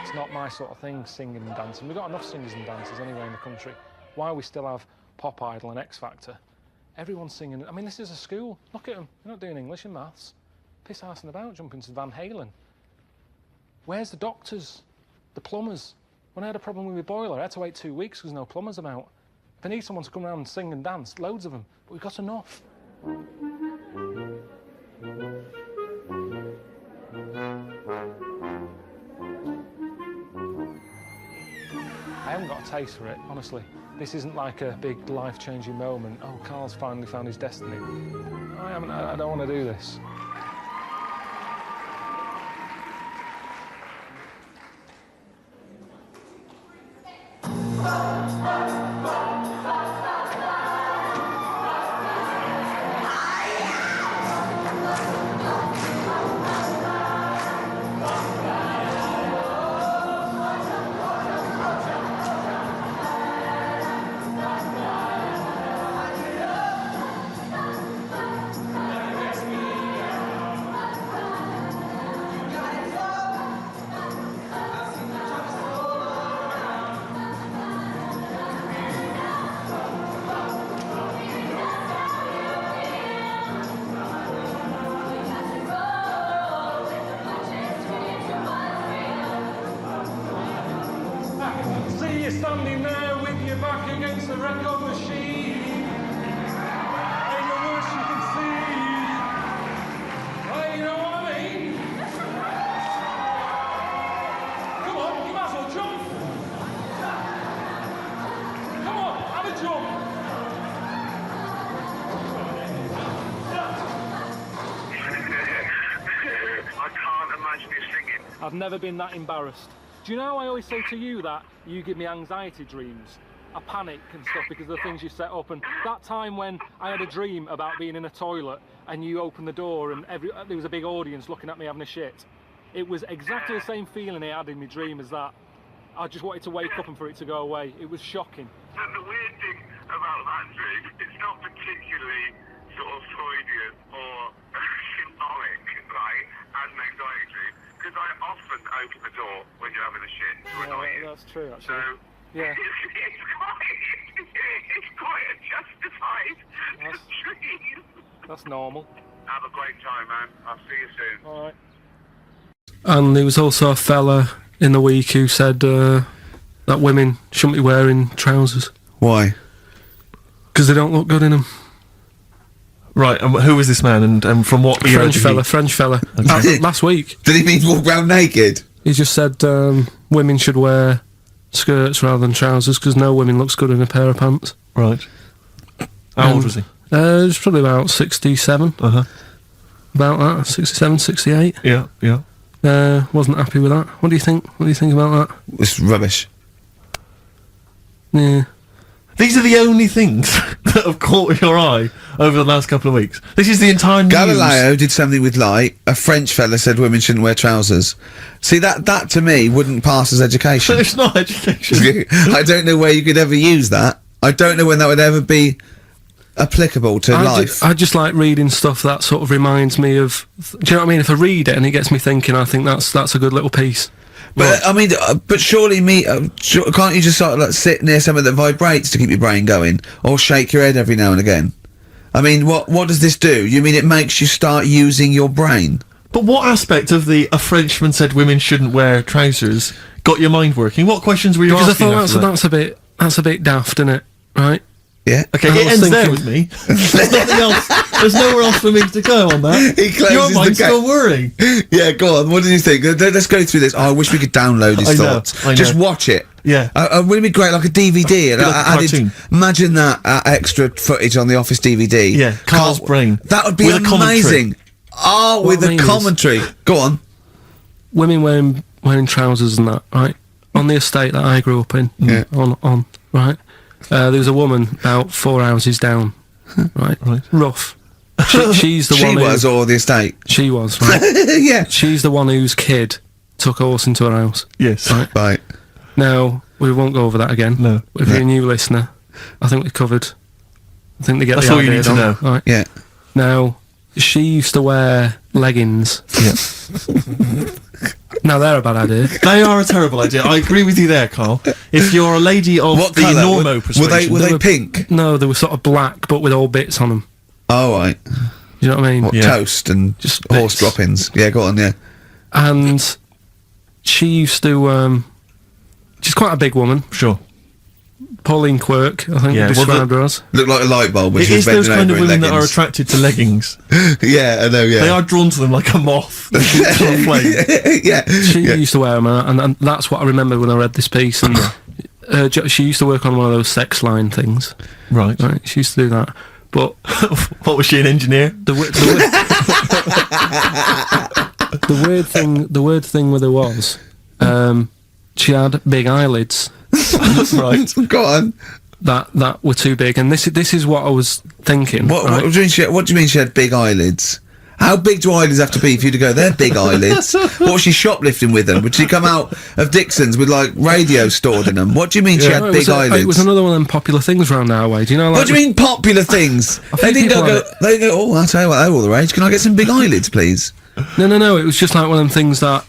It's not my sort of thing, singing and dancing. We've got enough singers and dancers anyway in the country. Why we still have Pop Idol and X Factor? Everyone's singing. I mean, this is a school. Look at them. They're not doing English and maths. Piss arsing about, jumping to Van Halen. Where's the doctors? The plumbers? When I had a problem with my boiler, I had to wait 2 weeks because no plumbers about. If I need someone to come around and sing and dance, loads of them, but we've got enough. I haven't got a taste for it, honestly. This isn't like a big life-changing moment. Oh, Karl's finally found his destiny. I don't want to do this. Standing there with your back against the record machine, ain't the worst you can see. Hey, you know what I mean? Come on, you might as well jump. Come on, have a jump. I can't imagine you singing. I've never been that embarrassed. Do you know I always say to you that you give me anxiety dreams? I panic and stuff because of the things you set up. And that time when I had a dream about being in a toilet and you opened the door and there was a big audience looking at me having a shit. It was exactly the same feeling I had in my dream as that. I just wanted to wake up and for it to go away. It was shocking. And the weird thing about that dream, it's not particularly sort of Freudian or symbolic, right, as an anxiety dream. Because I often open the door when you're having a shit to annoy you. That's true, actually. So, yeah. It's quite a justified dream. That's normal. Have a great time, man. I'll see you soon. All right. And there was also a fella in the week who said that women shouldn't be wearing trousers. Why? Because they don't look good in them. Right, and who was this man, and from what era? French fella. Okay. Last week. Did he mean walk around naked? He just said women should wear skirts rather than trousers because no woman looks good in a pair of pants. Right. How old was he? He was probably about 67. Uh-huh. About that, 67, 68. Yeah, yeah. Wasn't happy with that. What do you think? What do you think about that? It's rubbish. Yeah. These are the only things that have caught your eye over the last couple of weeks. This is the entire news. Galileo did something with light. A French fella said women shouldn't wear trousers. See, that to me wouldn't pass as education. But it's not education. I don't know where you could ever use that. I don't know when that would ever be applicable to life. I just like reading stuff that sort of reminds me of... Do you know what I mean? If I read it and it gets me thinking, I think that's a good little piece. But I mean, but surely can't you just sort of like sit near something that vibrates to keep your brain going, or shake your head every now and again? I mean, what does this do? You mean it makes you start using your brain? But what aspect of a Frenchman said women shouldn't wear trousers got your mind working? What questions were you asking? Because I thought that's a bit daft, isn't it? Right? Yeah. Okay, it ends there with me. There's nothing else. There's nowhere else for me to go on that. He closes your mind's the still worrying. Yeah, go on. What did you think? Let's go through this. Oh, I wish we could download his thoughts. I know. Just watch it. Yeah. Wouldn't it be great, like a DVD? Like a cartoon. Imagine that extra footage on the Office DVD. Yeah, Karl's brain. That would be with amazing. Oh, with a commentary. Go on. Women wearing trousers and that, right? On the estate that I grew up in, on right? There was a woman about 4 houses down, right? Rough. She's the one. She was, or the estate? She was, right? Yeah. She's the one whose kid took a horse into her house. Yes. Right. Now, we won't go over that again. No. If you're a new listener, I think we covered. I think they get That's the all idea. you need to know. Right. Yeah. Now, she used to wear leggings. Yeah. Now they're a bad idea. They are a terrible idea. I agree with you there, Carl. If you're a lady of What the colour? normo persuasion... Were they pink? No, they were sort of black, but with all bits on them. Oh, right. You know what I mean? What, toast and Just horse bits. droppings. Yeah, go on, yeah. And she used to... she's quite a big woman. Sure. Pauline Quirk, I think Yeah, they well, described her as. Look like a light bulb when It she was is those bending kind of over in women that are leggings. attracted to leggings. Yeah, I know, yeah. They are drawn to them like a moth to a flame. Yeah. She yeah. used to wear them, and that's what I remember when I read this piece. And she used to work on one of those sex line things. Right. She used to do that. But What was she, an engineer? the weird thing with her was, she had big eyelids. Right. Go on. That were too big, and this is what I was thinking. What right? do you mean she had big eyelids? How big do eyelids have to be for you to go, they're big eyelids? What was she shoplifting with them? Would she come out of Dixon's with, like, radio stored in them? What do you mean she had No, big eyelids? It was another one of them popular things around our way. Do you know? Like, What do you mean popular things? They didn't people go, have they go, oh, I'll tell you what, they're all the rage. Can I get some big eyelids, please? No. It was just like one of them things that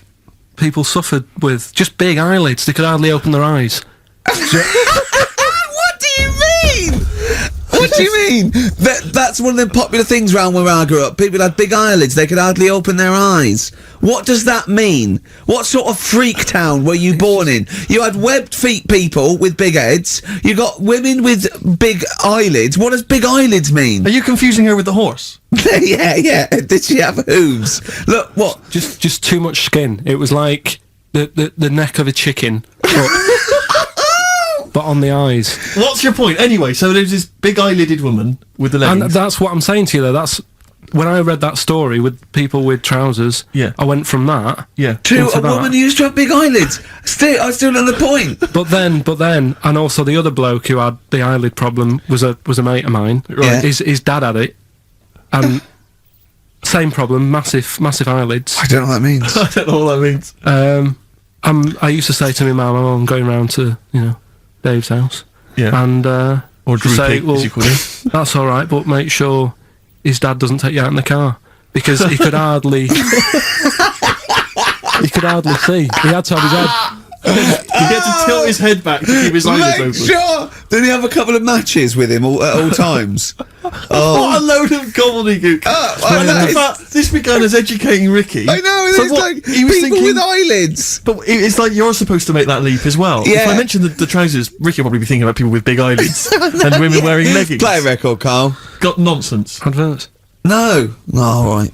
people suffered with. Just big eyelids. They could hardly open their eyes. What do you mean? What do you mean? That's one of the popular things round where I grew up. People had big eyelids, they could hardly open their eyes. What does that mean? What sort of freak town were you born in? You had webbed feet people with big heads, you got women with big eyelids. What does big eyelids mean? Are you confusing her with the horse? yeah. Did she have hooves? Look, what? Just too much skin. It was like the neck of a chicken, but on the eyes. What's your point? Anyway, so there's this big eyelidded woman with the leggings. And that's what I'm saying to you there. That's when I read that story with people with trousers. Yeah. I went from that. Yeah. To into a that. woman who used to have big eyelids. I still know the point. But then, and also the other bloke who had the eyelid problem was a mate of mine. Right. His dad had it, and same problem, massive eyelids. I don't know what that means. I don't know what that means. I used to say to my mum, I'm going round to Dave's house. Yeah. And Or Drew say, Pig, as you call him. that's all right, but make sure his dad doesn't take you out in the car because he could hardly see. He had to have his head. He had to tilt his head back to keep his eyelids Make open. sure! Did he have a couple of matches with him at all times? Oh. What a load of gobbledygook. In fact, this began as educating Ricky. I know, So it's what, like he was people thinking, with eyelids. But it's like you're supposed to make that leap as well. If Yeah. I mention the trousers, Ricky will probably be thinking about people with big eyelids and women wearing leggings. Play a record, Carl. Got nonsense. Adverts. No. Oh, all right.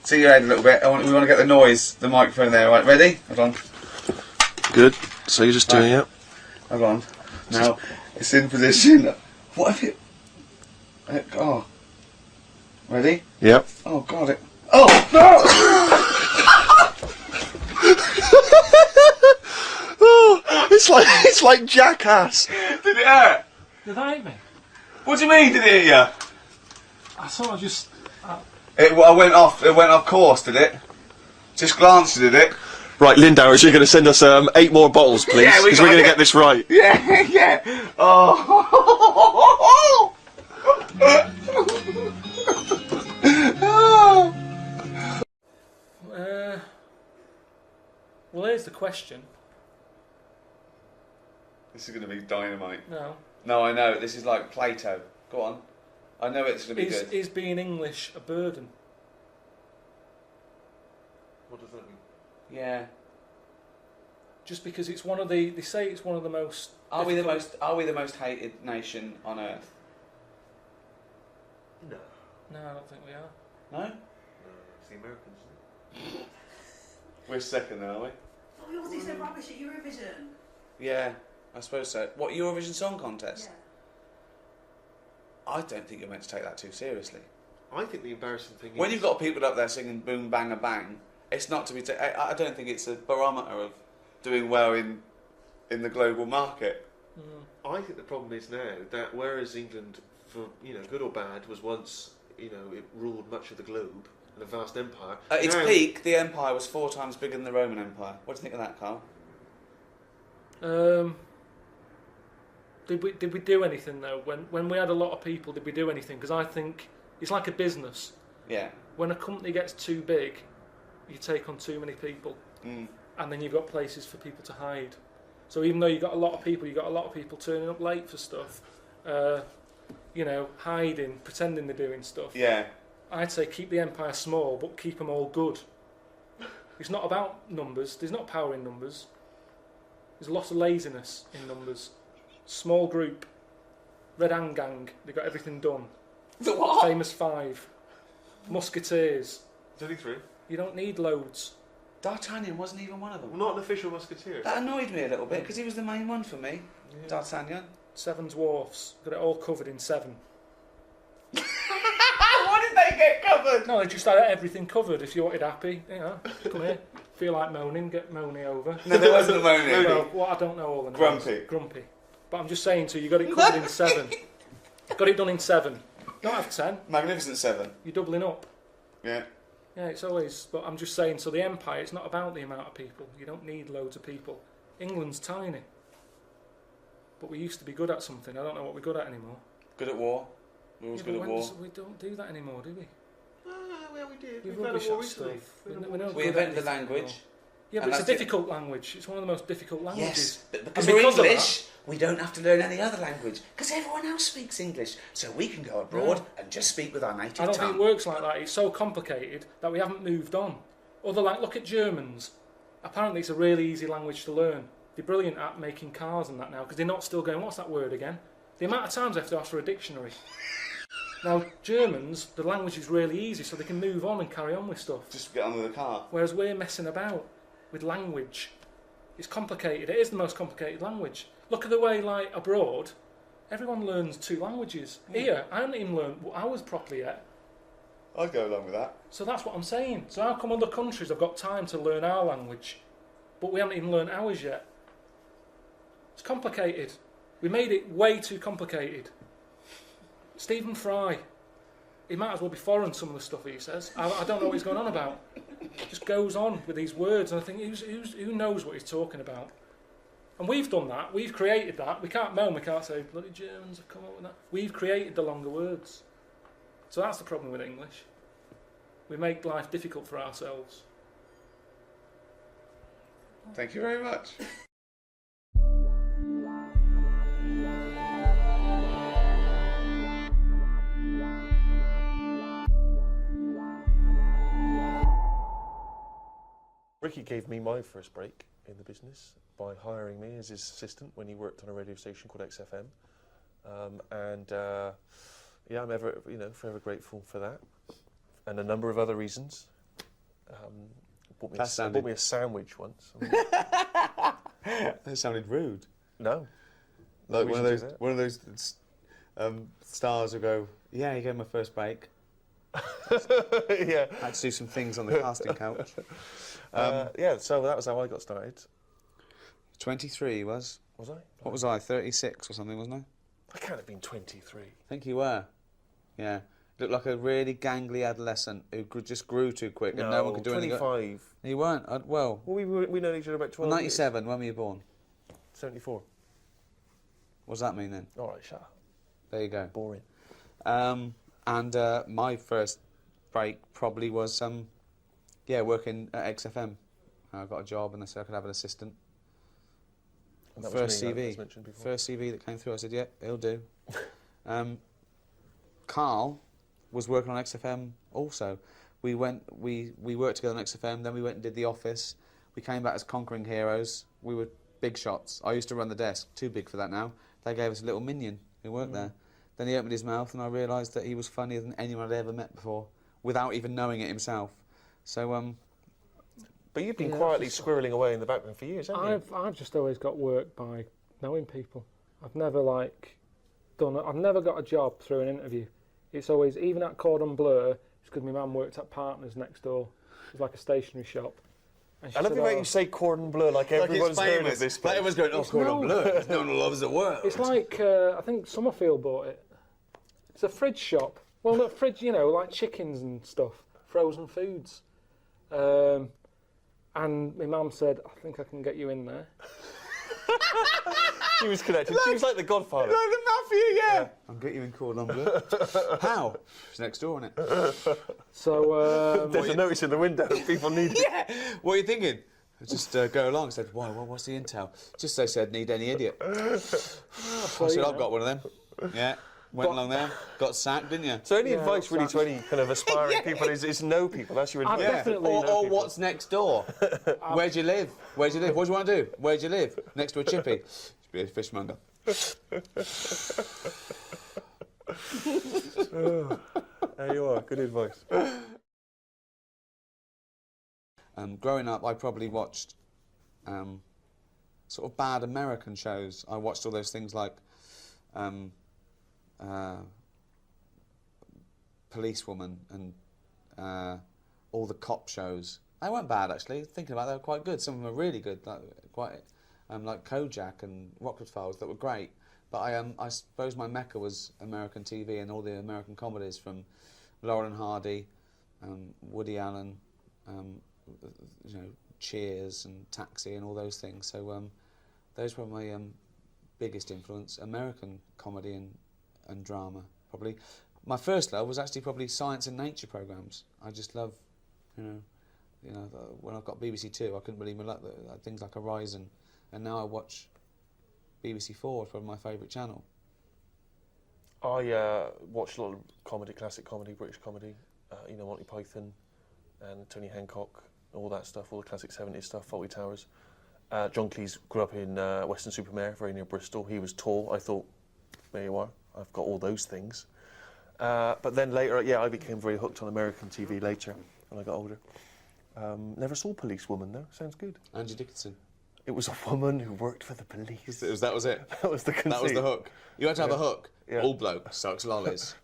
See your head a little bit. We want to get the noise, the microphone there. Right, ready? Hold on. Good. So you're just doing it? Hold on. Now, it's in position. What have you... Oh. Ready? Yep. Oh, God. Oh, no! Oh, it's like Jackass. Did it hurt? Did that hit me? What do you mean, did it hit you? I sort of just... It went off course, did it? Just glanced at it. Right, Lindauers, you're going to send us 8 more bottles, please, Yeah, because we're going to get this right. Yeah, yeah. Oh. Well, here's the question. This is going to be dynamite. No. No, I know. This is like Plato. Go on. I know it's going to be good. Is being English a burden? What does that mean? Yeah. Just because it's one of the... They say it's one of the most... Are we the most hated nation on earth? No. No, I don't think we are. No? No, it's the Americans, isn't it? We're second, then, are we? Oh, we always so rubbish at Eurovision. Yeah, I suppose so. What, Eurovision Song Contest? Yeah. I don't think you're meant to take that too seriously. I think the embarrassing thing When is... you've got people up there singing boom, bang, a bang, it's not to be... I don't think it's a barometer of doing well in the global market. I think the problem is now that whereas England, for good or bad, was once it ruled much of the globe and a vast empire. At its now, peak, the empire was 4 times bigger than the Roman Empire. What do you think of that, Carl? Did we do anything though? When we had a lot of people, did we do anything? Because I think it's like a business. Yeah. When a company gets too big, you take on too many people, and then you've got places for people to hide. So even though you've got a lot of people turning up late for stuff, hiding, pretending they're doing stuff. Yeah. I'd say keep the empire small, but keep them all good. It's not about numbers. There's not power in numbers. There's a lot of laziness in numbers. Small group, Red Hand Gang, they got everything done. The what? Famous Five, Musketeers. There's only 3. You don't need loads. D'Artagnan wasn't even one of them. Well, not an official musketeer. That annoyed me a little bit because he was the main one for me. Yeah. D'Artagnan. 7 dwarfs, got it all covered in 7. What did they get covered? No, they just had everything covered. If you wanted happy, come here. Feel like moaning, get moany over. No, there wasn't a moaning. Well, I don't know all the names. Grumpy. But I'm just saying to you, got it covered in 7. Got it done in 7. Don't have 10. Magnificent 7. You're doubling up. Yeah. Yeah, it's always... But I'm just saying, so the empire, it's not about the amount of people. You don't need loads of people. England's tiny. But we used to be good at something. I don't know what we're good at anymore. Good at war. We're always good at war. We don't do that anymore, do we? Well, we did. We've We've had a rubbish war at recently. stuff. We invented the language. Yeah, but it's a difficult language. It's one of the most difficult languages. Yes, but because and we're because English, we don't have to learn any other language because everyone else speaks English. So we can go abroad and just speak with our native tongue. I don't think it works like that. It's so complicated that we haven't moved on. Look at Germans. Apparently it's a really easy language to learn. They're brilliant at making cars and that now because they're not still going, what's that word again? The amount of times I have to ask for a dictionary. Now, Germans, the language is really easy so they can move on and carry on with stuff. Just get on with the car. Whereas we're messing about with language. It's complicated. It is the most complicated language. Look at the way, abroad, everyone learns 2 languages. Here, I haven't even learned ours properly yet. I'd go along with that. So that's what I'm saying. So how come other countries have got time to learn our language, but we haven't even learned ours yet? It's complicated. We made it way too complicated. Stephen Fry, he might as well be foreign, some of the stuff he says. I don't know what he's going on about. Just goes on with these words, and I think who knows what he's talking about? And we've done that. We've created that. We can't moan. We can't say bloody Germans have come up with that. We've created the longer words. So that's the problem with English. We make life difficult for ourselves. Thank you very much. Ricky gave me my first break in the business by hiring me as his assistant when he worked on a radio station called XFM. Yeah, I'm forever grateful for that. And a number of other reasons. Bought me a sandwich once. That sounded rude. No. Like one of those stars who go, yeah, you gave my first break. Yeah. I had to do some things on the casting couch. Yeah, so that was how I got started. 23 he was. Was I? What was I, 36 or something, wasn't I? I can't have been 23. I think you were. Yeah. Looked like a really gangly adolescent who just grew too quick and no one could do anything. 25. You weren't? Well, we know each other about 12 97, when were you born? 74. What does that mean then? All right, shut up. There you go. Boring. And my first break probably was, working at XFM. I got a job and they said I could have an assistant. And that First was me, CV. that was mentioned before. First CV that came through, I said, yeah, it'll do. Karl was working on XFM also. We worked together on XFM, then we went and did The Office. We came back as conquering heroes. We were big shots. I used to run the desk, too big for that now. They gave us a little minion who worked there. Then he opened his mouth and I realised that he was funnier than anyone I'd ever met before, without even knowing it himself. So, But you've been quietly squirreling away in the background for years, haven't you? I've just always got work by knowing people. I've never I've never got a job through an interview. It's always, even at Cordon Bleu, it's because my mum worked at Partners next door. It was like a stationery shop. I love the way you say Cordon Bleu like everyone's heard of this place. Like everyone's going, oh, Cordon Bleu. No one loves the world. It's like, I think Summerfield bought it. It's a fridge shop. Well, not fridge, like chickens and stuff, frozen foods. And my mum said, I think I can get you in there. She was connected. She was like the Godfather. Like the mafia, yeah. I'll get you in Cordon Bleu. How? She's next door, isn't it? So, there's a notice in the window. People need it. Yeah. What are you thinking? Just go along. I said, why? What's the intel? Just they said, need any idiot. I said, I've got one of them. Yeah. Went along there, got sacked, didn't you? So any advice really to any kind of aspiring people is know people. That's your advice. Definitely know or people. what's next door? Where do you live? Where do you live? What do you want to do? Where do you live? Next to a chippy. Should be a fishmonger. There you are. Good advice. Growing up, I probably watched sort of bad American shows. I watched all those things like Policewoman and all the cop shows. They weren't bad, actually. Thinking about it, they were quite good. Some of them were really good, like Kojak and Rockford Files, that were great. But I suppose my mecca was American TV and all the American comedies from Laurel and Hardy, Woody Allen, Cheers and Taxi and all those things. So those were my biggest influence. American comedy and drama, probably. My first love was actually probably science and nature programmes. I just love, when I got BBC Two, I couldn't believe my luck. Things like Horizon, and now I watch BBC Four, it's probably my favourite channel. I watched a lot of comedy, classic comedy, British comedy, Monty Python and Tony Hancock, all that stuff, all the classic 70s stuff, Fawlty Towers. John Cleese grew up in Weston-super-Mare, very near Bristol. He was tall. I thought, there you are, I've got all those things. But then later, I became very hooked on American TV later, when I got older. Never saw Policewoman, though. Sounds good. Angie Dickinson. It was a woman who worked for the police. That was it? That was the conceit. That was the hook. You had to have a hook. Yeah. All bloke sucks lollies.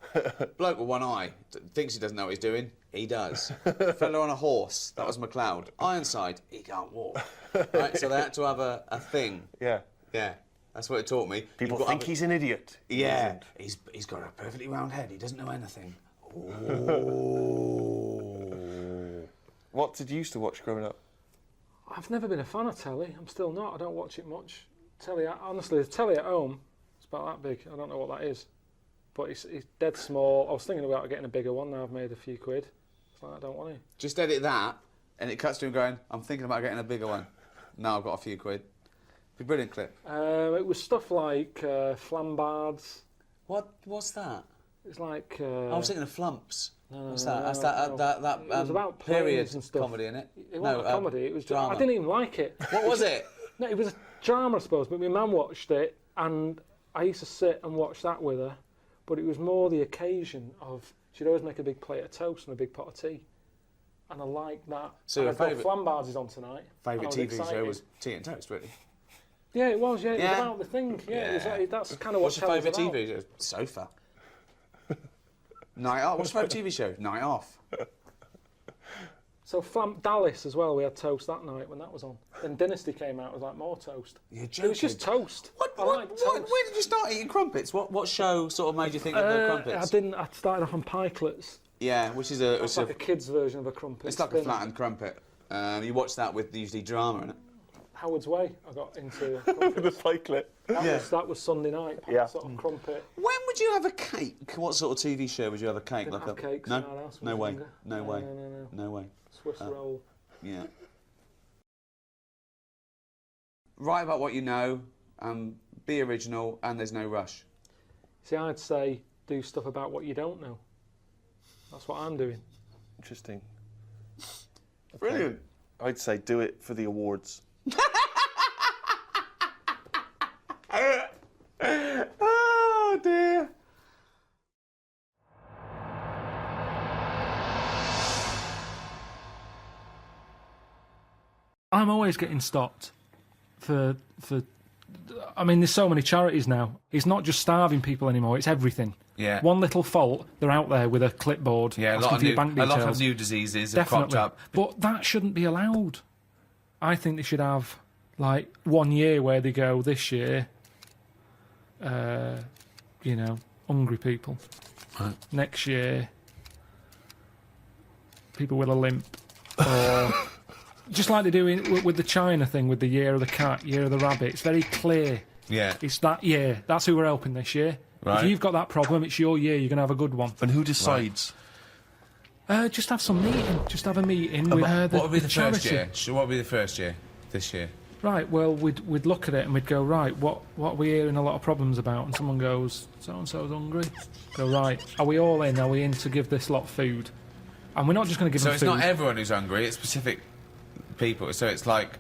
Bloke with one eye, thinks he doesn't know what he's doing. He does. Fella on a horse, that was McLeod. Ironside, he can't walk. Right, so they had to have a thing. Yeah. Yeah, that's what it taught me. People think he's an idiot. Yeah, he's got a perfectly round head. He doesn't know anything. Oh. What did you used to watch growing up? I've never been a fan of telly. I'm still not. I don't watch it much. Telly, honestly, the telly at home, it's about that big. I don't know what that is. But it's dead small. I was thinking about getting a bigger one. Now I've made a few quid. It's like, I don't want to. Just edit that, and it cuts to him going, I'm thinking about getting a bigger one. Now I've got a few quid. Be a brilliant clip. It was stuff like flambards. What's that? It's like... I was thinking of flumps. What's that? That's that It was about period planes and stuff. comedy, innit? It wasn't a comedy. It was drama. I didn't even like it. What was it? No, it was a drama, I suppose. But my mum watched it, and I used to sit and watch that with her. But it was more the occasion of she'd always make a big plate of toast and a big pot of tea, and I liked that. So your I've got favourite Flambards is on tonight. Favourite I was TV show excited. was Tea and Toast, really. Yeah, it was. Yeah, it Yeah. was about the thing. Yeah, It was like, that's kind of what What's your telly's favourite about. TV show? Sofa. Night Off. What's your favourite TV show? Night Off. So Dallas as well. We had toast that night when that was on. Then Dynasty came out. It was like more toast. You're It was just toast. I like toast. Where did you start eating crumpets? What show sort of made you think of the crumpets? I started off on pikelets. Yeah, which is It's like a kid's version of a crumpet. it's like a flattened crumpet. You watch that with usually drama in it. Howard's Way. I got into The crumpets. cyclet. That was Sunday night. Yeah. Sort of crumpet. When would you have a cake? What sort of TV show would you have a cake? Didn't Like have cakes no, in our house when no I was way, younger. no way, No. no way. Swiss roll. Yeah. Write about what you know, be original, and there's no rush. See, I'd say do stuff about what you don't know. That's what I'm doing. Interesting. Brilliant. I'd say do it for the awards. Oh dear. I'm always getting stopped for. I mean, there's so many charities now. It's not just starving people anymore. It's everything. Yeah. One little fault, they're out there with a clipboard Yeah, a asking lot, for your bank a details. lot of new diseases have cropped Definitely. up. But that shouldn't be allowed. I think they should have, like, 1 year where they go, this year, hungry people. Right. Next year, people with a limp. Or just like they do with the China thing, with the year of the cat, year of the rabbit. It's very clear. Yeah. It's that year. That's who we're helping this year. Right. If you've got that problem, it's your year. You're going to have a good one. And who decides? Just have some meeting. Just have a meeting with What would be the first charity. year? So what would be the first year? This year? Right, well, we'd look at it and we'd go, right, what are we hearing a lot of problems about? And someone goes, so-and-so's hungry. Go, right, are we all in? Are we in to give this lot food? And we're not just going to give So them it's food. not everyone who's hungry, it's specific people. So it's like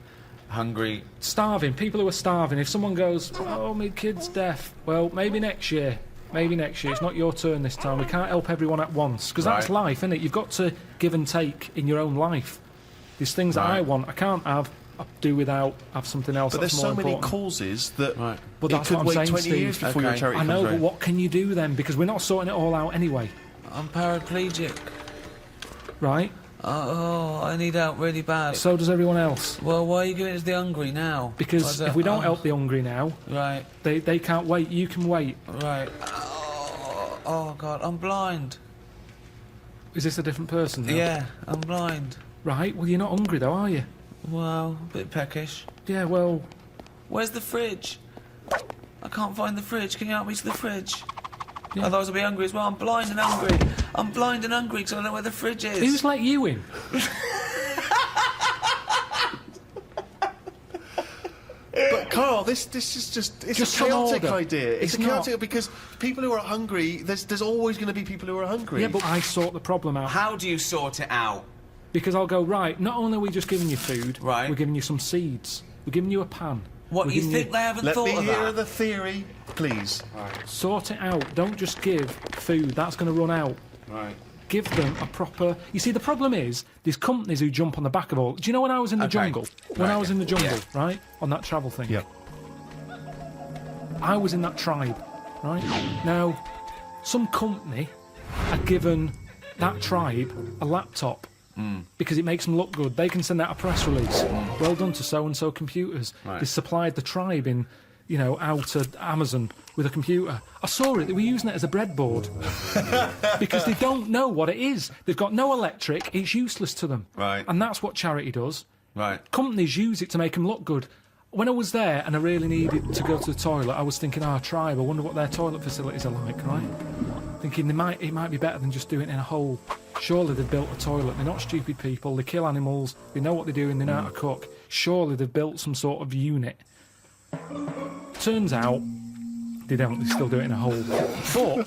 hungry. Starving, people who are starving. If someone goes, oh, my kid's deaf, well, maybe next year. Maybe next year. It's not your turn this time. We can't help everyone at once. Because that's Right. life, isn't it? You've got to give and take in your own life. There's things that I want, I can't have. I do without, have something else But that's there's more so many important. causes that Right. But it that's could what I'm wait saying, 20 Steve. years before your Okay. charity I know, comes but round. what can you do then? Because we're not sorting it all out anyway, I'm paraplegic. right? Oh, I need help really bad. So does everyone else. Well, why are you giving it to the hungry now? Because if we don't help the hungry now, Right, they can't wait. You can wait. right. Oh, God, I'm blind. Is this a different person now? Yeah, I'm blind. Right, well, you're not hungry though, are you? Well, a bit peckish. Yeah, well, Where's the fridge? I can't find the fridge. Can you help me to the fridge? Yeah. Otherwise I'll be hungry as well. I'm blind and hungry. I'm blind and hungry because I don't know where the fridge is. who's let you in? But Carl, this is just Just a some chaotic order. idea. It's It's a not. chaotic because people who are hungry, there's always going to be people who are hungry. Yeah, but I sort the problem out. How do you sort it out? Because I'll go, right, not only are we just giving you food, Right. we're giving you some seeds. We're giving you a pan. What, We're you giving think they haven't Let thought me of hear that? the theory, please. Sort it out. Don't just give food. That's going to run out. Right. Give them a proper... You see, the problem is, there's companies who jump on the back of all... Do you know when I was in the Okay. jungle? When Right. I was in the jungle, Yeah. right? On that travel thing. Yeah. I was in that tribe, right? Now, some company had given that tribe a laptop because it makes them look good. They can send out a press release. Well done to so-and-so computers. Right. They supplied the tribe in, out to Amazon with a computer. I saw it. They were using it as a breadboard because they don't know what it is. They've got no electric. It's useless to them. Right. And that's what charity does. Right. Companies use it to make them look good. When I was there and I really needed to go to the toilet, I was thinking, tribe, I wonder what their toilet facilities are like, right? Thinking it might be better than just doing it in a hole. Surely they've built a toilet. They're not stupid people. They kill animals. They know what they're doing. They know how to cook. Surely they've built some sort of unit. Turns out They don't. They still do it in a hole.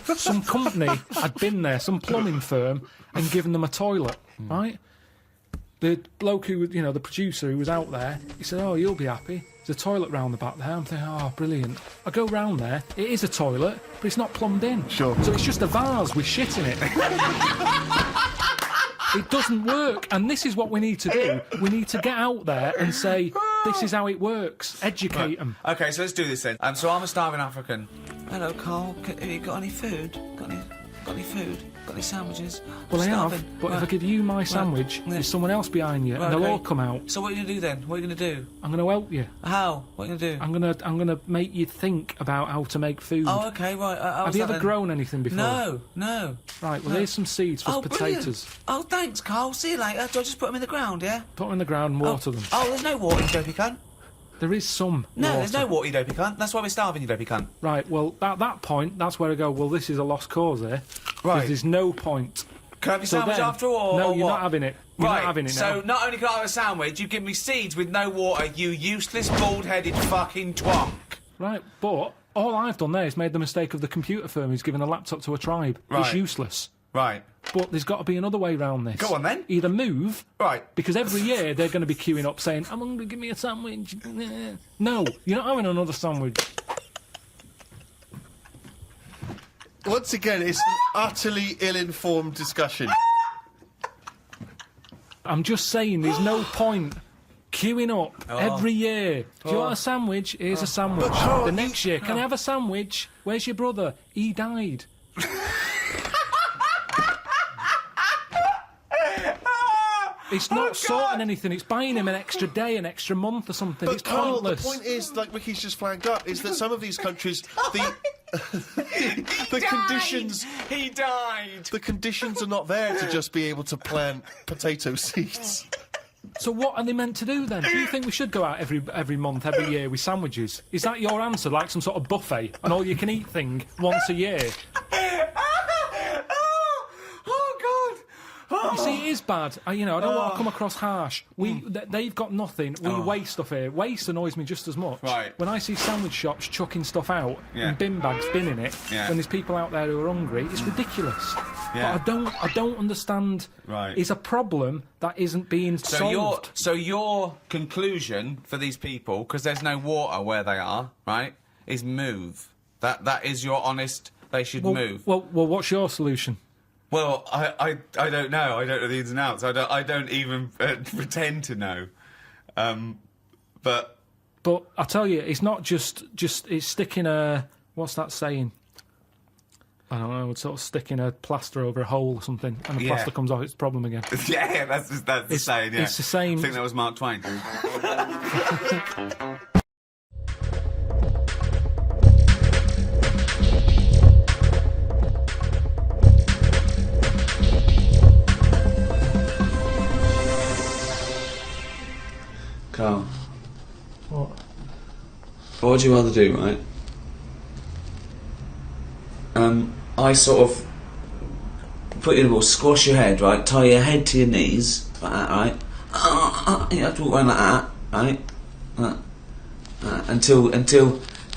But some company had been there, some plumbing firm, and given them a toilet, right? The bloke who, the producer who was out there, he said, "Oh, you'll be happy. There's a toilet round the back there." I'm thinking, "Oh, brilliant." I go round there. It is a toilet, but it's not plumbed in. Sure. So it's just a vase with shit in it. It doesn't work, and this is what we need to do. We need to get out there and say, this is how it works. Educate them. Okay, so let's do this then. So I'm a starving African. Hello, Carl. Have you got any food? Got any food? Got any sandwiches? Well, I have, Starving. but Right. if I give you my sandwich, Yeah. there's someone else behind you, Right, and they'll okay. all come out. So what are you going to do then? What are you going to do? I'm going to help you. How? What are you going to do? I'm gonna make you think about how to make food. Oh, okay, right. Have you ever grown anything before? No. Right, well, No. here's some seeds for Brilliant. potatoes. Oh, thanks, Carl. See you later. Do I just put them in the ground, yeah? Put them in the ground and water them. Oh, there's no water, you dopey cunt. There is some No, water. there's no water, you dopey cunt. That's why we're starving, you dopey cunt. Right, well, at that point, that's where I go, well, this is a lost cause here. Right. There's no point. Can I have your So sandwich then- after all? No, or you're what? not having it. You're Right, not having it now. so not only can I have a sandwich, you give me seeds with no water, you useless, bald-headed fucking twonk. Right, but all I've done there is made the mistake of the computer firm who's given a laptop to a tribe. It's Right. useless. Right. But there's got to be another way round this. Go on, then. Either move, Right. because every year they're going to be queuing up saying, "I'm hungry, give me a sandwich." No, you're not having another sandwich. Once again, it's an utterly ill-informed discussion. I'm just saying, there's no point queuing up every year. Do you want a sandwich? Here's a sandwich. But Carl, The next year, can I have a sandwich? Where's your brother? He died. It's not sorting anything. It's buying him an extra day, an extra month or something. But It's Carl, pointless. the point is, like Ricky's just flagged up, is that some of these countries, the conditions, He died! the conditions are not there to just be able to plant potato seeds. So what are they meant to do then? Do you think we should go out every month, every year with sandwiches? Is that your answer, like some sort of buffet, an all-you-can-eat thing once a year? You see, it is bad. I don't want to come across harsh. They've got nothing. We waste stuff here. Waste annoys me just as much. Right. When I see sandwich shops chucking stuff out Yeah. and bin bags binning it, Yeah. when there's people out there who are hungry, it's ridiculous. Yeah. But I don't understand. Right. It's a problem that isn't being solved. So your conclusion for these people, because there's no water where they are, right, is move. That is your honest. They should move. Well, what's your solution? Well, I don't know. I don't know the ins and outs. I don't even pretend to know. But I tell you, it's not just it's sticking a, what's that saying? I don't know. It's sort of sticking a plaster over a hole or something, and the Yeah. plaster comes off. It's a problem again. yeah, that's the saying. Yeah, It's the same. I think that was Mark Twain. Carl. What? What would you rather do, right? I sort of put you in a ball, squash your head, right? Tie your head to your knees, like that, right? You have to walk around like that, right? Until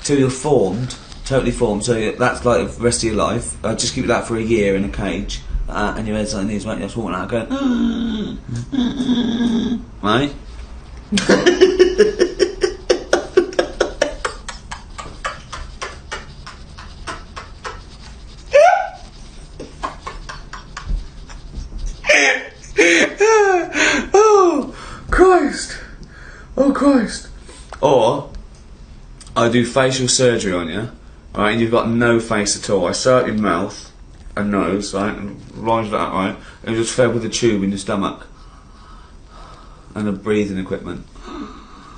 you're formed, totally formed. So that's like the rest of your life. Just keep that for a year in a cage, and your head's like knees, right? You have to walk like that, going, right? Oh Christ! Or I do facial surgery on you, right? And you've got no face at all. I sew up your mouth and nose, right, and lines like that, right? And you're just fed with a tube in your stomach and a breathing equipment.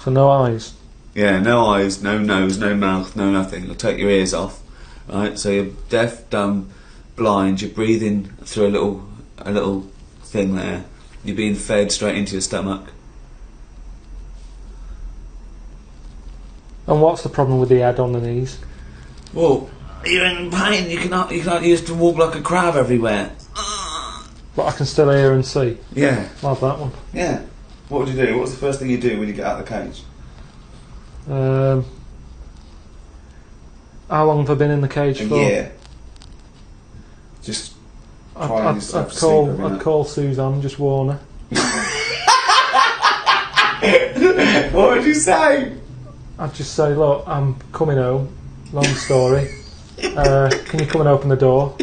So no eyes. Yeah, no eyes, no nose, no mouth, no nothing. You'll take your ears off, right? So you're deaf, dumb, blind. You're breathing through a little thing there. You're being fed straight into your stomach. And what's the problem with the head on the knees? Well, you're in pain. You can't use to walk like a crab everywhere. But I can still hear and see. Yeah, I'll have that one. yeah. What would you do? What's the first thing you do when you get out of the cage? How long have I been in the cage for? Yeah. Just trying yourself to sleep every night. I'd call Suzanne, just warn her. What would you say? I'd just say, look, I'm coming home. Long story. Can you come and open the door?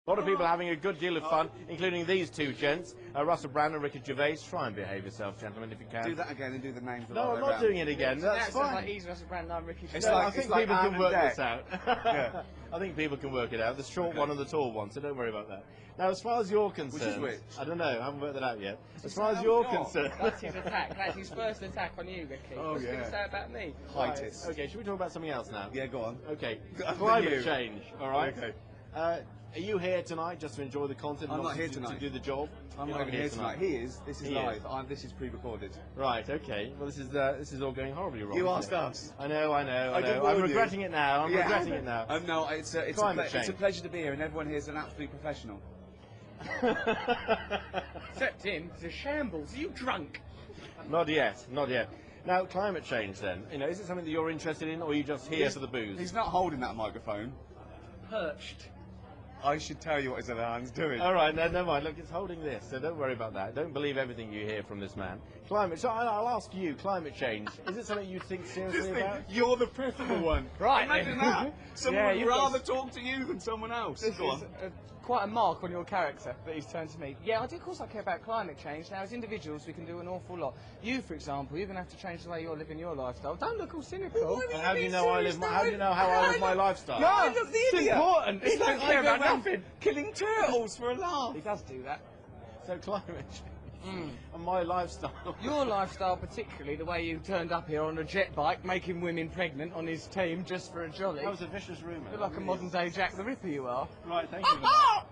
A lot of people are having a good deal of fun, including these two gents, Russell Brand and Ricky Gervais. Try and behave yourself, gentlemen, if you can. Do that again and do the names. No, I'm not doing it again. That's fine. Like he's Russell Brand, I'm Ricky Gervais. No, I think people can work Deck. this out. Yeah. I think people can work it out. The short one and the tall one, so don't worry about that. Now, as far as you're concerned, which? I don't know. I haven't worked that out yet. As far as you're concerned, That's his attack. That's his first attack on you, Ricky. Oh, What's he yeah. going to say about me? Heightis. okay, should we talk about something else now? Yeah, go on. Okay, After climate you. change. All right. Okay. Are you here tonight just to enjoy the content? I'm and not here obviously tonight. to do the job. I'm You're not even here tonight. He is. This is He live. is. This is pre-recorded. Right. Okay. Well, this is all going horribly wrong. You isn't asked it? us. I know. I did I'm warn you. regretting it now. I'm Yeah. regretting it now. No, it's a Climate it's a change. pleasure to be here, and everyone here is an absolute professional. Except him, he's a shambles. Are you drunk? Not yet. Not yet. Now, climate change. Then, is it something that you're interested in, or are you just here for the booze? He's not holding that microphone. Perched. I should tell you what his other hand's doing. All right, no, never mind. Look, it's holding this, so don't worry about that. Don't believe everything you hear from this man. So I'll ask you, climate change. Is it something you think seriously about? You're the pitiful one. Right. Imagine that. Someone would you've got rather talk to you than someone else. This Go is on. quite a mark on your character that he's turned to me. Yeah, of course I care about climate change. Now, as individuals, we can do an awful lot. You, for example, you're going to have to change the way you're living your lifestyle. Don't look all cynical. And how do you know I live? How do you know how I live my lifestyle? No, look, the it's idiot. important. He It's don't like care I go about around nothing. killing turtles for a laugh. He does do that. So climate change and my lifestyle. Your lifestyle, particularly the way you turned up here on a jet bike, making women pregnant on his team just for a jolly. That was a vicious rumour. You're like a modern-day Jack the Ripper, you are. Right, thank you. For that.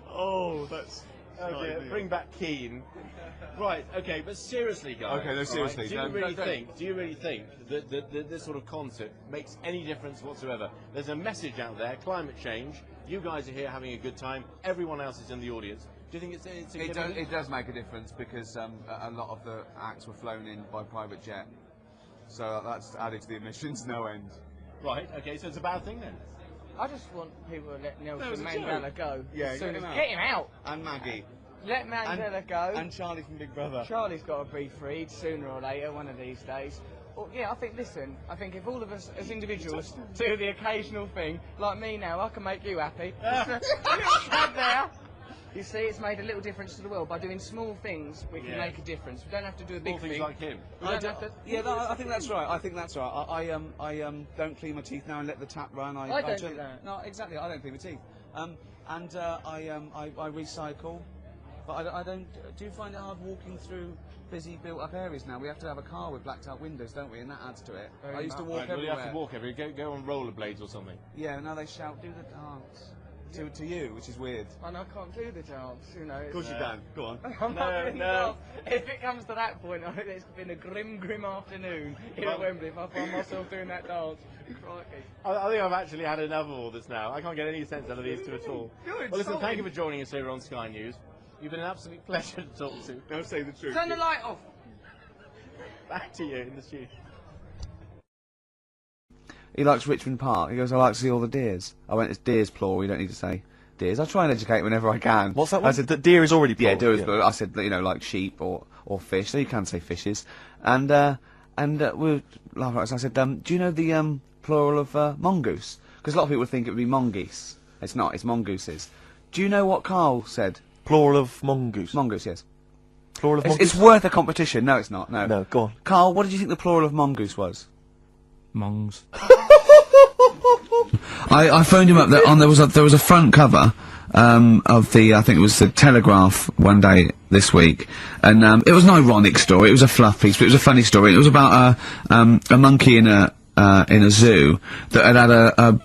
Oh, that's. Oh dear, bring back Keane. Right, okay, but seriously, guys. Okay, no, all right, seriously, do you no, really don't- think? Do you really think that this sort of concert makes any difference whatsoever? There's a message out there: climate change. You guys are here having a good time. Everyone else is in the audience. Do you think it's significant? It does make a difference because a lot of the acts were flown in by private jet, so that's added to the emissions no end. Right. Okay, so it's a bad thing then. I just want people to let That was Nelson a Mandela joke. go. Yeah, as soon get as him out. get him out. And Maggie. Let Mandela go. And Charlie from Big Brother. Charlie's got to be freed sooner or later, one of these days. Well, yeah, I think if all of us as individuals do the occasional thing, like me now, I can make you happy. Just a little shrub there. You see, it's made a little difference to the world. By doing small things, we can Yeah. make a difference. We don't have to do a Small big things thing. like him. We don't have to... Yeah, no, I think that's right. I think that's right. I don't clean my teeth now and let the tap run. I don't do that. No, exactly. I don't clean my teeth. I recycle. But I don't. Do you find it hard walking through busy built-up areas now? We have to have a car with blacked-out windows, don't we? And that adds to it. Very I used to much. walk Right, well, you everywhere. have to walk everywhere. Go on rollerblades or something. Yeah, now they shout, "Do the dance." To you, which is weird. And I can't do the dance, you know. Of course you can. Go on. I'm not No, doing no. well. If it comes to that point, I think it's been a grim afternoon here at Wembley if I find myself doing that dance. Crikey. I think I've actually had enough of all this now. I can't get any sense out of these two at all. Good, Well, listen, sorry. thank you for joining us here on Sky News. You've been an absolute pleasure to talk to. Now say the truth. Turn the light off. Back to you in the studio. He likes Richmond Park. He goes, I like to see all the deers. I went, it's deers plural, you don't need to say deers. I try and educate whenever I can. What's that I one? said, The deer is already yeah, plural. deer is plural. I said, like sheep or fish. So you can say fishes. And we were laughing at us. I said, do you know the plural of mongoose? Because a lot of people think it would be mongoose. It's not, it's mongooses. Do you know what Karl said? Plural of mongoose. Mongoose, yes. Plural of mongoose. It's worth a competition. No, it's not. No. No, go on. Karl, what did you think the plural of mongoose was? Mongs. I phoned him up. There was a front cover of the, I think it was the Telegraph one day this week, and it was an ironic story. It was a fluff piece, but it was a funny story. It was about a monkey in a zoo that had a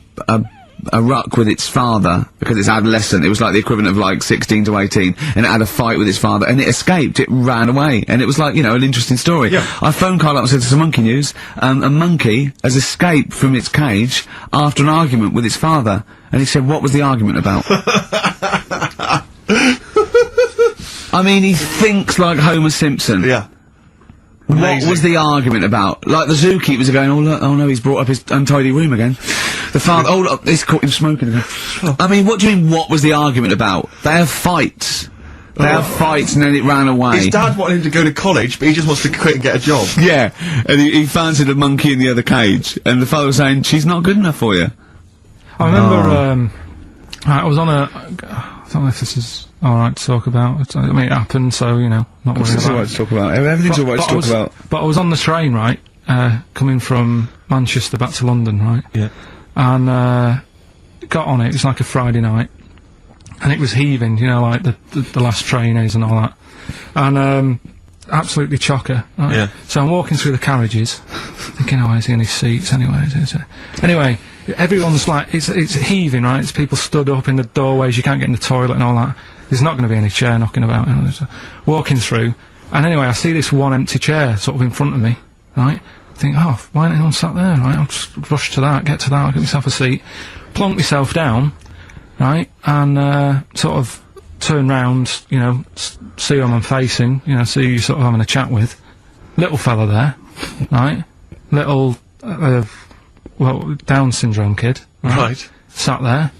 a ruck with its father because it's adolescent. It was like the equivalent of like 16 to 18, and it had a fight with its father, and it escaped. It ran away, and it was like, you know, an interesting story. Yeah. I phoned Karl up and said, "There's some monkey news. A monkey has escaped from its cage after an argument with its father." And he said, "What was the argument about?" I mean, he thinks like Homer Simpson. Yeah. What was the argument about? Like, the zookeepers are going, "Oh, look, oh no, he's brought up his untidy room again." The father, "Oh, look, he's caught him smoking again." I mean, what do you mean, what was the argument about? They have fights. They have fights, and then it ran away. His dad wanted him to go to college, but he just wants to quit and get a job. Yeah, and he fancied a monkey in the other cage, and the father was saying, "She's not good enough for you." I remember, I was on a, I don't know if this is alright to talk about. I mean, it happened, so, you know, not worried It's about alright to talk about. Everything's alright to talk about. But I was on the train, right, coming from Manchester back to London, right? Yeah. And, got on it was like a Friday night, and it was heaving, you know, like the last train is and all that. And, absolutely chocker, right? Yeah. So I'm walking through the carriages, thinking, oh, is he in his seats anyway? Anyway, everyone's like, it's heaving, right? It's people stood up in the doorways, you can't get in the toilet and all that. There's not going to be any chair knocking about, you know, walking through. And anyway, I see this one empty chair sort of in front of me, right? I think, oh, why ain't anyone sat there, right? I'll just rush to that, get to that, I'll get myself a seat, plonk myself down, right? And, sort of turn round, you know, see who I'm facing, you know, see who you're sort of having a chat with. Little fella there, right? Little, well, Down syndrome kid, right? Sat there,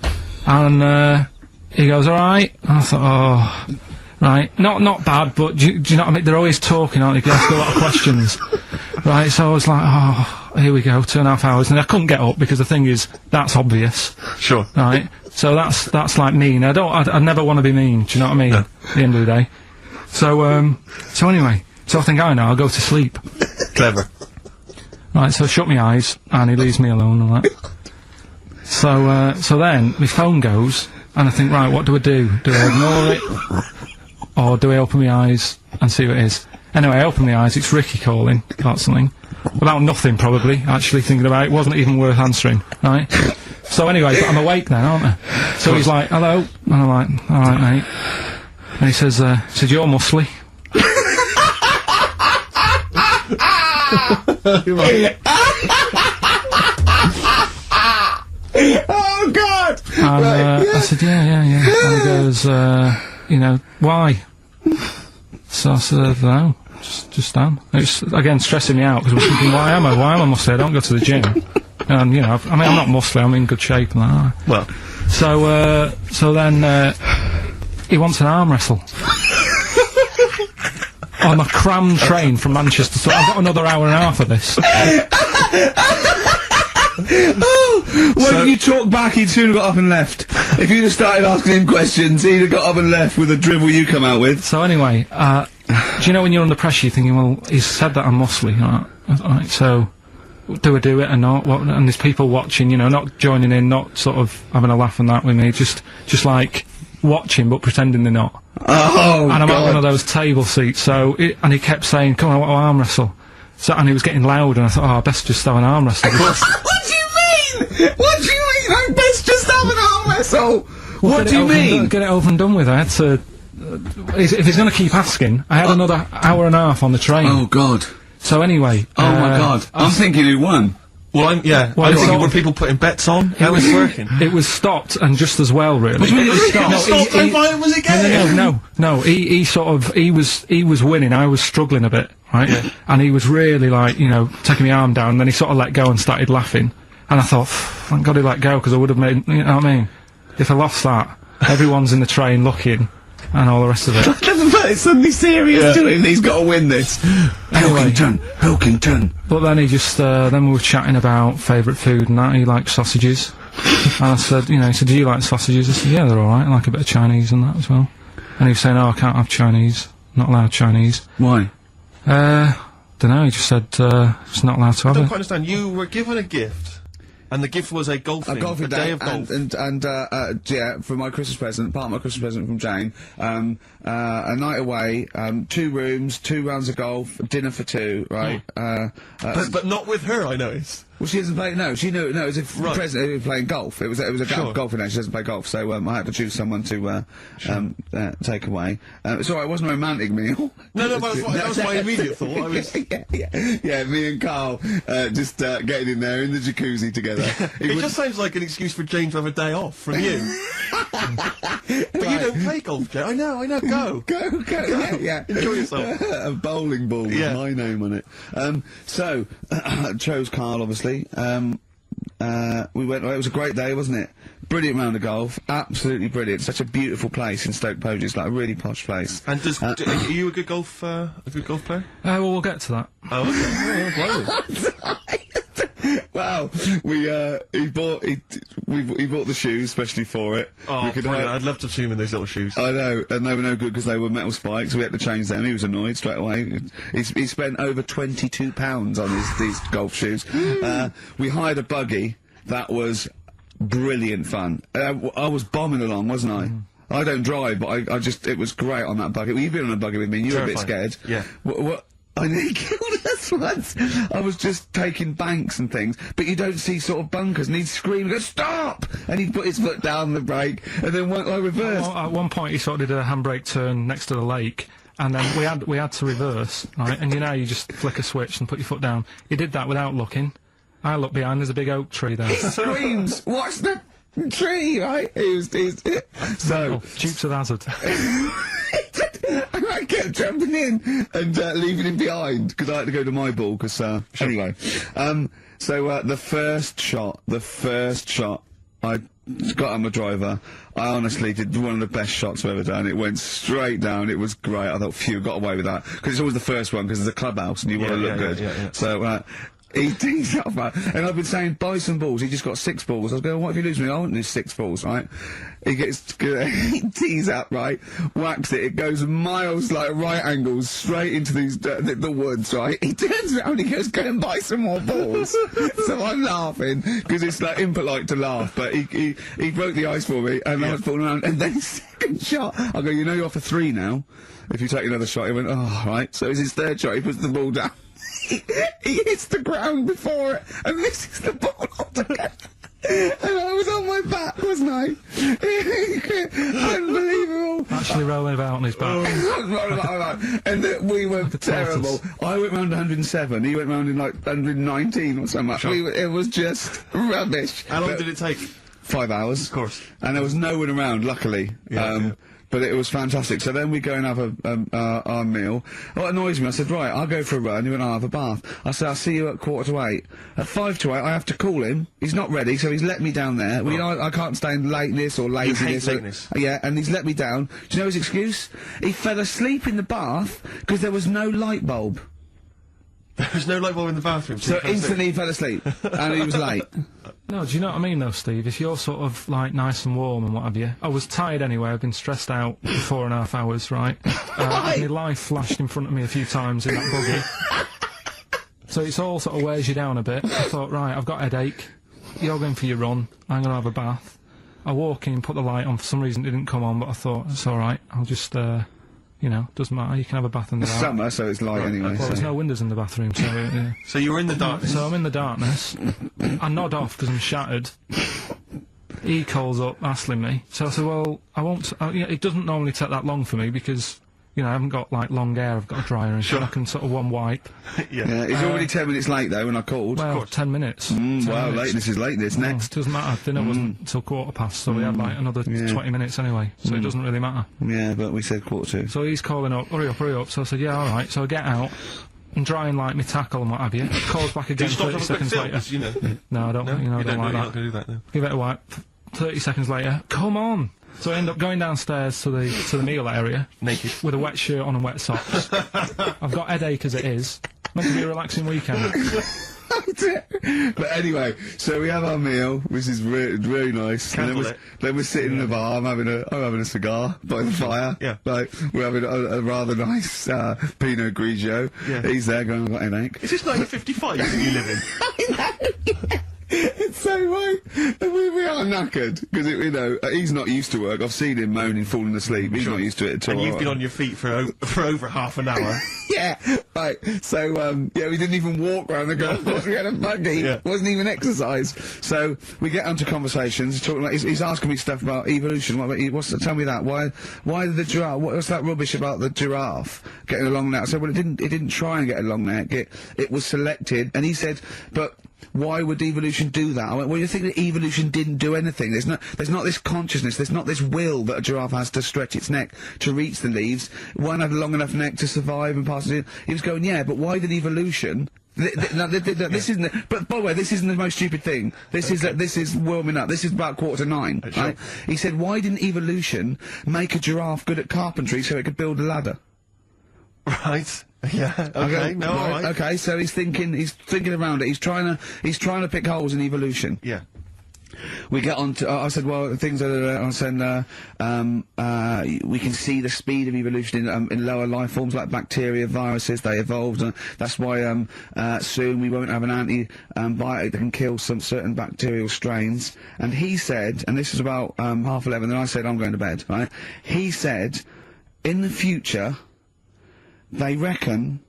and, he goes, "Alright?" And I thought, oh, right, not bad, but do you know what I mean? They're always talking, aren't they? You ask a lot of questions, right? So I was like, oh, here we go, 2.5 hours, and I couldn't get up because the thing is, that's obvious. Sure. Right? So that's like mean. I'd never want to be mean, do you know what I mean? No. At the end of the day. So anyway, so I think, I know, I'll go to sleep. Clever. Right, so I shut my eyes, and he leaves me alone and that. So then, my phone goes, and I think, right, what do? Do I ignore it? Or do I open my eyes and see what it is? Anyway, I open my eyes, it's Ricky calling about something. About nothing, probably, actually thinking about it. Wasn't even worth answering, right? So anyway, but I'm awake then, aren't I? So he's like, "Hello?" And I'm like, "Alright, mate." And he says, "You're muscly." Oh, God! And, I said, yeah. And he goes, you know, "Why?" So I said, "No, just am." It's, again, stressing me out, because I'm thinking, why am I muscly? I don't go to the gym. And, you know, I mean, I'm not muscly, I'm in good shape and that. Well. So then, he wants an arm wrestle. On a crammed train from Manchester, so I've got another hour and a half of this. Oh, when you talk back, he'd soon have got up and left. If you'd have started asking him questions, he'd have got up and left with the drivel you come out with. So anyway, do you know when you're under pressure, you're thinking, well, he's said that I'm muscly, right, so do I do it or not? What, and there's people watching, you know, not joining in, not sort of having a laugh and that with me, just like watching but pretending they're not. Oh, and I'm God. at one of those table seats, so and he kept saying, "Come on, I want to arm wrestle." So, and he was getting loud, and I thought, oh, I best just have an arm wrestle. What do you mean? What do you mean? I best just have an arm wrestle. What do you mean? Get it over and done with. I had to. If he's going to keep asking, I had another hour and a half on the train. Oh, God. So anyway. Oh, my God. I'm thinking who won. Well, I'm thinking, were people putting bets on? How was it working? It was stopped, and just as well, really. What do you mean it was stopped? Was it game? No, he was winning, I was struggling a bit, right? Yeah. And he was really, like, you know, taking my arm down, and then he sort of let go and started laughing. And I thought, thank God he let go, because I would have made, you know what I mean? If I lost that, everyone's in the train looking, and all the rest of it. But it's suddenly serious to him, he's got to win this. Anyway, Pilkington. But then he just, then we were chatting about favourite food and that. He liked sausages. And I said, you know, he said, "Do you like sausages?" I said, "Yeah, they're alright. I like a bit of Chinese and that as well." And he was saying, "Oh, I can't have Chinese. Not allowed Chinese." Why? Dunno, he just said, just not allowed to have I don't it. quite understand. You were given a gift, and the gift was a golfing day of golf. And yeah, for my Christmas present, part of my Christmas present from Jane, a night away, 2 rooms, 2 rounds of golf, dinner for 2, right? But not with her, I noticed. Well, she doesn't play. No, she knew. No, it was a president who was playing golf. It was a golfing day. She doesn't play golf, so I had to choose someone to take away. It's all right. It wasn't a romantic meal. No, but that was my immediate thought. I was... yeah. Me and Carl just getting in there in the jacuzzi together. It just sounds like an excuse for Jane to have a day off from you. But you don't play golf, Jane. I know. Go. Yeah. Enjoy yourself. A bowling ball with my name on it. So chose Carl, obviously. We went. It was a great day, wasn't it? Brilliant round of golf. Absolutely brilliant. Such a beautiful place in Stoke Poges, like a really posh place. And are you a good golf player? Well, we'll get to that. Oh, okay. Well, he bought the shoes especially for it. Oh, I'd love to see him in those little shoes. I know, and they were no good because they were metal spikes. We had to change them. He was annoyed straight away. He spent over £22 on these golf shoes. We hired a buggy that was brilliant fun. I was bombing along, wasn't I? I don't drive, but it was great on that buggy. Well, you've been on a buggy with me, and you were a bit scared. Yeah. What? I nearly killed us once. I was just taking banks and things, but you don't see sort of bunkers, and he'd scream and go, "Stop!" And he'd put his foot down the brake, and then I reversed. At one point, he sort of did a handbrake turn next to the lake, and then we had to reverse, right? And you just flick a switch and put your foot down. He did that without looking. I looked behind, there's a big oak tree there. He screams, "Watch the tree!" Right? So Dukes of Hazzard. I kept jumping in and leaving him behind because I had to go to my ball. Anyway, so the first shot, I got on my driver. I honestly did one of the best shots I've ever done. It went straight down. It was great. I thought, phew, got away with that because it's always the first one because it's a clubhouse and you want to look good. Yeah. So. He tees up, right? And I've been saying, buy some balls. He just got 6 balls. I was going, what if you lose me? I want these 6 balls, right? He tees up, right? Whacks it. It goes miles, like right angles, straight into these the woods, right? He turns around and he goes, go and buy some more balls. So I'm laughing because it's like impolite to laugh, but he broke the ice for me, and I was falling around. And then his second shot, I go, you're off a 3 now. If you take another shot, he went, oh, right. So it's his third shot. He puts the ball down. He hits the ground before it and misses the ball altogether. And I was on my back, wasn't I? Unbelievable. Actually rolling about on his back. And we were terrible. I went round 107, he went round in like 119 or something. Sure. It was just rubbish. How long did it take? 5 hours. Of course. And there was no one around, luckily. But it was fantastic. So then we go and have our meal. What annoys me, I said, right, I'll go for a run. He went, I'll have a bath. I said, I'll see you at 7:45. At 7:55, I have to call him. He's not ready, so he's let me down there. Well, I can't stand lateness or laziness. Yeah, and he's let me down. Do you know his excuse? He fell asleep in the bath because there was no light bulb. There was no light bulb in the bathroom. So instantly he fell asleep. And he was late. No, do you know what I mean though, Steve? If you're sort of like nice and warm and what have you. I was tired anyway, I've been stressed out for 4.5 hours, right? My life flashed in front of me a few times in that buggy. So it's all sort of wears you down a bit. I thought, right, I've got a headache. You're going for your run. I'm going to have a bath. I walk in, put the light on. For some reason it didn't come on, but I thought, it's alright. I'll just, doesn't matter. You can have a bath in the dark. Summer, so it's light anyway. Well, there's no windows in the bathroom, so yeah. So you were in the darkness? So I'm in the darkness. I nod off because I'm shattered. He calls up, asking me. So I said, well, I won't... it doesn't normally take that long for me because... I haven't got, like, long hair, I've got a dryer and shit, I can sort of one wipe. Yeah, it's already 10 minutes late, though, when I called. Well, 10 minutes. 10 minutes. Lateness is lateness. Next. Doesn't matter, dinner wasn't till 7:15, so we had, like, another 20 minutes anyway, so it doesn't really matter. Yeah, but we said 7:45. So he's calling up, hurry up, so I said, yeah, alright, so I get out, and drying, like, my tackle and what have you, calls back again 30 seconds later. No, I don't, I don't like that. Do that, no. Give it a wipe. 30 seconds later, come on! So I end up going downstairs to the meal area. Naked. With a wet shirt on and wet socks. I've got headache as it is. Meant to be a relaxing weekend. But anyway, so we have our meal, which is really nice. And then we're sitting in the bar. I'm having a cigar by the fire. Yeah. Like, we're having a rather nice Pinot Grigio. Yeah. He's there going, I've got a headache. Is this 1955 that you live in? I know. It's so right. We are knackered because he's not used to work. I've seen him moaning, falling asleep. He's not used to it at all. And you've been on your feet for over half an hour. Yeah, right. So we didn't even walk round the golf course. We had a buggy. Yeah. Wasn't even exercise. So we get onto conversations. Talking like he's asking me stuff about evolution. Tell me that. Why the giraffe? What's that rubbish about the giraffe getting a long neck? I said, well, it didn't try and get a long neck. It was selected. And he said, but why would evolution do that? I went, well, you think that evolution didn't do anything? There's not this consciousness, there's not this will that a giraffe has to stretch its neck to reach the leaves. One had a long enough neck to survive and pass it in. He was going, yeah, but why did evolution... this isn't. But by the way, this isn't the most stupid thing. This is warming up. This is about 8:45. Sure. Right? He said, why didn't evolution make a giraffe good at carpentry so it could build a ladder? Right. Yeah. Okay. No. All right. Okay. So he's thinking around it. He's trying to pick holes in evolution. Yeah. We get on to, I said, well, things are, I said, we can see the speed of evolution in lower life forms like bacteria, viruses, they evolved, and that's why, soon we won't have an antibiotic that can kill some certain bacterial strains. And he said, and this was about, 11:30, and I said, I'm going to bed, right? He said, in the future, they reckon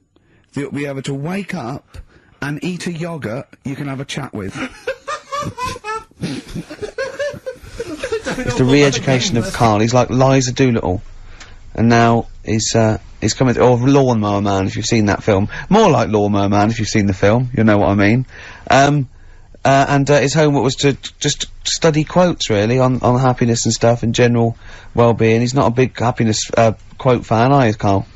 that you'll be able to wake up and eat a yogurt you can have a chat with. It's the re-education of Karl. He's like Liza Doolittle, and now he's coming to, or Lawnmower Man if you've seen that film. More like Lawnmower Man if you've seen the film. You know what I mean. And his homework was to just study quotes really on happiness and stuff and general well-being. He's not a big happiness quote fan, are you, Karl?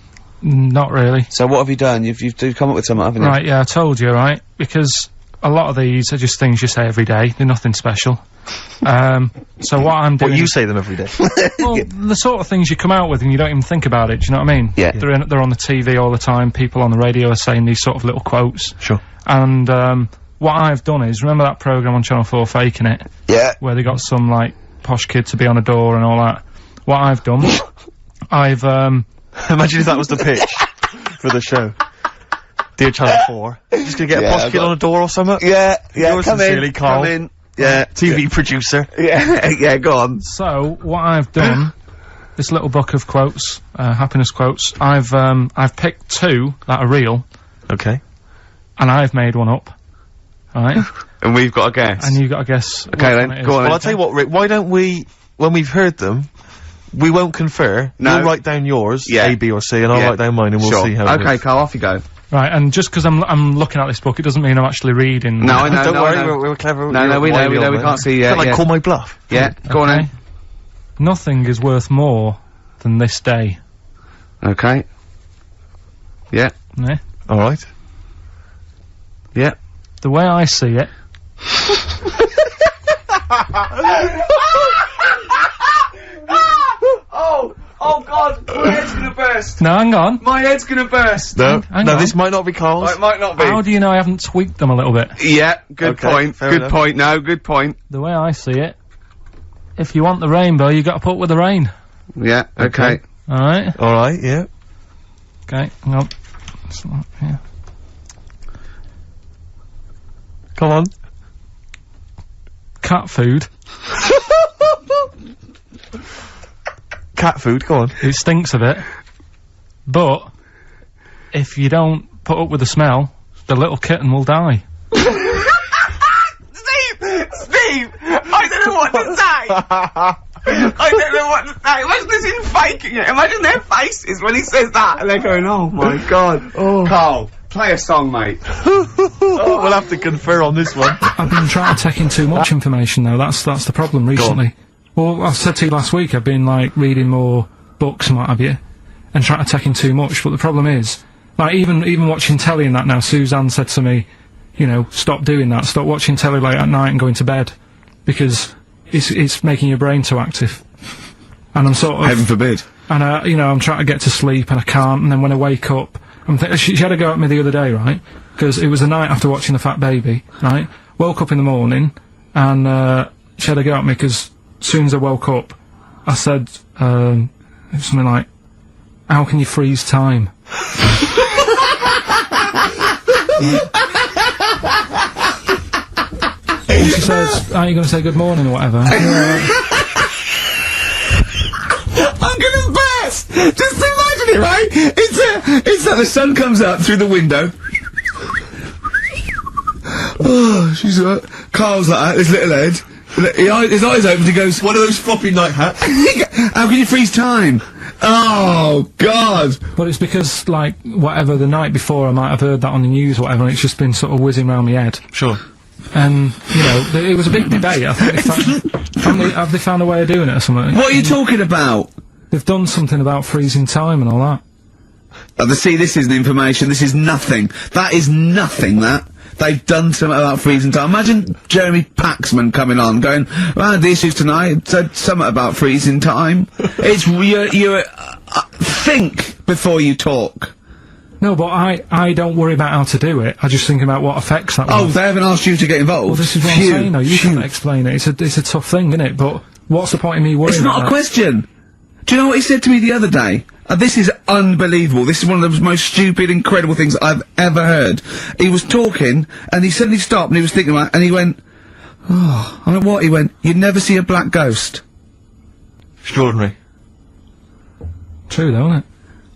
Not really. So what have you done? You've come up with something, haven't you? Right, yeah, I told you, right? Because a lot of these are just things you say every day. They're nothing special. So what I'm doing... Well, you say them every day. Well, the sort of things you come out with and you don't even think about it, do you know what I mean? Yeah. They're on the TV all the time, people on the radio are saying these sort of little quotes. Sure. And, what I've done is, remember that programme on Channel 4, Faking It? Yeah. Where they got some, like, posh kid to be on a door and all that. What I've done, I've, Imagine if that was the pitch for the show. Dear Channel 4, just gonna get a posh kid on a door or something? Yeah, Yours sincerely, Karl. Come in. Yeah. TV producer. Yeah, yeah, go on. So, what I've done, this little book of quotes, happiness quotes, I've picked 2 that are real. Okay. And I've made one up. Right? And we've got to guess. And you've got to guess. Okay then, go on. Well, I'll tell you what, Rick, why don't we, when we've heard them, we won't confer. No. You'll write down yours, Yeah. A, B or C, and I'll write down mine and we'll see how it Okay, goes. Karl, off you go. Right, and just because I'm looking at this book, it doesn't mean I'm actually reading. No, I know, Don't worry, no. we're clever. No, we know, we can't see, Is that like Call My Bluff? Yeah, go on Okay. then. Nothing is worth more than this day. Okay. Yeah. Yeah? Alright. Yeah. The way I see it... Oh God, my head's gonna burst. No, hang on. My head's gonna burst. No, Hang no, on. this might not be Karl's. It might not be. How do you know I haven't tweaked them a little bit? Yeah, good Okay, point. fair Good enough. point. No, good point. The way I see it, if you want the rainbow, you got to put up with the rain. Yeah. Okay. Alright? Alright, yeah. Okay, hang on. It's not here. Come on. Cat food. Cat food, go on. It stinks a bit. But, if you don't put up with the smell, the little kitten will die. Steve! I don't know what to say! I don't know what to say. Imagine this in faking it. Imagine their faces when he says that and they're going, oh my God. Oh. Karl, play a song, mate. We'll have to confer on this one. I've been trying to take in too much information though, that's the problem recently. Well, I said to you last week, I've been like reading more books and what have you, and trying to take in too much, but the problem is, like even watching telly and that now, Suzanne said to me, you know, stop doing that, stop watching telly late at night and going to bed, because it's making your brain too active. And I'm sort of... Heaven forbid. And, you know, I'm trying to get to sleep and I can't, and then when I wake up, she had a go at me the other day, right? Because it was the night after watching The Fat Baby, right? Woke up in the morning, and, she had a go at me because as soon as I woke up, I said, something like, how can you freeze time? And she says, "Are you going to say good morning or whatever?" I'm gonna burst! Just imagine it, right? It's like the sun comes up through the window. Oh, she's Carl's like that, his little head. His eyes open, he goes, one of those floppy night hats. How can you freeze time? Oh, God! But it's because, like, whatever, the night before I might have heard that on the news or whatever, and it's just been sort of whizzing round my head. Sure. And, you know, it was a big debate. I think have they found a way of doing it or something? What are you talking about? They've done something about freezing time and all that. See, this isn't information, this is nothing. That is nothing, that. They've done something about freezing time. Imagine Jeremy Paxman coming on, going, well, the issues tonight said something about freezing time. It's, think before you talk. No, but I don't worry about how to do it. I just think about what effects that will Oh, have. they haven't asked you to get involved? Well, this is what I'm saying, though. You can't explain it. It's a tough thing, isn't it? But what's the point in me worrying It's not about a question. Do you know what he said to me the other day? This is unbelievable. This is one of the most stupid, incredible things I've ever heard. He was talking, and he suddenly stopped, and he was thinking about it, and he went, oh, I don't know what, he went, you'd never see a black ghost. Extraordinary. True, though, isn't it?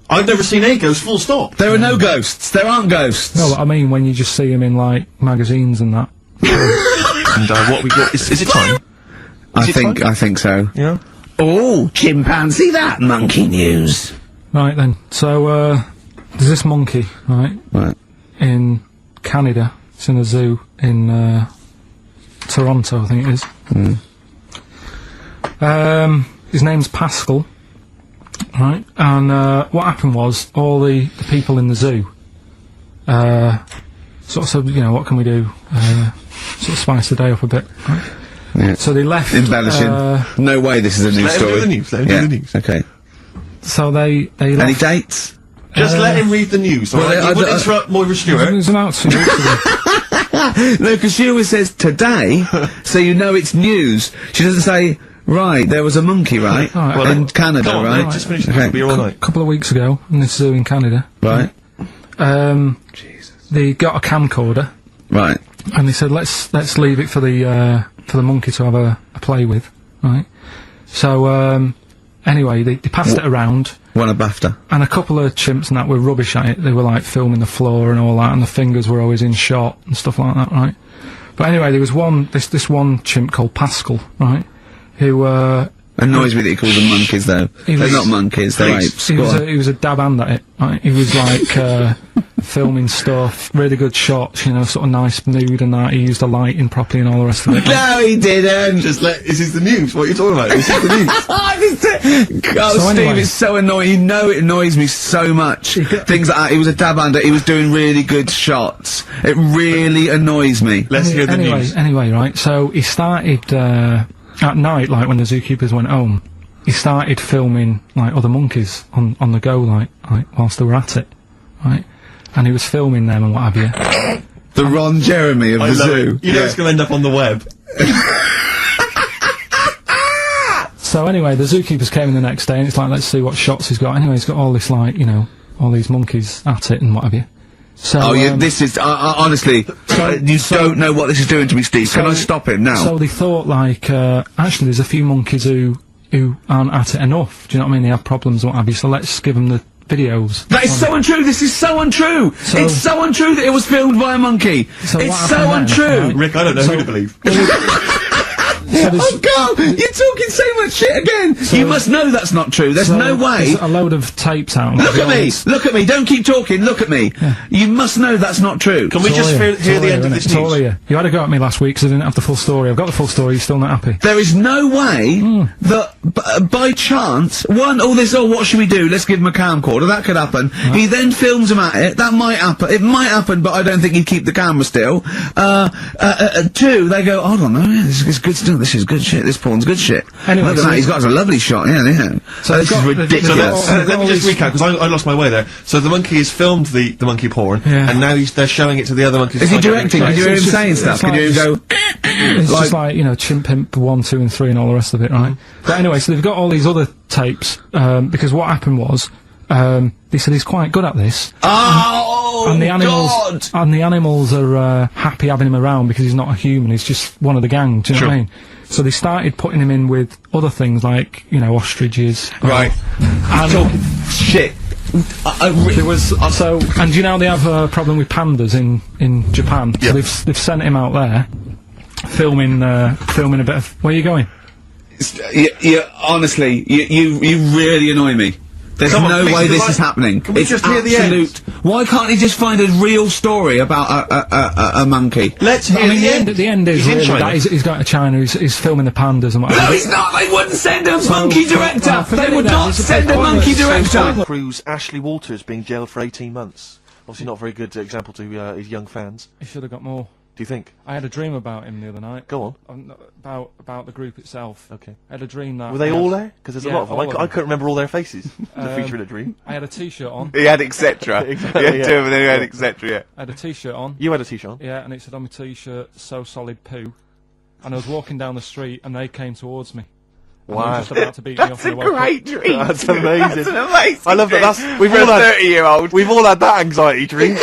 I've never seen a ghost, full stop. There are no ghosts. There aren't ghosts. No, but I mean when you just see them in, like, magazines and that. And, what we got, is it time? I think so. Yeah. Oh, chimpanzee that monkey news. Right then, so, there's this monkey, right? Right. In Canada. It's in a zoo in, Toronto, I think it is. His name's Pascal. Right, and what happened was all the people in the zoo sort of said, you know, what can we do? Sort of spice the day up a bit. Right? Yeah. So they left. Embellishing. No way this is a news story. Let him do the news. Let him do the news. Okay. So they left. Any dates? Just let him read the news. Well, Alright, you wouldn't interrupt Moira It Stewart. was about 2 weeks ago. No, because she always says today, so you know it's news. She doesn't say, right, there was a monkey, right? Right. Well, in Canada, Come on, right? mate, just finish Okay. it. Be all night. A couple of weeks ago in this zoo in Canada. Right. They got a camcorder Right. and they said let's leave it for the monkey to have a play with, right? So anyway, they passed it around. Won a BAFTA. And a couple of chimps and that were rubbish at it. They were like filming the floor and all that, and the fingers were always in shot and stuff like that, right? But anyway, there was this one chimp called Pascal, right? Who Annoys me that he calls them monkeys, though. They're not monkeys, they're apes. he was a dab hand at it, right? He was like filming stuff, really good shots, you know, sort of nice mood and that. He used the lighting properly and all the rest of it. No, he didn't! Just this is the news. What are you talking about? This is the news. Oh, So Steve, anyway. it's so annoying. You know it annoys me so much. Things like that. He was a dab under. He was doing really good shots. It really annoys me. Let's hear the news. Anyway, right, so he started, at night, like, when the zookeepers went home, he started filming, like, other monkeys on the go, like, whilst they were at it, right? And he was filming them and what have you. The Ron Jeremy of I the love zoo. it. You know it's going to end up on the web. So anyway, the zookeepers came in the next day and it's like, let's see what shots he's got. Anyway, he's got all this, like, you know, all these monkeys at it and what have you. So, Oh, yeah, this is, honestly, you don't know what this is doing to me, Steve. Can I stop him now? So they thought, like, actually there's a few monkeys who aren't at it enough. Do you know what I mean? They have problems and what have you, so let's give them the videos. That is so untrue. This is so untrue. It's so untrue that it was filmed by a monkey. So it's what so happened then, untrue. right? Rick, I don't know who to believe. Oh, God! You're talking so much shit again! You must know that's not true. There's no way. There's a load of tapes out. Look at me! Look at me! Don't keep talking, look at me! You must know that's not true. Can we just hear the end of this It's all news? here. You had to go at me last week because I didn't have the full story. I've got the full story, you're still not happy. There is no way that, by chance, what should we do? Let's give him a camcorder. That could happen. He then films him at it. That might happen. It might happen, but I don't think he'd keep the camera still. Two, they go, hold on, yeah, this is good stuff. This is good shit. This porn's good shit. Anyway, look at so that. He's got a lovely shot. Yeah. So this is ridiculous. Let me just recap, because I lost my way there. So the monkey has filmed the monkey porn, Yeah. and now they're showing it to the other monkeys. Is he directing? Can you hear him it's saying just- stuff? it's Can you hear him like go? It's just like, you know, Chimp Pimp 1, 2 and 3 and all the rest of it, right? But anyway, so they've got all these other tapes, because what happened was, they said he's quite good at this. Oh! and the animals, God! and the animals are happy having him around because he's not a human. He's just one of the gang. Do you know what I mean? So they started putting him in with other things like, you know, ostriches. Right. And Shit. there was so, and do you know they have a problem with pandas in Japan? So they've sent him out there, filming a bit of. Where are you going? Honestly, you really annoy me. There's no way this is happening. Can we It's just hear the absolute. Why can't he just find a real story about a monkey? Let's hear the end. The end is He's in really China. that he's going to China. He's filming the pandas and whatever. No, he's not. They wouldn't send a monkey director. forget They would it now. not It's a send big a monkey point. director. Cruz Ashley Walters being jailed for 18 months. Obviously not a very good example to his young fans. He should have got more. Do you think? I had a dream about him the other night. Go on. About the group itself. Okay. I had a dream that. Were they all there? Because there's a Yeah, lot of them. all of I them. couldn't remember all their faces. The feature in a dream. I had a T-shirt on. He had etc. Exactly, He had yeah. two of them, then he had etc. Yeah. I had a T-shirt on. You had a t-shirt on. Yeah, and it said on my T-shirt, "So solid poo." And I was walking down the street, and they came towards me. And they were Wow. just about to beat me off. That's and a I woke up. great dream. That's amazing. That's an amazing. I love that. dream. We've For all a had 30-year-old. We've all had that anxiety dream.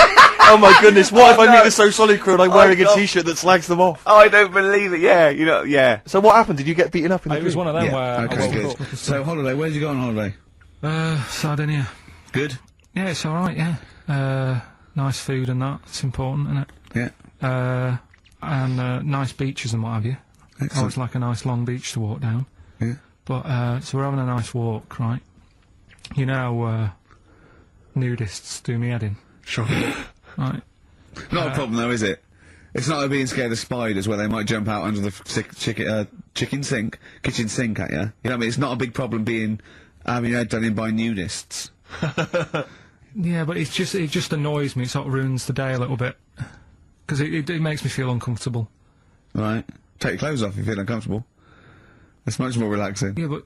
Oh my goodness! What if I no. meet the So Solid crew and I'm wearing a God. t-shirt that slags them off? Oh, I don't believe it. Yeah, you know. Yeah. So what happened? Did you get beaten up in the It was dream? one of them where I Okay, woke good. up. So holiday. Where did you go on holiday? Sardinia. Good. Yeah, it's all right. Yeah, nice food and that. It's important, isn't it? Yeah. And nice beaches and what have you. Excellent. It's like a nice long beach to walk down. Yeah. But so we're having a nice walk, right? You know, nudists do me head in. Sure. Right. Not a problem though, is it? It's not like being scared of spiders where they might jump out under the kitchen sink at you. You know what I mean? It's not a big problem having your head done in by nudists. Yeah, but it just annoys me. It sort of ruins the day a little bit because it makes me feel uncomfortable. Right. Take your clothes off if you feel uncomfortable. It's much more relaxing. Yeah, but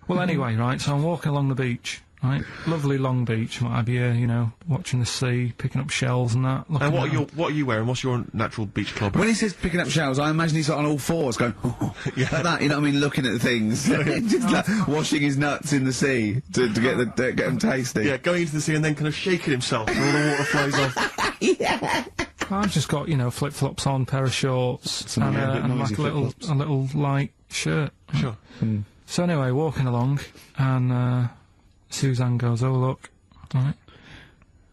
well, anyway, right. So I'm walking along the beach, right? Lovely long beach, and what have you? You know, watching the sea, picking up shells and that. And what are you wearing? What's your natural beach club? When he says picking up shells, I imagine he's on all fours going, like that, you know what I mean, looking at the things. Just like washing his nuts in the sea to get them tasty. Yeah, going into the sea and then kind of shaking himself and all the water flies off. Yeah. I've just got, you know, flip-flops on, pair of shorts, and, yeah, a bit and noisy like a little light shirt. Sure. So anyway, walking along, and Suzanne goes, "Oh look," right?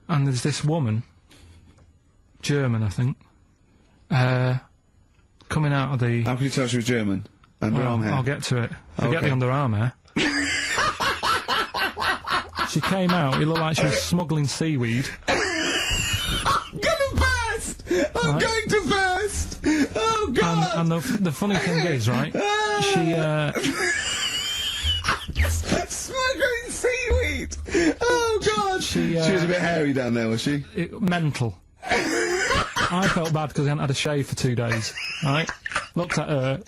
And there's this woman, German, I think, coming out of the. How can you tell she was German? Underarm hair. I'll get to it. Forget Okay. the underarm hair. She came out. It looked like she was smuggling seaweed. I'm gonna burst! I'm Right. going to burst! Oh God! And the funny thing is, right? She smuggling seaweed! Oh God! She was a bit hairy down there, was she? mental. I felt bad because I hadn't had a shave for 2 days. Right? Looked at her.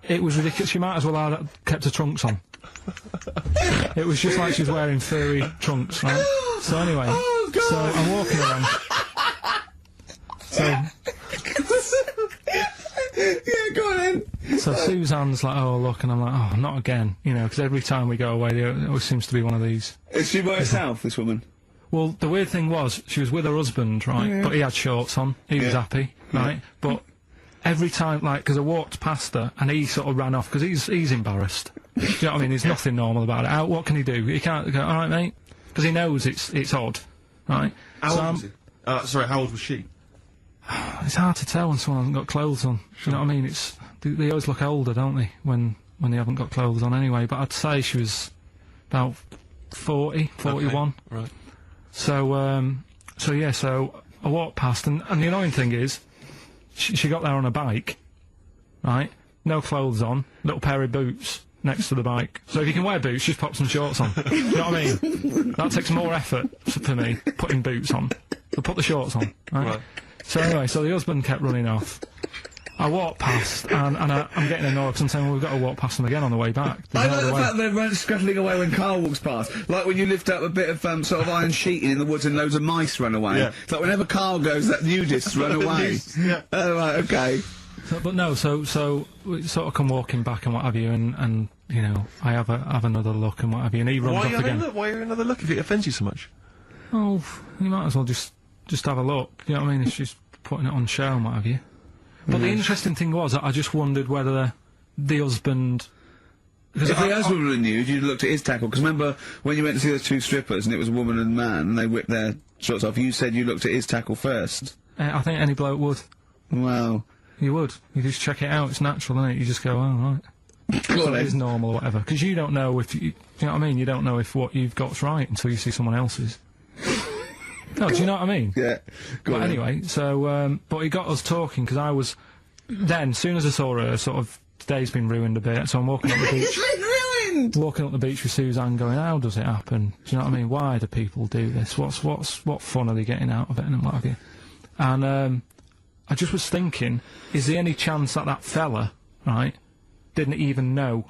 It was ridiculous. She might as well have kept her trunks on. It was just like she was wearing furry trunks, right? So anyway, so I'm walking around. So Yeah, go on then. So Suzanne's like, "Oh look," and I'm like, "Oh, not again," you know, because every time we go away, there always seems to be one of these. Is she by herself, this woman? Well, the weird thing was, she was with her husband, right? But he had shorts on. He was happy, right? But every time, like, because I walked past her and he sort of ran off because he's embarrassed. Do you know what I mean? There's nothing normal about it. What can he do? He can't go, "All right, mate," because he knows it's odd, right? How So old was he? Sorry, how old was she? It's hard to tell when someone hasn't got clothes on. You know what I mean? They always look older, don't they, when they haven't got clothes on anyway. But I'd say she was about 40, 41. Okay, right. So I walked past, and the annoying thing is, she got there on a bike, right? No clothes on, little pair of boots next to the bike. So if you can wear boots, just pop some shorts on. You know what I mean? That takes more effort for me, putting boots on. So put the shorts on, right? So anyway, so the husband kept running off. I walked past, and I'm getting annoyed because I'm saying, well, we've got to walk past them again on the way back. I There's no like other the way. fact they're scuttling away when Carl walks past. Like when you lift up a bit of sort of iron sheeting in the woods and loads of mice run away. Yeah. It's like whenever Carl goes, that nudists run away. Yeah. Oh, right, okay. But no, so we sort of come walking back and what have you, and you know, I have another look and what have you, and he runs off again. Why another look if it offends you so much? Oh, you might as well just just have a look. You know what I mean? If she's putting it on show and what have you. But the interesting thing was, I just wondered whether the husband... If the husband were nude, you'd looked at his tackle. Because remember, when you went to see those two strippers and it was a woman and a man, and they whipped their shots off, you said you looked at his tackle first. I think any bloke would. Well... You would. You just check it out. It's natural, isn't it? You just go, oh, right. So it is normal or whatever. Because you don't know if... you know what I mean? You don't know if what you've got's right until you see someone else's. No, do you know what I mean? Yeah. But anyway, so, but he got us talking, because I was... Then, as soon as I saw her, sort of, today's been ruined a bit, so I'm walking up the beach... It's been ruined! Walking up the beach with Suzanne going, how does it happen? Do you know what I mean? Why do people do this? What fun are they getting out of it and what have you? And, I just was thinking, is there any chance that that fella, right, didn't even know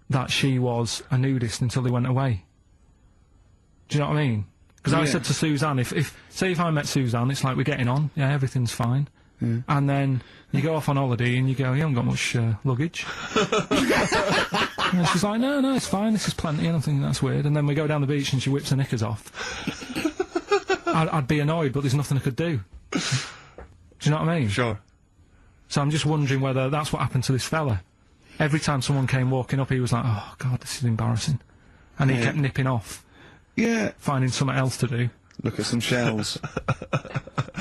that she was a nudist until they went away? Do you know what I mean? Because I said to Suzanne, say if I met Suzanne, it's like we're getting on, yeah, everything's fine. And then you go off on holiday and you go, you haven't got much luggage. And she's like, no, it's fine, this is plenty, and I'm thinking that's weird. And then we go down the beach and she whips her knickers off. I'd be annoyed, but there's nothing I could do. Do you know what I mean? Sure. So I'm just wondering whether that's what happened to this fella. Every time someone came walking up, he was like, oh, God, this is embarrassing. And he kept nipping off. Yeah. Finding something else to do. Look at some shells.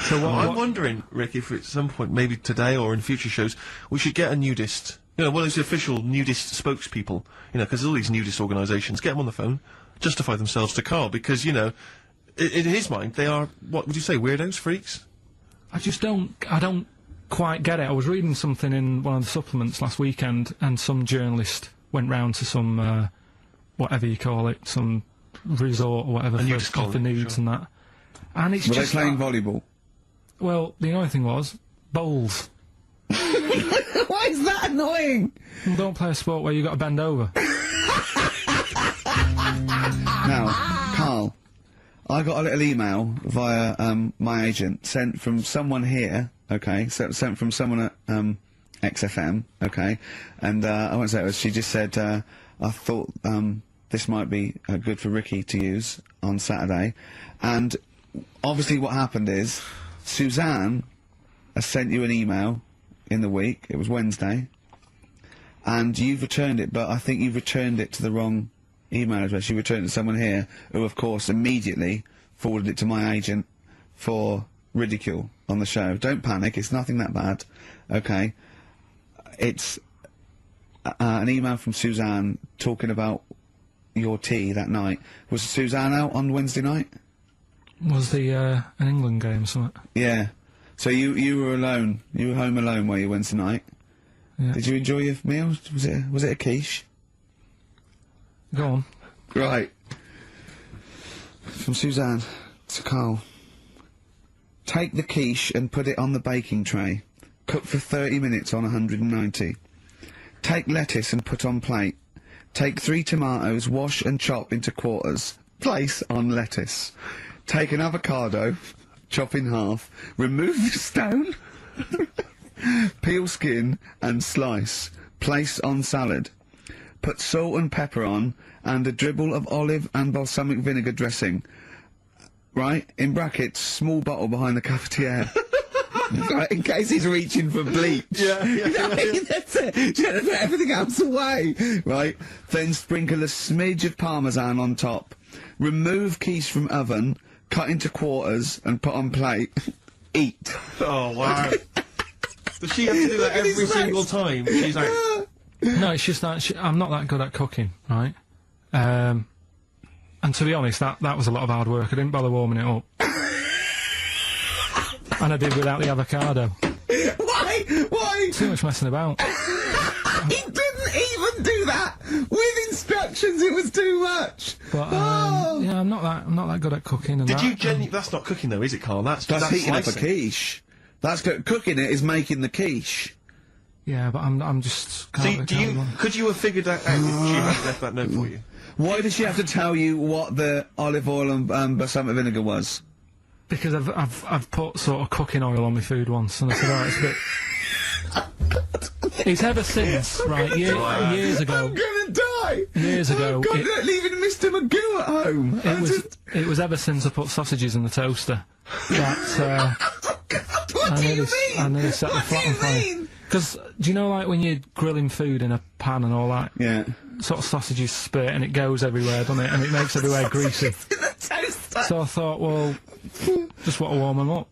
So I'm wondering, Rick, if at some point, maybe today or in future shows, we should get a nudist, you know, one of those official nudist spokespeople, you know, because there's all these nudist organisations, get them on the phone, justify themselves to Karl, because, you know, in his mind, they are, what would you say, weirdos, freaks? I don't quite get it. I was reading something in one of the supplements last weekend, and some journalist went round to some, whatever you call it, some resort or whatever for nudes and that. And it's Were just... they playing volleyball? Well, the annoying thing was, bowls. Why is that annoying? Well, don't play a sport where you got to bend over. Now, Karl, I got a little email via my agent, sent from someone here, okay, sent from someone at XFM, okay, and I won't say it was, she just said, I thought this might be good for Ricky to use on Saturday, and obviously what happened is, Suzanne has sent you an email in the week, it was Wednesday, and you've returned it, but I think you've returned it to the wrong email address. You returned it to someone here, who of course immediately forwarded it to my agent for ridicule on the show. Don't panic, it's nothing that bad, okay? It's an email from Suzanne talking about your tea that night. Was Suzanne out on Wednesday night? Was the an England game or something? Yeah. So you were alone. You were home alone, were you, Wednesday night? Yeah. Did you enjoy your meal? Was it a quiche? Go on. Right. From Suzanne to Karl. Take the quiche and put it on the baking tray. Cook for 30 minutes on 190. Take lettuce and put on plate. Take 3 tomatoes, wash and chop into quarters. Place on lettuce. Take an avocado, chop in half. Remove the stone. Peel skin and slice. Place on salad. Put salt and pepper on, and a dribble of olive and balsamic vinegar dressing. Right? In brackets, small bottle behind the cafetiere. Right, in case he's reaching for bleach. Yeah. That's it. You have to put everything else away. Right? Then sprinkle a smidge of parmesan on top. Remove quiche from oven, cut into quarters, and put on plate. Eat. Oh, wow. Does she have to do that every single time? She's like... No, it's just that I'm not that good at cooking, right? And to be honest, that was a lot of hard work. I didn't bother warming it up. And I did without the avocado. Why? Too much messing about. He didn't even do that! With instructions, it was too much! But, yeah, I'm not that good at cooking and Did you genuinely... That's not cooking, though, is it, Karl? That's heating up a slicing. quiche. That's cooking it is making the quiche. Yeah, but I'm just... Could you have figured that out if she had left that note for you? Why did she have to tell you what the olive oil and balsamic vinegar was? Because I've put sort of cooking oil on my food once, and I said, oh, it's a bit... It's ever since, right, years ago... I'm gonna die! why? Years ago, Oh, God, they're leaving Mr. Magoo at home. it was ever since I put sausages in the toaster that What do you mean? I nearly set the What flat do on you fire. mean? Because do you know, like when you're grilling food in a pan and all that, Yeah. sort of sausages spit and it goes everywhere, doesn't it? And it makes everywhere greasy. In the toaster. So I thought, well, just want to warm them up.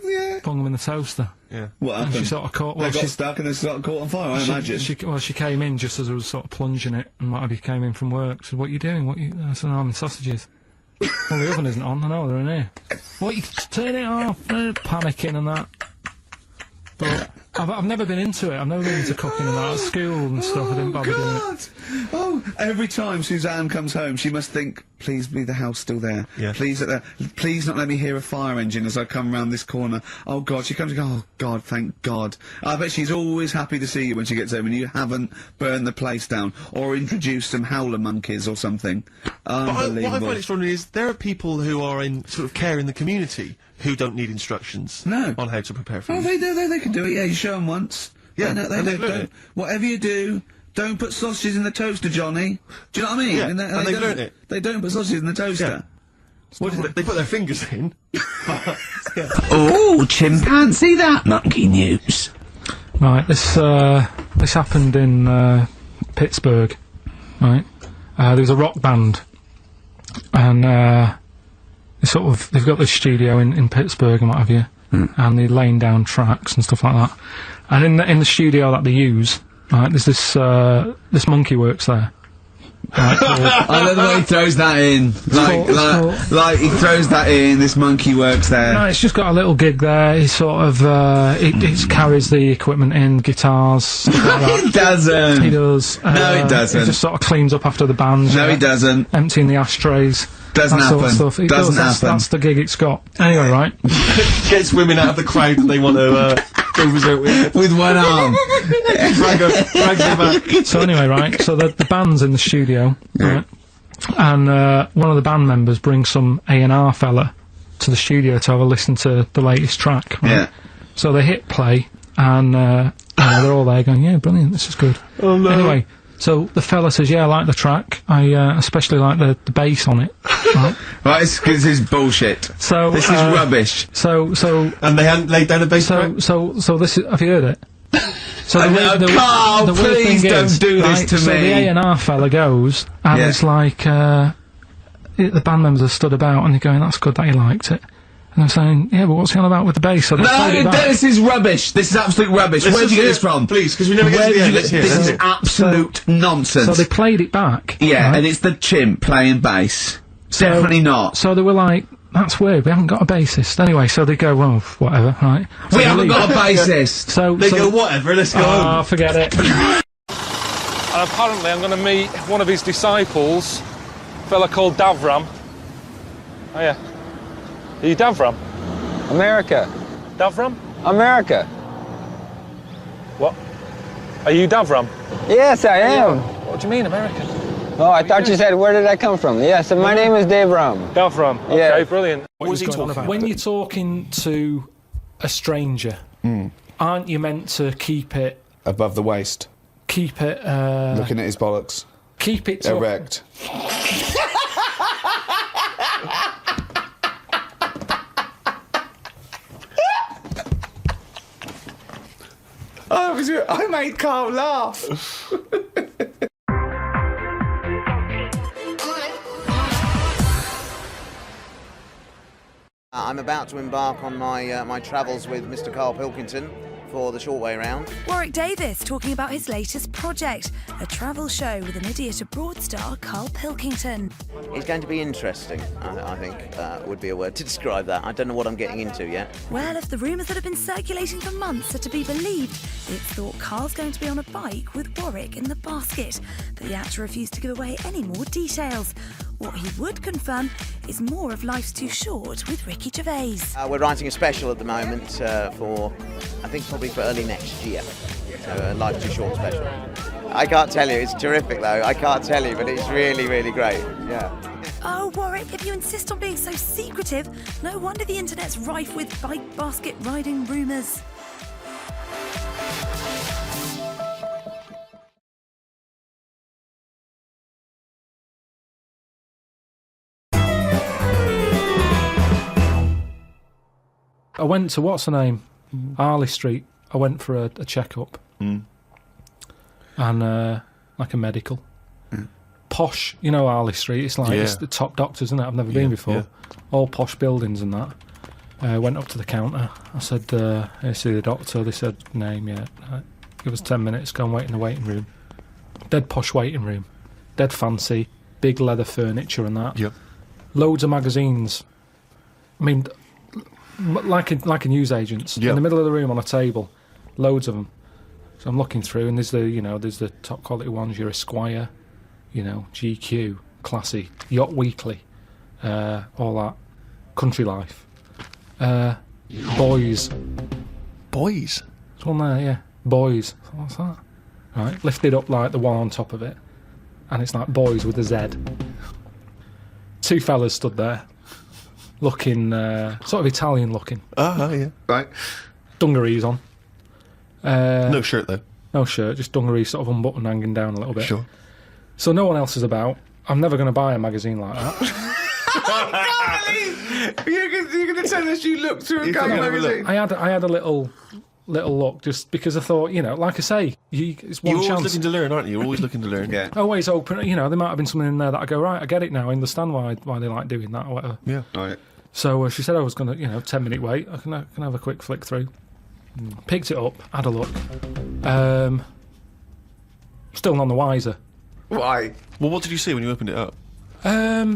Yeah. Bung them in the toaster. Yeah. What And happened? she sort of caught. They Well, got she, stuck and they sort of caught on fire, I imagine. she came in just as I was sort of plunging it, and what he came in from work. Said, "What are you doing? I said, "No, I'm in sausages." Well, the oven isn't on. I know they're in here. What? You turn it off? Panicking and that. But I've never been into it. I've never been into cooking and that. At school and stuff, I didn't bother doing it. Oh, every time Suzanne comes home, she must think, please be the house still there. Yeah. Please not let me hear a fire engine as I come round this corner. Oh, God, she comes and goes, oh, God, thank God. I bet she's always happy to see you when she gets home and you haven't burned the place down or introduced some howler monkeys or something. Unbelievable. What I find extraordinary is there are people who are in sort of care in the community who don't need instructions on how to prepare food. Oh, they do. They can do it. Yeah, you show them once. Yeah, they and they've don't. learned it. Whatever you do, don't put sausages in the toaster, Johnny. Do you know what I mean? Yeah, and they've learnt it. They don't put sausages in the toaster. What is it? They put their fingers in. Oh, chimpanzee, that monkey news. Right, this happened in Pittsburgh. Right, there was a rock band, and they've got this studio in Pittsburgh and what have you, and they're laying down tracks and stuff like that. And in the studio that they use, right, there's this monkey works there. Right, I love the way he throws that in. Like he throws that in. This monkey works there. No, it's just got a little gig there. He sort of it carries the equipment in, guitars. Stuff like that. It doesn't. He does. No, it doesn't. He just sort of cleans up after the band. No, he doesn't. Emptying the ashtrays. Doesn't that happen. Sort of stuff. It Doesn't does. happen. That's the gig it's got. Anyway, right. Gets women out of the crowd that they want to go visit With one arm. drag them back. So anyway, right. So the band's in the studio, right? And one of the band members brings some A&R fella to the studio to have a listen to the latest track. Right? Yeah. So they hit play, and they're all there going, "Yeah, brilliant, this is good." Oh, no. Anyway, so the fella says, "Yeah, I like the track. I especially like the bass on it." Right? Right, this is bullshit. So This is rubbish. So And they hadn't laid down a bass track? so this is. Have you heard it? So Carl, weird please thing don't is, do this right, to so me. the A&R fella goes, and Yeah. it's like, the band members are stood about, and they're going, "That's good that he liked it." And I'm saying, "Yeah, but what's he on about with the bass?" So they played it No, back. this is rubbish. This is absolute rubbish. Where did you get this from? Please, because we never get Where to the did you end. get Let's hear this? it. Is absolute nonsense. So they played it back. Yeah, right? and it's the chimp playing bass. Definitely not. So they were like, "That's weird, we haven't got a bassist." Anyway, so they go, "Well, whatever, right?" So We they haven't leave. got a bassist. So They so, go, whatever, let's go home. Oh, forget it. And apparently I'm going to meet one of his disciples, a fella called Davram. Oh yeah. Are you Davram? America. Davram? America. What? Are you Davram? Yes, I am. What do you mean, American? Oh, I thought you said, where did I come from? Yes, my name is Dave Ram. Davram. Yeah. Okay, brilliant. What was he talking about? When you're talking to a stranger, aren't you meant to keep it Above the waist, looking at his bollocks, keep it to erect. I made Carl laugh. I'm about to embark on my my travels with Mr. Karl Pilkington for the short way round. Warwick Davis talking about his latest project, a travel show with an idiot abroad star, Karl Pilkington. It's going to be interesting, I think would be a word to describe that. I don't know what I'm getting into yet. Well, if the rumours that have been circulating for months are to be believed, it's thought Karl's going to be on a bike with Warwick in the basket, but the actor refused to give away any more details. What he would confirm is more of Life's Too Short with Ricky Gervais. We're writing a special at the moment for, I think probably for early next year. So a Life Too Short special. I can't tell you, it's terrific though. I can't tell you, but it's really, really great. Yeah. Oh, Warwick, if you insist on being so secretive, no wonder the internet's rife with bike basket riding rumours. I went to, what's her name? Harley Street. I went for a checkup. And, like a medical. Posh, you know Harley Street, it's like it's the top doctors, isn't it? I've never been before. All posh buildings and that. Went up to the counter. I said, I see the doctor. They said, name, Give us 10 minutes, go and wait in the waiting room. Dead posh waiting room. Dead fancy. Big leather furniture and that. Yep. Loads of magazines. I mean, like a newsagent's. In the middle of the room on a table. Loads of them. So I'm looking through, and there's the top quality ones, your Esquire, GQ, Classy, Yacht Weekly, all that. Country Life. Boys. Boys? There's one there, yeah. Boys. What's that? Right, lifted up like the one on top of it. And it's like Boys with a Z. Two fellas stood there. Looking, sort of Italian looking. Yeah. Right. Dungarees on. No shirt, though. No shirt, just dungarees sort of unbuttoned, hanging down a little bit. Sure. So no one else is about. I'm never going to buy a magazine like that. I can't believe you're going to tell us you looked through a gay magazine. I had a little look, just because I thought, like I say, it's one chance. You're always looking to learn, aren't you? You're always looking to learn. Yeah. Always open. There might have been something in there that I go, right, I get it now. I understand why they like doing that or whatever. Yeah. Right. So she said I was going to, 10-minute wait. I can have a quick flick through. Picked it up, had a look. Still none the wiser. Why? Well, what did you see when you opened it up?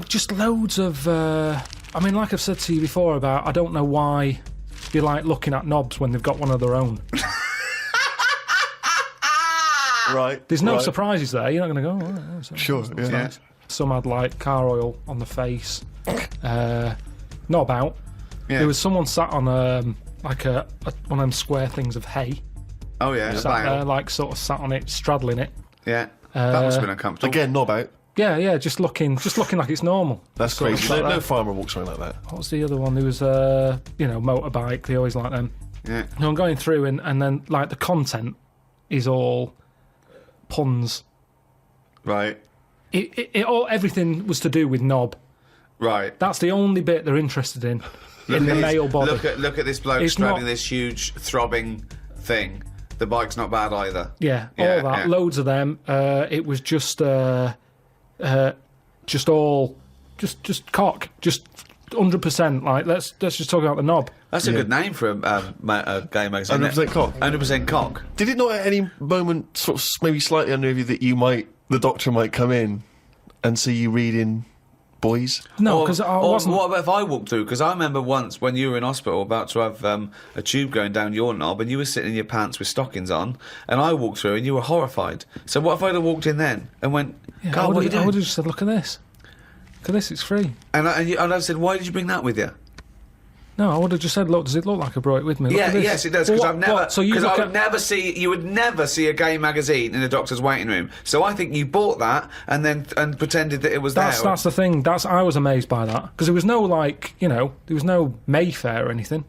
Just loads of. Like I've said to you before about, I don't know why you like looking at knobs when they've got one of their own. Right. There's no surprises there. You're not going to go. Oh, that's sure. That's Yeah. Nice. Some had like car oil on the face. Knob out. Yeah. There was someone sat on one of them square things of hay. Oh yeah. Sat there, sort of sat on it, straddling it. Yeah. That must have been uncomfortable. Again, knob out. Yeah, just looking like it's normal. That's crazy. No farmer walks around like that. What's the other one? There was motorbike. They always like them. Yeah. I'm going through and then like the content is all puns. Right. Everything was to do with knob. Right. That's the only bit they're interested in the male body. Look at this bloke straddling this huge throbbing thing. The bike's not bad either. Yeah, all that. Yeah. Loads of them. It was just all cock. Just 100%. Like let's just talk about the knob. That's a good name for a gay magazine. 100% cock. 100% cock. Did it not at any moment sort of maybe slightly unnerve you that the doctor might come in and see you reading Boys? No, because I wasn't. What about if I walked through? Because I remember once when you were in hospital about to have a tube going down your knob and you were sitting in your pants with stockings on and I walked through and you were horrified. So what if I'd have walked in then and went, God, what are you doing? I would have just said, look at this. Look at this, it's free. And I said, why did you bring that with you? No, I would have just said, look, does it look like I brought it with me? Yes, it does, because I've never... So you would never see a gay magazine in a doctor's waiting room. So I think you bought that and pretended that it was there. That's the thing. I was amazed by that. Because there was no, there was no Mayfair or anything.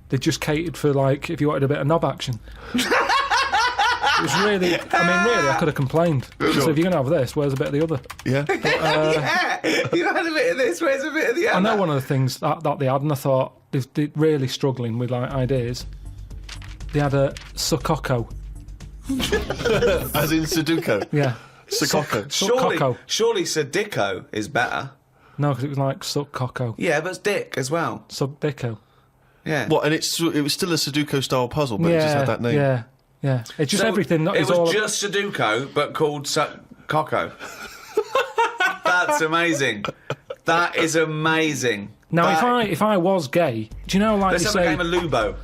They just catered for, if you wanted a bit of knob action. It was really... I could have complained. Sure. So if you're going to have this, where's a bit of the other? Yeah. But, you had a bit of this, where's a bit of the other? I know one of the things that they had, and I thought, they're really struggling with, ideas. They had a Sukoko. As in Sudoku? Yeah. Sukoko. Surely Sudoku is better. No, because it was like Sukoko. Yeah, but it's dick as well. Subdico. Yeah. What, and it was still a Sudoku-style puzzle, but it just had that name? Yeah. It's just everything. It was just Sudoku, but called Coco. That's amazing. That is amazing. Now, if I was gay, do you know, let's have a game of Lubo.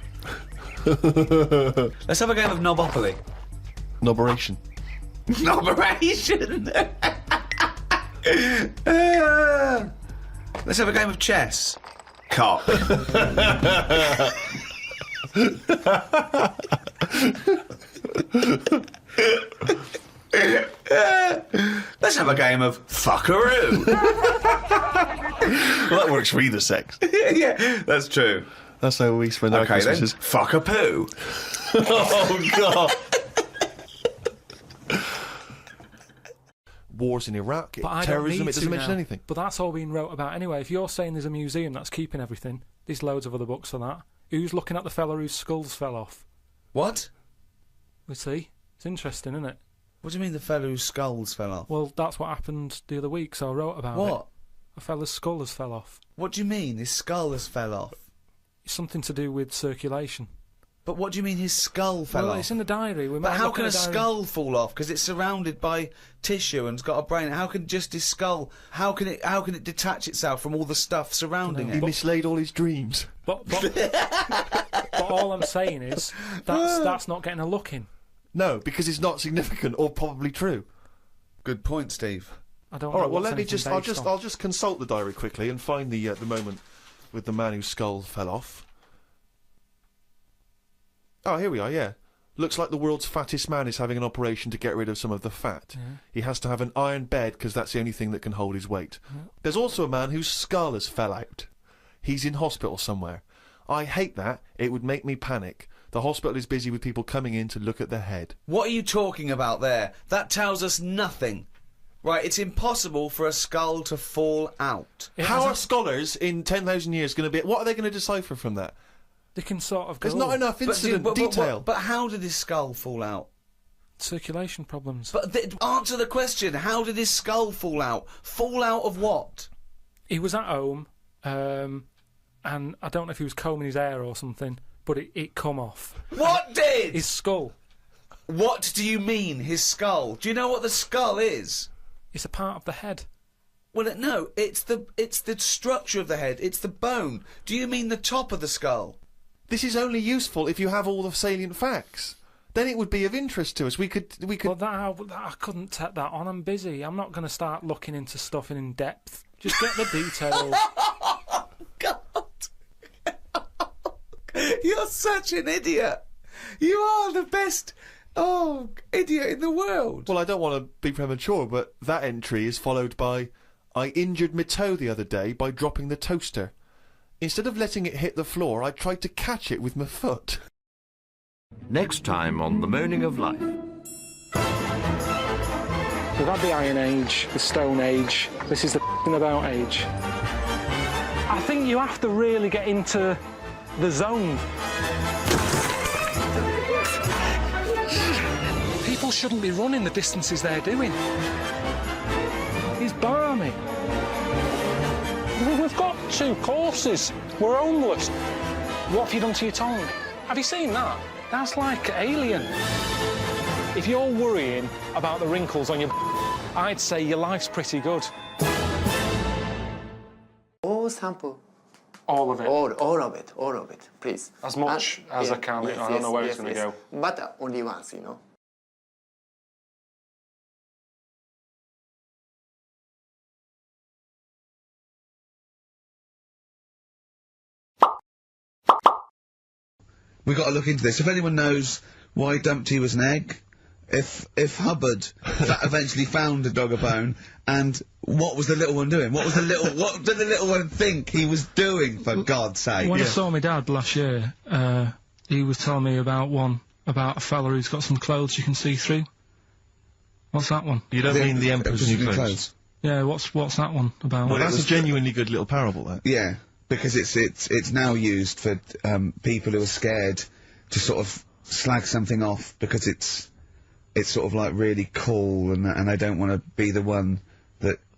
Let's have a game of Knobopoly. Noberation. Noberation. Let's have a game of chess. Cock. Let's have a game of fuckaroo. Well, that works for either sex. Yeah, that's true. That's how we spend our Christmases. Then, fuck a poo. Oh, God. Wars in Iraq, terrorism, it doesn't mention anything. But that's all being wrote about anyway. If you're saying there's a museum that's keeping everything, there's loads of other books for that. Who's looking at the fella whose skulls fell off? What? We see. It's interesting, isn't it? What do you mean the fellow whose skulls fell off? Well, that's what happened the other week, so I wrote about it. What? A fella's skull has fell off. What do you mean his skull has fell off? It's something to do with circulation. But what do you mean his skull fell off? Well, it's in the diary. But how can a skull fall off? Because it's surrounded by tissue and it's got a brain. How can just his skull? How can it detach itself from all the stuff surrounding it? He mislaid all his dreams. But all I'm saying is that's not getting a look in. No, because it's not significant or probably true. Good point, Steve. I don't. All know right. Well, what's let me anything just. based I'll on. just consult the diary quickly and find the moment with the man whose skull fell off. Oh, here we are. Yeah, looks like the world's fattest man is having an operation to get rid of some of the fat. Yeah. He has to have an iron bed because that's the only thing that can hold his weight. Yeah. There's also a man whose skull has fell out. He's in hospital somewhere. I hate that. It would make me panic. The hospital is busy with people coming in to look at their head. What are you talking about there? That tells us nothing. Right, it's impossible for a skull to fall out. How are scholars in 10,000 years going to be... What are they going to decipher from that? They can sort of go... There's not enough incident detail. But how did his skull fall out? Circulation problems. But answer the question. How did his skull fall out? Fall out of what? He was at home, and I don't know if he was combing his hair or something, but it come off. What did? His skull. What do you mean, his skull? Do you know what the skull is? It's a part of the head. Well, no, it's the structure of the head. It's the bone. Do you mean the top of the skull? This is only useful if you have all the salient facts. Then it would be of interest to us. We could. Well, I couldn't take that on. I'm busy. I'm not going to start looking into stuff in depth. Just get the details. God, you're such an idiot. You are the best. Oh, idiot in the world. Well, I don't want to be premature, but that entry is followed by, I injured my toe the other day by dropping the toaster. Instead of letting it hit the floor, I tried to catch it with my foot. Next time on The Moaning of Life. We've had the Iron Age, the Stone Age, this is the about age. I think you have to really get into the zone. People shouldn't be running the distances they're doing. He's balmy. We've got 2 courses. We're homeless. What have you done to your tongue? Have you seen that? That's like alien. If you're worrying about the wrinkles on your I'd say your life's pretty good. All sample. All of it? All of it, please. As much as I can. Yes, I don't know where it's going to go. But only once, you know. We got to look into this. If anyone knows why Dumpty was an egg, if Hubbard eventually found a dog a bone, and what was the little one doing? What did the little one think he was doing? For God's sake! When I saw my dad last year, he was telling me about a fella who's got some clothes you can see through. What's that one? You don't mean the Emperor's New Clothes? Yeah. What's that one about? Well, that's a genuinely good little parable, that. Yeah. Because it's now used for people who are scared to sort of slag something off because it's sort of like really cool and they don't want to be the one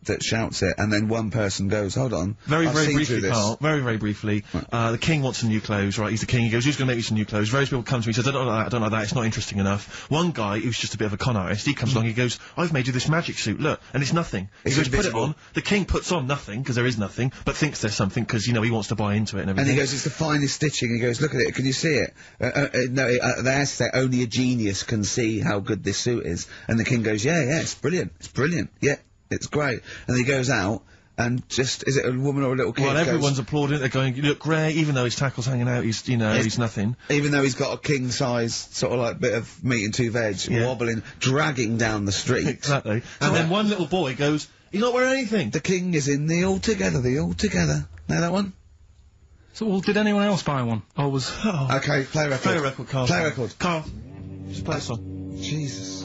that shouts it, and then one person goes, hold on, very briefly, Carl, very briefly, the king wants some new clothes, right? He's the king, he goes, who's going to make you some new clothes? Various people come to me, he says, I don't like that, it's not interesting enough. One guy, who's just a bit of a con artist, he comes along, he goes, I've made you this magic suit, look, and it's nothing. He goes, put it on, the king puts on nothing, because there is nothing, but thinks there's something, because, you know, he wants to buy into it and everything. And he goes, it's the finest stitching, and he goes, look at it, can you see it? No, they have to say, only a genius can see how good this suit is. And the king goes, yeah, it's brilliant, yeah. It's great. And he goes out, and just, is it a woman or a little kid? Well, everyone's applauding it, they're going, you look great, even though his tackle's hanging out, he's nothing. Even though he's got a king-size, sort of like, bit of meat and 2 veg, wobbling, dragging down the street. Exactly. And then one little boy goes, he's not wearing anything. The king is in the Altogether. Know that one? So, well, did anyone else buy one? Or was... Oh. Okay, play record. Play a record, Carl. Play a record. Carl, just play a song. Jesus.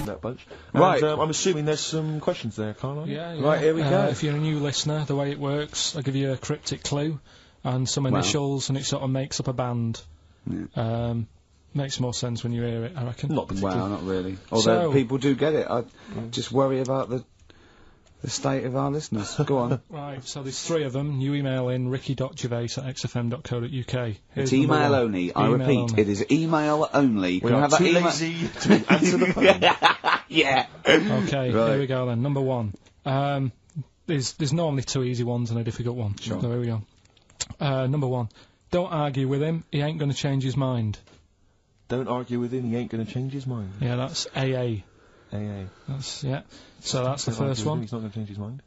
No. that bunch. And, Right. I'm assuming there's some questions there, Carl, aren't you? Yeah. Right, here we go. If you're a new listener, the way it works, I'll give you a cryptic clue and some initials, and it sort of makes up a band. Makes more sense when you hear it, I reckon. Not particularly. Wow, not really. Although people do get it. I just worry about the state of our listeners. Go on. Right, so there's 3 of them. You email in ricky.gervais@xfm.co.uk. It's email only. I repeat, it is email only. We are too lazy to answer the phone. Yeah. Okay, here we go then. Number 1. There's normally 2 easy ones and a difficult one. Sure. So here we go. Number 1. Don't argue with him, he ain't going to change his mind. Don't argue with him, he ain't going to change his mind. Yeah, that's AA. AA. That's, yeah. So that's the Don't argue first with him, one. He's not going to change his mind.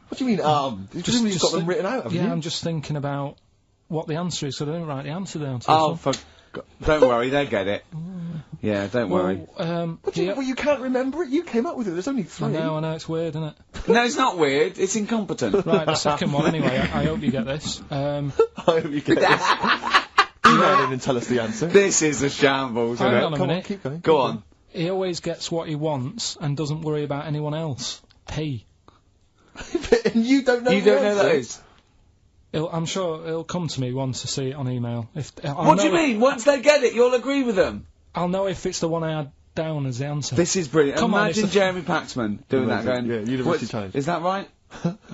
What do you mean, Presumably you've got them written out, haven't you? Yeah, I'm just thinking about what the answer is, so I didn't write the answer down. Oh, don't worry, they get it. Yeah, don't worry. What do you, well, you can't remember it? You came up with it, there's only 3. I know, it's weird, isn't it? No, it's not weird, it's incompetent. Right, the second one anyway, I hope you get this. I hope you get this. Email in and tell us the answer. This is a shambles, isn't it? Hang on a Come minute. on, keep going. Go on. He always gets what he wants and doesn't worry about anyone else. P. And you don't know You don't know that is? I'm sure it'll come to me once I see it on email. What do you mean? Once they get it, you'll agree with them? I'll know if it's the one I had down as the answer. This is brilliant. Come on, Imagine Jeremy Paxman doing that, going, Yeah, University Times. Is that right?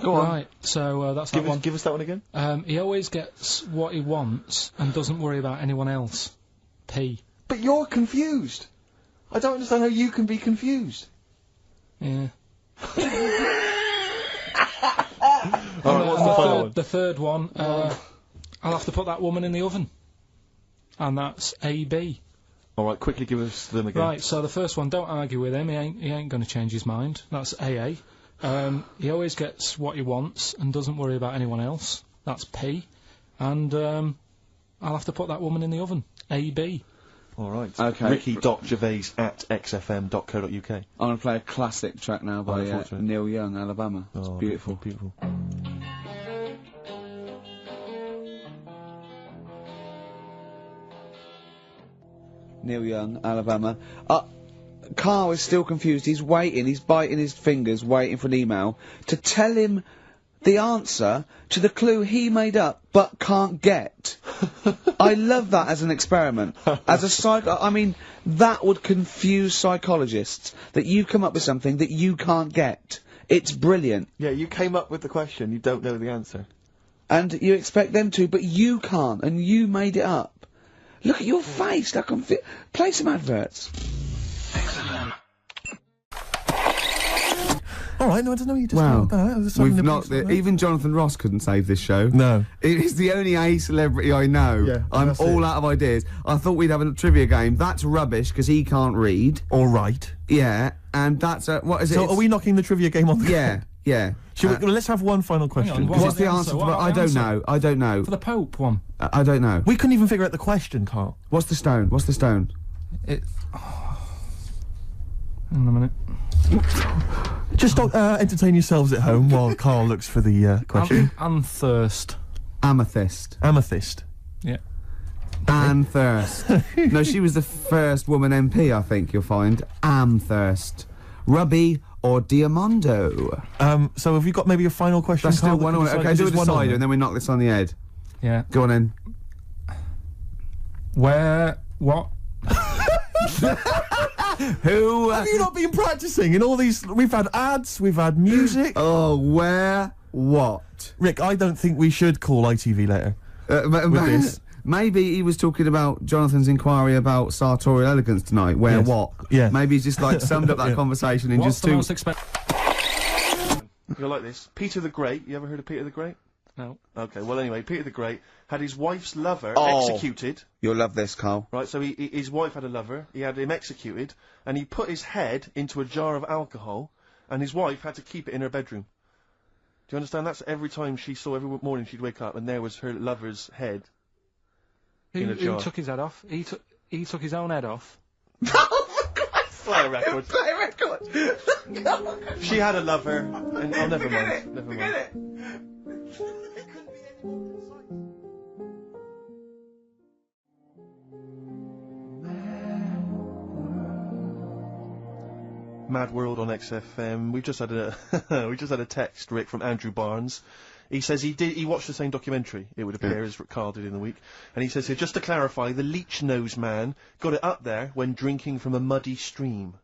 Go on. Right, so that's that one. Give us that one again. He always gets what he wants and doesn't worry about anyone else. P. But you're confused. I don't understand how you can be confused. Yeah. Alright, what's the final one? The third one, I'll have to put that woman in the oven. And that's AB. Alright, quickly give us them again. Right, so the first one, don't argue with him, he ain't going to change his mind. That's AA. He always gets what he wants and doesn't worry about anyone else. That's P. And I'll have to put that woman in the oven. AB. Alright. Okay. Ricky.gervais@xfm.co.uk. I'm going to play a classic track now by Neil Young, Alabama. It's beautiful. Beautiful. Neil Young, Alabama. Carl is still confused. He's waiting. He's biting his fingers, waiting for an email to tell him the answer to the clue he made up but can't get. I love that as an experiment. As a I mean, that would confuse psychologists, that you come up with something that you can't get. It's brilliant. Yeah, you came up with the question, you don't know the answer. And you expect them to, but you can't, and you made it up. Look at your face, like I'm play some adverts. Alright, no, I don't know what you just Wow. We've not. Even Jonathan Ross couldn't save this show. No. It is the only A celebrity I know. Yeah, I'm that's all it. out of ideas. I thought we'd have a trivia game. That's rubbish because he can't read. All right. Yeah, and that's what is it? So are we knocking the trivia game on the Yeah, yeah. Let's have one final question. What's the answer? I don't know. I don't know. For the Pope one. I don't know. We couldn't even figure out the question, Carl. What's the stone? What's the stone? Hang on a minute. Just entertain yourselves at home while Carl looks for the question. Anthurst. Amethyst. Amethyst. Yeah. Amthurst. No, she was the first woman MP, I think you'll find. Amthurst. Ruby or Diamondo. So have you got maybe a final question, That's still Carl, one on it. Okay, do a decider and then we knock this on the head. Yeah. Go on in. Where? What? Who? Have you not been practicing in all these? We've had ads, we've had music. Oh, where? What? Rick, I don't think we should call ITV later. With this. Maybe he was talking about Jonathan's inquiry about sartorial elegance tonight. Where Yes. what? Yeah. Maybe he's just like summed up that Yeah. conversation in What's just the two. most expensive? You'll like this. Peter the Great. You ever heard of Peter the Great? No. Okay. Well, anyway, Peter the Great had his wife's lover Oh. executed. You'll love this, Carl. Right. So his wife had a lover. He had him executed, and he put his head into a jar of alcohol, and his wife had to keep it in her bedroom. Do you understand? That's every time she saw, every morning she'd wake up, and there was her lover's head. In a Who jar. took his head off? He took his own head off. Play a record. Play a record! She had a lover, and oh, never mind. Never mind. Mad World on XFM. We've just had a text, Rick, from Andrew Barnes. He says he watched the same documentary, it would appear, as Carl did in the week. And he says here, just to clarify, the leech nose man got it up there when drinking from a muddy stream.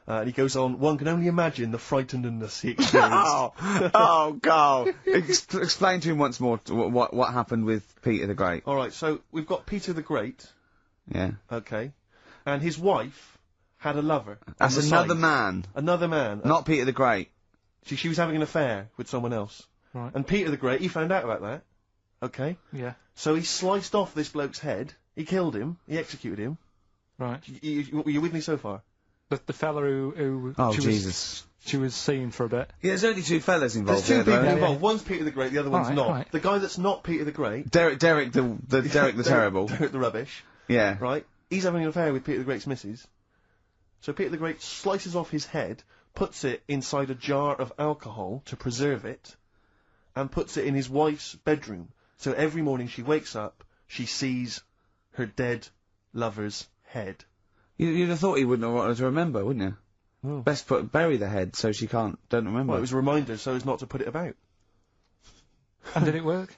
And he goes on, one can only imagine the frightenedness he experienced. Oh, Carl. Explain to him once more what happened with Peter the Great. Alright, so we've got Peter the Great. Yeah. Okay. And his wife had a lover. That's another man. Another man. Not Peter the Great. She was having an affair with someone else. Right. And Peter the Great, he found out about that. Okay? Yeah. So he sliced off this bloke's head, he killed him, he executed him. Right. You with me so far? The fella who oh, Jesus. She was seeing for a bit. Yeah, there's only two fellas involved. There's two people involved. Yeah. One's Peter the Great, the other one's not. Right. The guy that's not Peter the Great... Derek the Terrible. Derek the Rubbish. Yeah. Right? He's having an affair with Peter the Great's missus. So Peter the Great slices off his head, puts it inside a jar of alcohol to preserve it, and puts it in his wife's bedroom. So every morning she wakes up, she sees her dead lover's head. You'd have thought he wouldn't have wanted her to remember, wouldn't you? Oh. Best bury the head so she don't remember. Well, it was a reminder so as not to put it about. And did it work?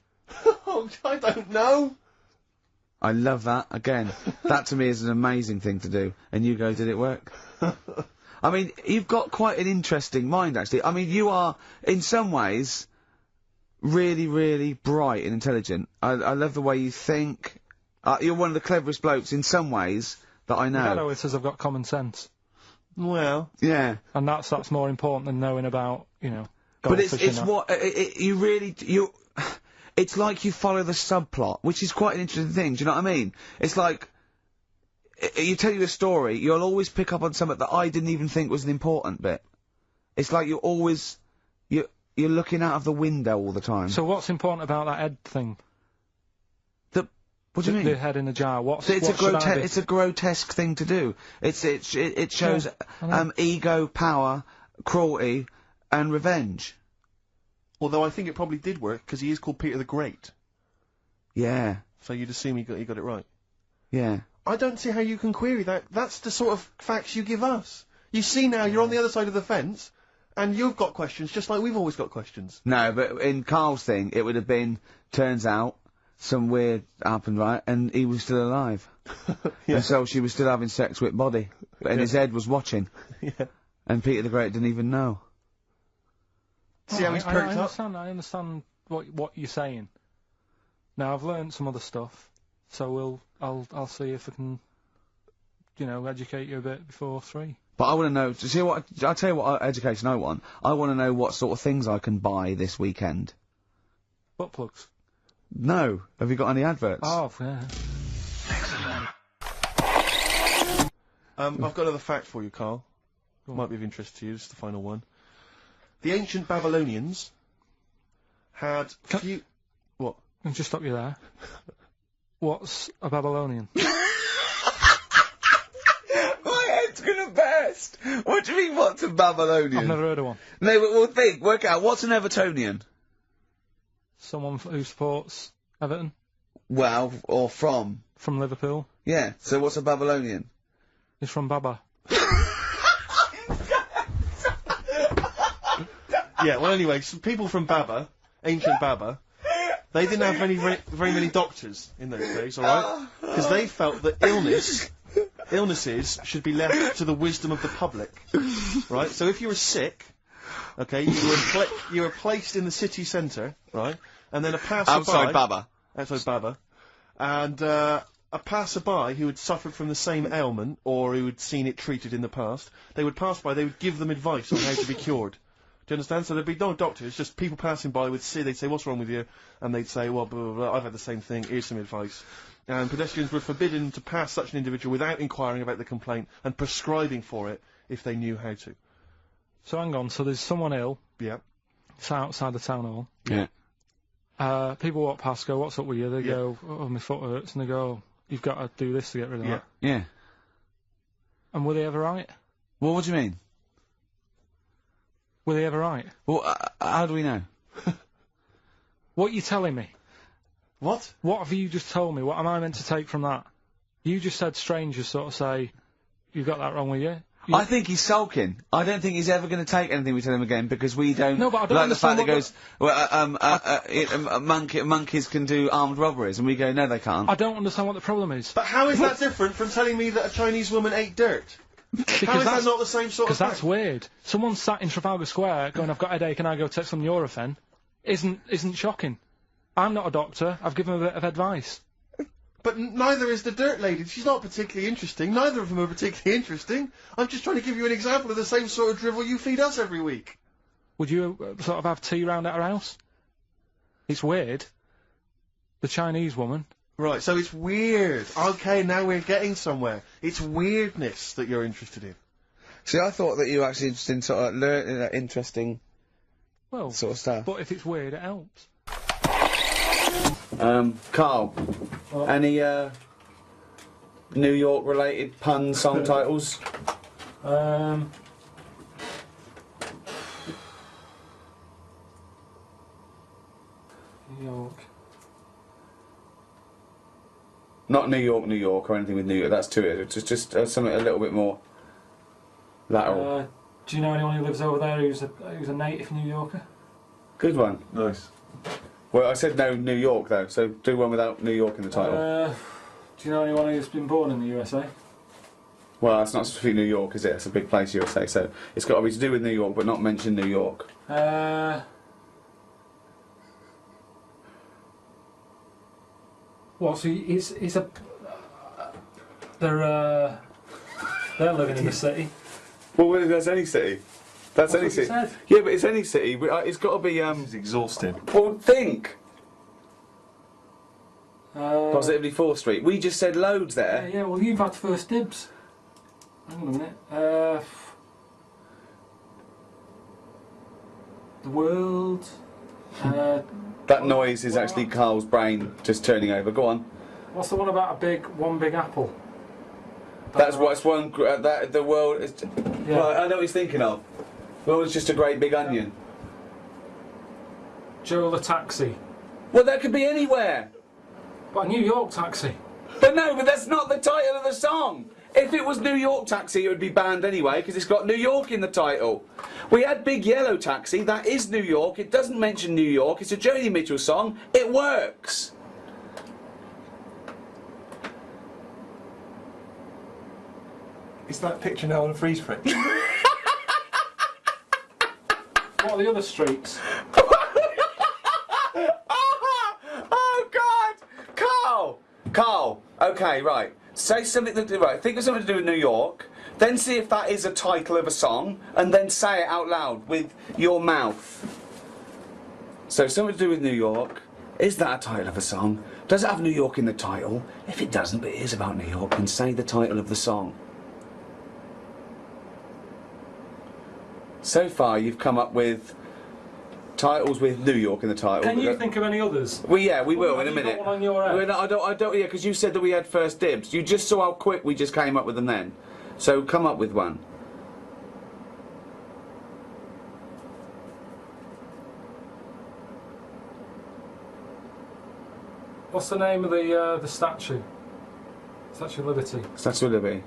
Oh, I don't know. I love that. Again, that to me is an amazing thing to do. And you go, did it work? I mean, you've got quite an interesting mind, actually. I mean, you are, in some ways, really, really bright and intelligent. I love the way you think. You're one of the cleverest blokes in some ways that I know. Hello, it says I've got common sense. Well, yeah, and that's more important than knowing about, you know. But it's what you really it's like you follow the subplot, which is quite an interesting thing. Do you know what I mean? It's like you tell you a story, you'll always pick up on something that I didn't even think was an important bit. It's like you're always you're looking out of the window all the time. So what's important about that head thing? What do you mean? The head in the jar. It's a grotesque thing to do. It shows ego, power, cruelty, and revenge. Although I think it probably did work because he is called Peter the Great. Yeah. So you'd assume he got it right. Yeah. I don't see how you can query that. That's the sort of facts you give us. You see now, you're on the other side of the fence, and you've got questions just like we've always got questions. No, but in Carl's thing, it would have been, turns out, some weird happened, right, and he was still alive. Yeah. And so she was still having sex with body, and his head was watching. Yeah. And Peter the Great didn't even know. See how he's perked up? I understand what you're saying. Now, I've learned some other stuff, so I'll see if I can, you know, educate you a bit before 3. But I want to know, see what, I'll tell you what education I want. I want to know what sort of things I can buy this weekend. Butt plugs? No. Have you got any adverts? Oh, yeah. I've got another fact for you, Carl. Might be of interest to you, just the final one. The ancient Babylonians had What? Can I just stop you there? What's a Babylonian? My head's gonna burst! What do you mean, what's a Babylonian? I've never heard of one. No, but we'll work out, what's an Evertonian? Someone who supports Everton? Well, or from? From Liverpool. Yeah, so what's a Babylonian? He's from Baba. Yeah, well anyway, so people from Baba, ancient Baba, they didn't have very many doctors in those days, alright? Because they felt that illnesses should be left to the wisdom of the public, right? So if you were sick, okay, you were placed in the city centre, right? And then a passerby... Outside Baba. Outside Baba. And, a passerby who had suffered from the same ailment, or who had seen it treated in the past, they would pass by, they would give them advice on how to be cured. Do you understand? So there'd be no doctors, just people passing by would see, they'd say, what's wrong with you? And they'd say, well, blah, blah, blah, I've had the same thing, here's some advice. And pedestrians were forbidden to pass such an individual without inquiring about the complaint and prescribing for it if they knew how to. So hang on, so there's someone ill. Yeah. It's outside the town hall. Yeah. People walk past, go, what's up with you? They go, oh, my foot hurts, and they go, you've got to do this to get rid of that. Yeah. And were they ever right? Well, what do you mean? Were they ever right? Well, how do we know? What are you telling me? What? What have you just told me? What am I meant to take from that? You just said strangers sort of say, you've got that wrong with you. I think he's sulking. I don't think he's ever going to take anything we tell him again because we don't. No, but I don't like the fact that understand goes, monkeys can do armed robberies, and we go, no, they can't. I don't understand what the problem is. But how is that different from telling me that a Chinese woman ate dirt? How is that not the same sort of thing? Because that's weird. Someone sat in Trafalgar Square going, I've got a headache and I go take some Nurofen, isn't shocking. I'm not a doctor, I've given a bit of advice. But neither is the dirt lady. She's not particularly interesting. Neither of them are particularly interesting. I'm just trying to give you an example of the same sort of drivel you feed us every week. Would you sort of have tea round at her house? It's weird. The Chinese woman. Right, so it's weird. Okay, now we're getting somewhere. It's weirdness that you're interested in. See, I thought that you were actually interested in sort of interesting sort of stuff. But if it's weird, it helps. Carl, any New York related pun song titles? New York. Not New York, New York, or anything with New York. That's too it. Just something a little bit more lateral. Do you know anyone who lives over there who's a native New Yorker? Good one. Nice. Well, I said no New York though, so do one without New York in the title. Do you know anyone who's been born in the USA? Well, that's not specifically New York, is it? It's a big place, USA, so it's got to be to do with New York, but not mention New York. Well, so it's a... They're living in the city. Well, that's any city. That's any city. Said. Yeah, but it's any city. It's got to be. This is exhausting. Well, think. Positively 4th Street. We just said loads there. Yeah, well, you've had first dibs. Hang on a minute. The world. That noise is actually Carl's brain just turning over. Go on. What's the one about one big apple? That's what's one. That the world is. Yeah. Well, I know what he's thinking of. The world's just a great big onion. Joe the taxi. Well, that could be anywhere. But a New York taxi. But no, but that's not the title of the song. If it was New York Taxi, it would be banned anyway, because it's got New York in the title. We had Big Yellow Taxi, that is New York, it doesn't mention New York, it's a Joni Mitchell song, it works. Is that picture now on a freeze frame? What are the other streets? Oh God! Carl! Okay, right. Say something that... Right, think of something to do with New York, then see if that is a title of a song, and then say it out loud with your mouth. So, something to do with New York. Is that a title of a song? Does it have New York in the title? If it doesn't, but it is about New York, then say the title of the song. So far, you've come up with titles with New York in the title. Can you think of any others? Well, yeah, we will in a minute. Got one on your head? I don't. Yeah, because you said that we had first dibs. You just saw how quick we just came up with them then. So come up with one. What's the name of the statue? Statue of Liberty. Statue of Liberty.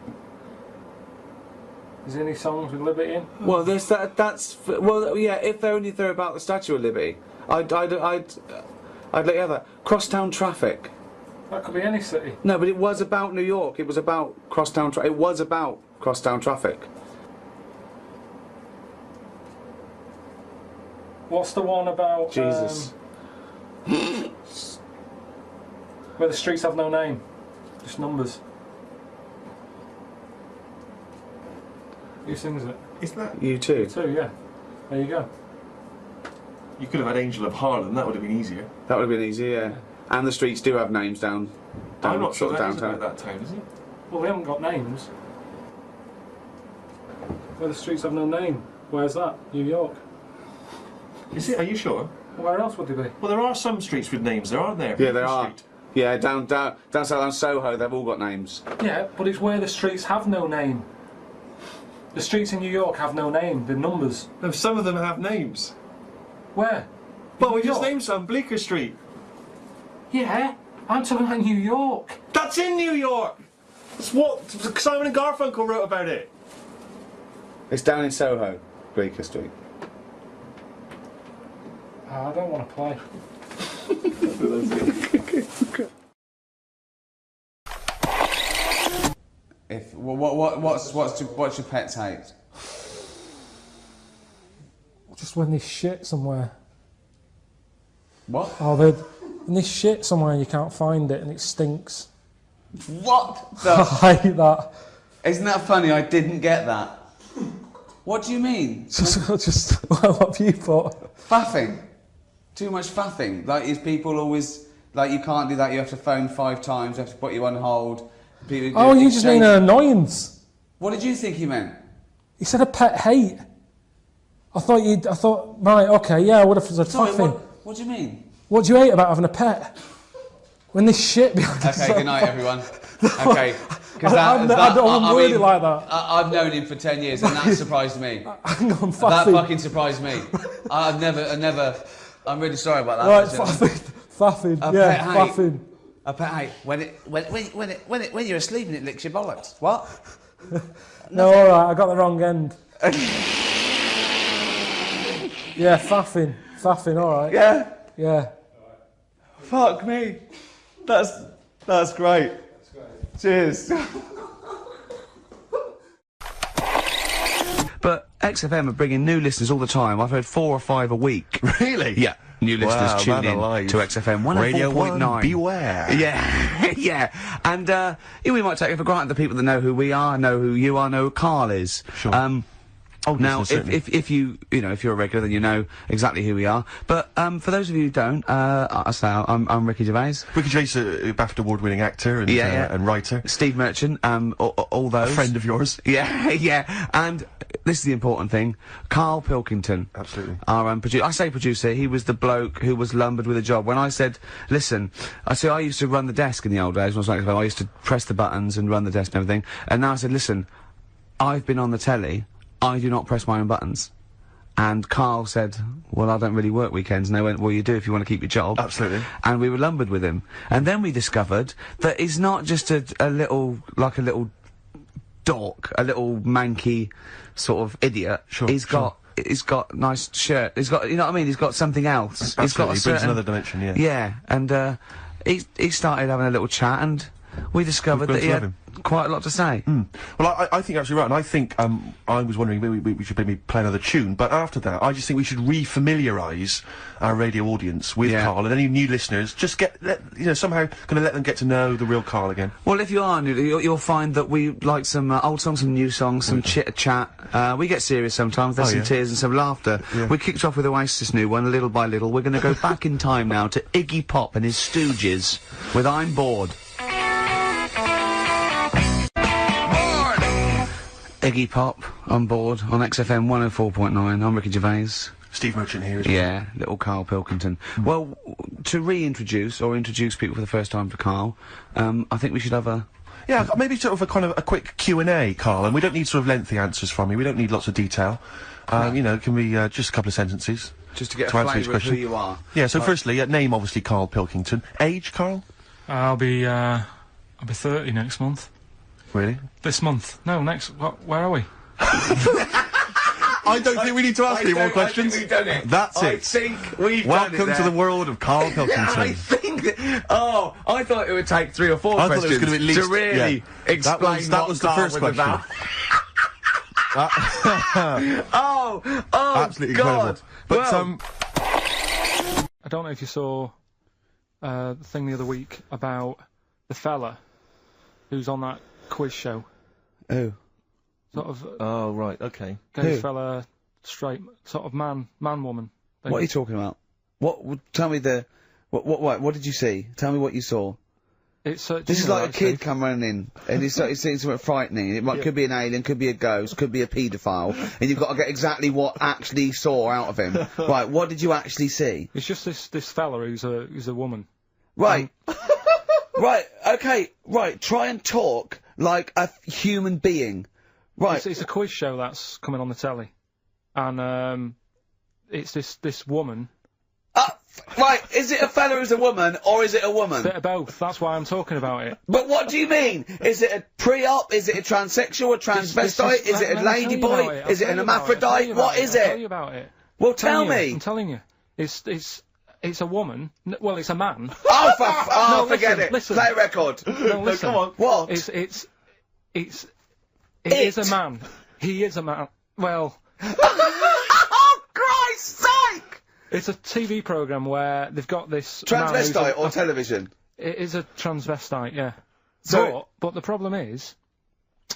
Is there any songs with Liberty in? Well, well, yeah. If they're about the Statue of Liberty, I'd let you have that. Crosstown Traffic. That could be any city. No, but it was about New York. It was about crosstown traffic. It was about crosstown traffic. What's the one about? Jesus. Where the streets have no name, just numbers. Who sings it? Is that you too? You too, yeah. There you go. You could have had Angel of Harlem. That would have been easier. That would have been easier, yeah. And the streets do have names down I'm not sure sort of that is downtown. about that town, is it? Well, they haven't got names. Where the streets have no name. Where's that? New York. Is it? Are you sure? Well, where else would they be? Well, there are some streets with names, there aren't there? Yeah, there are. Street. Yeah, down south on Soho, they've all got names. Yeah, but it's where the streets have no name. The streets in New York have no name. They're numbers. No, some of them have names. Where? Well, we just named some. Bleecker Street. Yeah, I'm talking about New York. That's in New York! It's what Simon and Garfunkel wrote about it. It's down in Soho, Bleecker Street. I don't want to play. What's your pet's hate? Just when there's shit somewhere. What? Oh, when there's shit somewhere and you can't find it and it stinks. What? I hate that. Isn't that funny? I didn't get that. What do you mean? Just what have you thought? Faffing. Too much faffing. Like, is people always like, you can't do that? You have to phone 5 times. You have to put you on hold. People Oh, you just mean an annoyance. What did you think he meant? He said a pet hate. I thought, right, okay, yeah, I would have said faffing. What do you mean? What do you hate about having a pet? When there's shit behind the Okay, good night, everyone. Okay. I don't word it like that. I've known him for 10 years, and that surprised me. Hang on, faffing. That fucking surprised me. I'm really sorry about that. Right, faffing. Yeah, faffing. A pet hate. When you're asleep and it licks your bollocks. What? No, alright, I got the wrong end. Yeah, faffing. Faffing, alright. Yeah? Yeah. Fuck me. That's great. Cheers. But XFM are bringing new listeners all the time. I've heard 4 or 5 a week. Really? Yeah. New listeners tune in alive. to XFM 104.9. Radio 1, beware. Yeah, yeah. And we might take it for granted the people that know who we are, know who you are, know who Karl is. Sure. Now, if you're a regular, then you know exactly who we are. But for those of you who don't, I'm Ricky Gervais. Ricky Gervais, BAFTA award-winning actor and, and writer. Steve Merchant, all those. A friend of yours. Yeah, yeah. And this is the important thing. Karl Pilkington. Absolutely. Our producer. I say producer, he was the bloke who was lumbered with a job. When I said, listen, I used to run the desk in the old days when I was like, I used to press the buttons and run the desk and everything. And now I said, listen, I've been on the telly. I do not press my own buttons. And Karl said, well, I don't really work weekends. And they went, well, you do if you want to keep your job. Absolutely. And we were lumbered with him. And then we discovered that he's not just a little dork, a little manky sort of idiot. Sure, he's got nice shirt. He's got, you know what I mean? He's got something else. Absolutely. He's got He brings another dimension, yeah. Yeah. And, he started having a little chat and we discovered that he had quite a lot to say. Well, I think you're absolutely right, and I think, I was wondering we should maybe play another tune, but after that, I just think we should re-familiarise our radio audience with Karl, and any new listeners, just somehow gonna let them get to know the real Karl again. Well, if you are new, you'll find that we like some old songs, some new songs, some chit-chat. We get serious sometimes, there's some tears and some laughter. Yeah. We kicked off with Oasis' new one, Little by Little. We're gonna go back in time now to Iggy Pop and his Stooges with I'm Bored. Iggy Pop on board on XFM 104.9. I'm Ricky Gervais. Steve Merchant here as well. Yeah, little Karl Pilkington. Well, to reintroduce or introduce people for the first time to Karl, I think we should have a... Yeah, maybe sort of a quick Q&A, Karl, and we don't need sort of lengthy answers from you. We don't need lots of detail. You know, it can be just a couple of sentences. Just to get a flavour of who you are. Yeah, so firstly, name obviously Karl Pilkington. Age, Karl? I'll be 30 next month. Really? This month? No, next. Where are we? I don't think we need to ask any more questions. I think we've done it. That's it. I think we've Welcome done it to the world of Karl Pilkington. I think that, I thought it would take 3 or 4 I questions thought it was going to be at least, to really explain that was the first question. Absolutely God. incredible. But I don't know if you saw the thing the other week about the fella who's on that quiz show. Who? Sort of. Oh right, okay. Gay fella, straight, sort of man, woman. Thing. What are you talking about? Tell me what did you see? Tell me what you saw. This is like a kid come running in, and he's seeing something frightening. It could be an alien, could be a ghost, could be a paedophile, and you've got to get exactly what actually saw out of him. Right, what did you actually see? It's just this fella who's a woman. Right. Right, okay, right, try and talk like a human being. Right. It's a quiz show that's coming on the telly. And, it's this woman. Right, is it a fella who's a woman, or is it a woman? Bit of both. That's why I'm talking about it. But what do you mean? Is it a pre-op? Is it a transsexual, a transvestite? Is it a ladyboy? Is it an hermaphrodite? What is I'll tell it? you about it. Well, tell me. I'm telling you. It's a woman. Well, it's a man. Oh, forget it. Listen. Play a record. No, listen. Come on. What? It is a man. He is a man. Well. Oh, Christ's sake! It's a TV programme where they've got this transvestite or television. It is a transvestite, yeah. So but the problem is,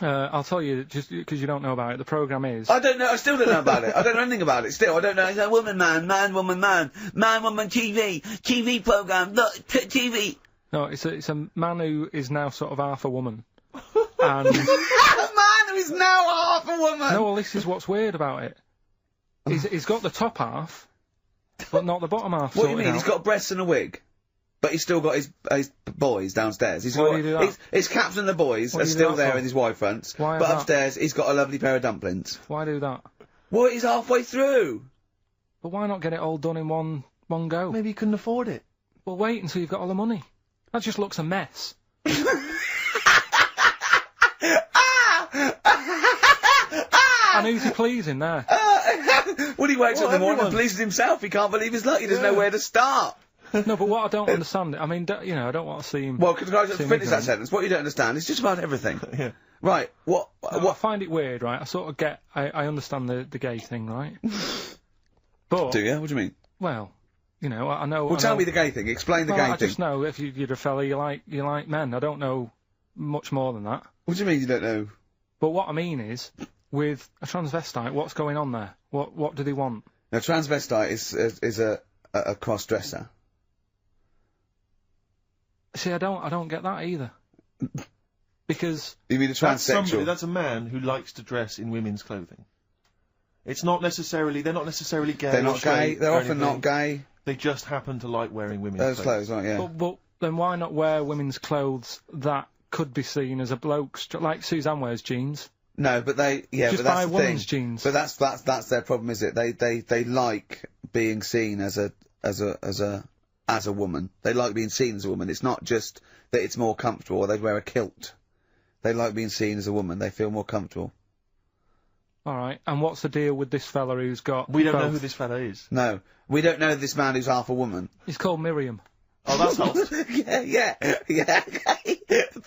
I'll tell you just because you don't know about it. The programme is. I don't know. I still don't know about it. I don't know anything about it. Still, I don't know. It's a woman, man, woman, TV programme, TV. No, it's a man who is now sort of half a woman. And a man who is now half a woman. No, well, this is what's weird about it. He's got the top half, but not the bottom half. What do you mean? He's got breasts and a wig, but he's still got his boys downstairs. Why do you do that? His caps and the boys are still there in his Y fronts, but upstairs he's got a lovely pair of dumplings. Why do that? Well, he's halfway through. But why not get it all done in one go? Maybe he couldn't afford it. Well, wait until you've got all the money. That just looks a mess. And who's he pleasing there? Well, he wakes up in the morning and pleases himself. He can't believe his luck. He doesn't know where to start. No, but what I don't understand, I mean, you know, I don't want to seem... Well, can I just finish that sentence? What you don't understand is just about everything. Yeah. Right, what... I find it weird, right? I sort of get... I understand the gay thing, right? But... Do you? What do you mean? Well, you know, I know... Well, tell me the gay thing. Explain the gay thing. I just know if you're a fella, you like men. I don't know much more than that. What do you mean you don't know? But what I mean is, with a transvestite, what's going on there? What do they want? A transvestite is a cross-dresser. See, I don't get that either. Because... You mean a transsexual? That's a man who likes to dress in women's clothing. It's not necessarily... They're not necessarily gay. They're not gay. They're often not gay. They just happen to like wearing women's clothes, right, yeah. But then why not wear women's clothes that could be seen as a bloke's... Like Suzanne wears jeans. No, but they... Yeah, just but that's buy the women's thing. jeans. But that's their problem, is it? They like being seen as a woman. They like being seen as a woman. It's not just that it's more comfortable, or they'd wear a kilt. They like being seen as a woman. They feel more comfortable. Alright, and what's the deal with this fella who's got... We don't know who this fella is. No. We don't know this man who's half a woman. He's called Miriam. Oh, that's hot. yeah.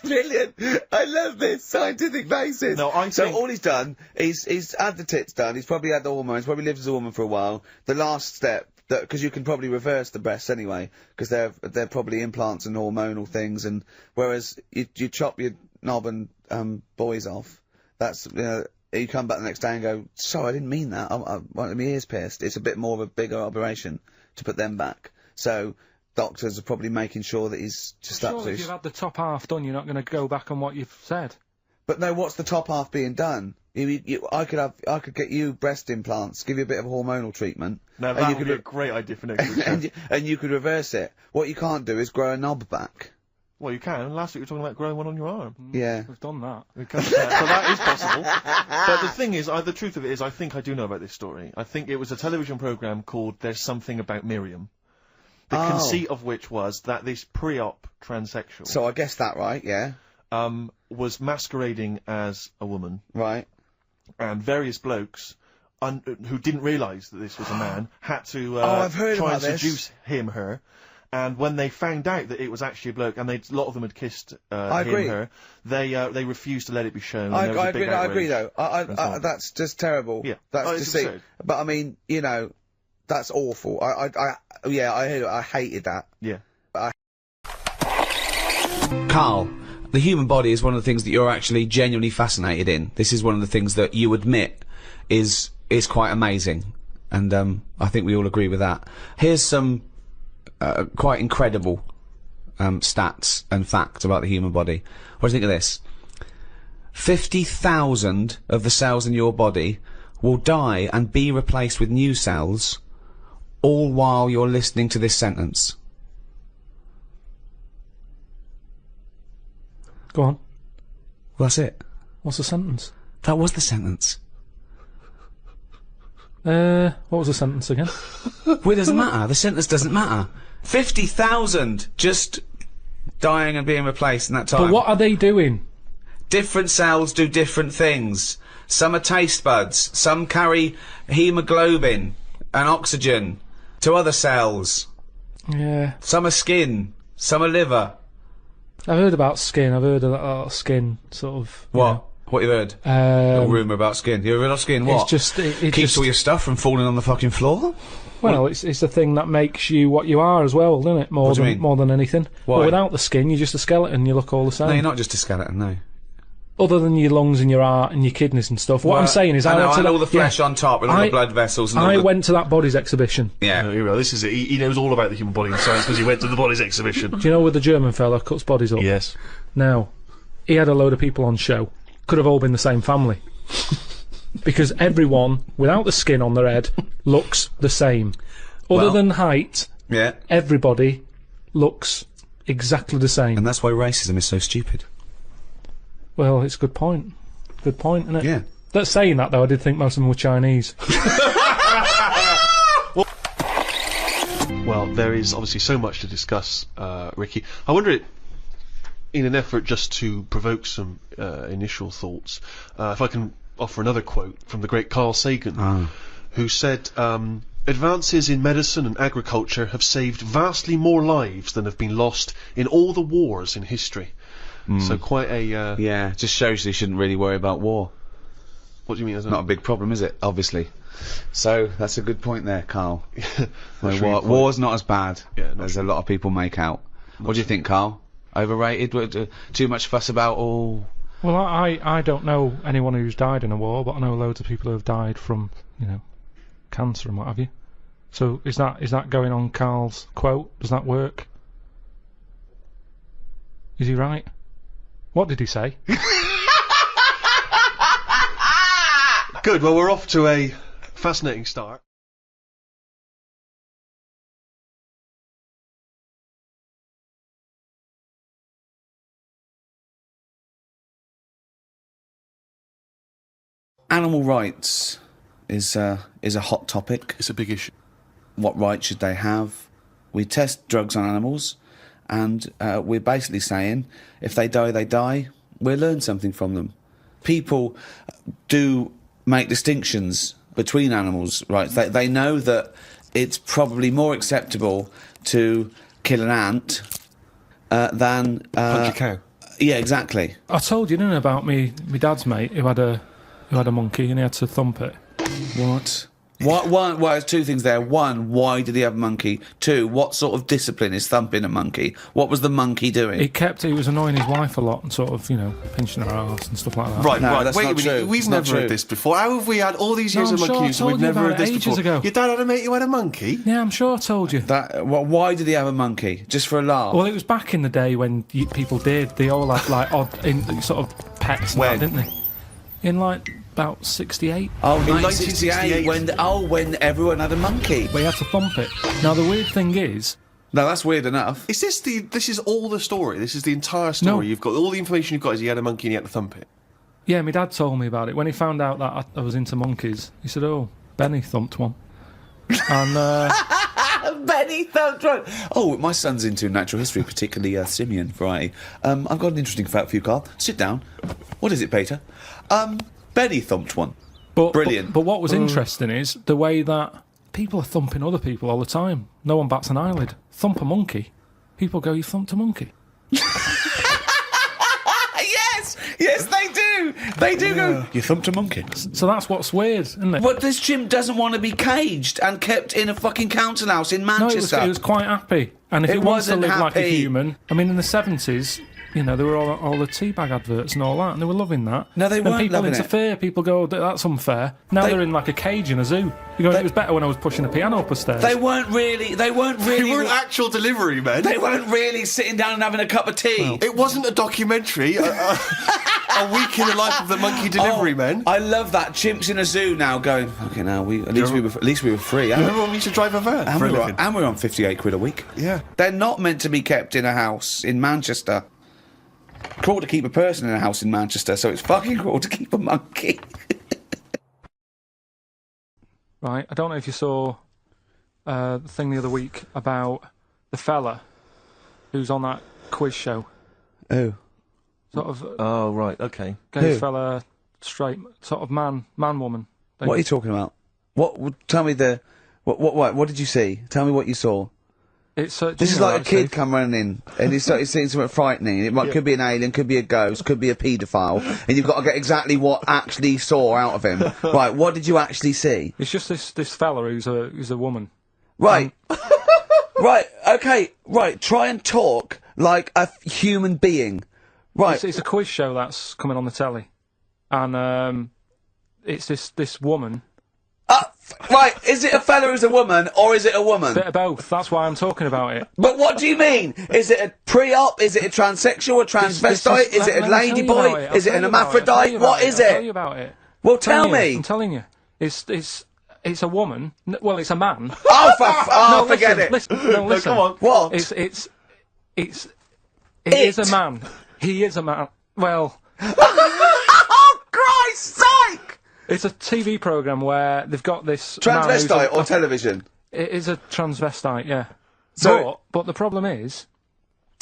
Brilliant. I love this scientific basis. No, So all he's done, he's had the tits done, he's probably had the hormones, probably lived as a woman for a while. The last step, because you can probably reverse the breasts anyway, because they're probably implants and hormonal things, and whereas you chop your knob and boys off, that's, you come back the next day and go, sorry, I didn't mean that, I wanted my ears pierced. It's a bit more of a bigger operation to put them back. So doctors are probably making sure that he's just up to... if you've had the top half done, you're not going to go back on what you've said. But no, what's the top half being done? I could get you breast implants, give you a bit of hormonal treatment. Now that would be a great idea for next week. and you could reverse it. What you can't do is grow a knob back. Well, you can. Last week we were talking about growing one on your arm. Yeah. We've done that. We can, so that is possible. But the thing is, the truth of it is, I think I do know about this story. I think it was a television programme called There's Something About Miriam. The conceit of which was that this pre-op transsexual... So I guessed that right, yeah. Was masquerading as a woman. Right. And various blokes, who didn't realise that this was a man, had to I've heard try about and this. seduce her. And when they found out that it was actually a bloke, and a lot of them had kissed I agree. him, her, they refused to let it be shown. I and there was a big agree though. outrage. That's just terrible. Yeah. That's it's deceit. absurd. But I mean, that's awful. I hated that. Yeah. Karl, the human body is one of the things that you're actually genuinely fascinated in. This is one of the things that you admit is quite amazing. And I think we all agree with that. Here's some quite incredible stats and facts about the human body. What do you think of this? 50,000 of the cells in your body will die and be replaced with new cells, all while you're listening to this sentence. Go on. Well, that's it. What's the sentence? That was the sentence. What was the sentence again? Well, it doesn't matter. The sentence doesn't matter. 50,000 just dying and being replaced in that time. But what are they doing? Different cells do different things. Some are taste buds. Some carry hemoglobin and oxygen to other cells. Yeah. Some are skin. Some are liver. I've heard about skin. I've heard about skin, sort of. What? What you heard? Little rumour about skin. You heard about skin? What? It's just it keeps just, all your stuff from falling on the fucking floor. Well, it's the thing that makes you what you are as well, doesn't it? More than anything. Why? Well, without the skin, you're just a skeleton. You look all the same. No, you're not just a skeleton. No. Other than your lungs and your heart and your kidneys and stuff. What I'm saying is, I went to all the flesh on top and all the blood vessels. And I went to that bodies exhibition. Yeah, this is it. He knows all about the human body and science because he went to the bodies exhibition. Do you know where the German fella cuts bodies up? Yes. Now, he had a load of people on show. Could have all been the same family. Because everyone, without the skin on their head, looks the same. Other than height, everybody looks exactly the same. And that's why racism is so stupid. Well, it's a good point. Good point, isn't it? Yeah. That's saying that, though, I did think most of them were Chinese. Well, there is obviously so much to discuss, Ricky. I wonder, in an effort just to provoke some initial thoughts, if I can offer another quote from the great Carl Sagan, who said, advances in medicine and agriculture have saved vastly more lives than have been lost in all the wars in history. So quite a... yeah, just shows you shouldn't really worry about war. What do you mean? It's not a big problem, is it? Obviously. So, that's a good point there, Carl. War's not as bad as a lot of people make out. What do you think, Carl? Overrated? Too much fuss about all... Well, I don't know anyone who's died in a war, but I know loads of people who have died from, cancer and what have you. So, is that going on Carl's quote? Does that work? Is he right? What did he say? Good, well, we're off to a fascinating start. Animal rights is a hot topic. It's a big issue. What rights should they have? We test drugs on animals, and we're basically saying if they die, they die. We'll learn something from them. People do make distinctions between animals' rights. They know that it's probably more acceptable to kill an ant than punch a cow. Yeah, exactly. I told you, didn't I, about my dad's mate who had a monkey and he had to thump it. What? Well, there's two things there. One, why did he have a monkey? Two, what sort of discipline is thumping a monkey? What was the monkey doing? He was annoying his wife a lot and sort of, pinching her arse and stuff like that. Right, that's wait not a minute. true. We've never heard this before. How have we had all these years No, of I'm sure monkeys I and we've told you never about heard this it ages before? ago. Your dad had a mate who had a monkey? Yeah, I'm sure I told you. Why did he have a monkey? Just for a laugh? Well, it was back in the day when people did. They all had, odd sort of pets and that, didn't they? In, about 68. Oh, 1968, when everyone had a monkey. We had to thump it. Now, the weird thing is... No, that's weird enough. Is this is all the story? This is the entire story? No. You've got all the information you've got is he had a monkey and he had to thump it? Yeah, my dad told me about it. When he found out that I was into monkeys, he said, oh, Benny thumped one. And, Benny thumped one! Oh, my son's into natural history, particularly simian variety. I've got an interesting fact for you, Carl. Sit down. What is it, Peter? Benny thumped one. Brilliant. But what was interesting is the way that people are thumping other people all the time. No one bats an eyelid. Thump a monkey. People go, you thumped a monkey. Yes, they do. They do go, you thumped a monkey. So that's what's weird, isn't it? But this chimp doesn't want to be caged and kept in a fucking council house in Manchester. No, it was quite happy. And if it wants to live like a human... I mean, in the 70s... there were all the teabag adverts and all that, and they were loving that. No, they weren't people loving interfere, people go, oh, that's unfair. Now they're in like a cage in a zoo. You're going, it was better when I was pushing a piano up the stairs. They weren't actual delivery men. They weren't really sitting down and having a cup of tea. Well, it wasn't a documentary. A week in the life of the monkey delivery men. I love that. Chimps in a zoo now going, okay, now at least we were free. Remember when we used to drive a van and we're on 58 quid a week. Yeah. They're not meant to be kept in a house in Manchester. Cruel to keep a person in a house in Manchester, so it's fucking cruel to keep a monkey. right? I don't know if you saw the thing the other week about the fella who's on that quiz show. Who? Sort of. Oh, right, okay. Gay Who? fella, straight, sort of man, woman. Thing. What are you talking about? Tell me what did you see? Tell me what you saw. It's this is like a kid come running in, and he's seeing something frightening. Could be an alien, could be a ghost, could be a paedophile, and you've got to get exactly what actually saw out of him. Right, what did you actually see? It's just this fella who's a woman. Right. Right, okay, right, try and talk like a human being. Right. It's a quiz show that's coming on the telly. And, it's this woman. Right, is it a fella who's a woman, or is it a woman? Bit of both, that's why I'm talking about it. But what do you mean? Is it a pre-op? Is it a transsexual, a transvestite? Is it a ladyboy? Is it an hermaphrodite? What is I'll tell it? you about it. Well, tell me. I'm telling you. It's a woman. Well, it's a man. Oh, forget it. Listen. Come on. What? It is a man. He is a man. Well. Oh, Christ's sake! It's a TV programme where they've got this... Transvestite or television? It is a transvestite, yeah. So but the problem is...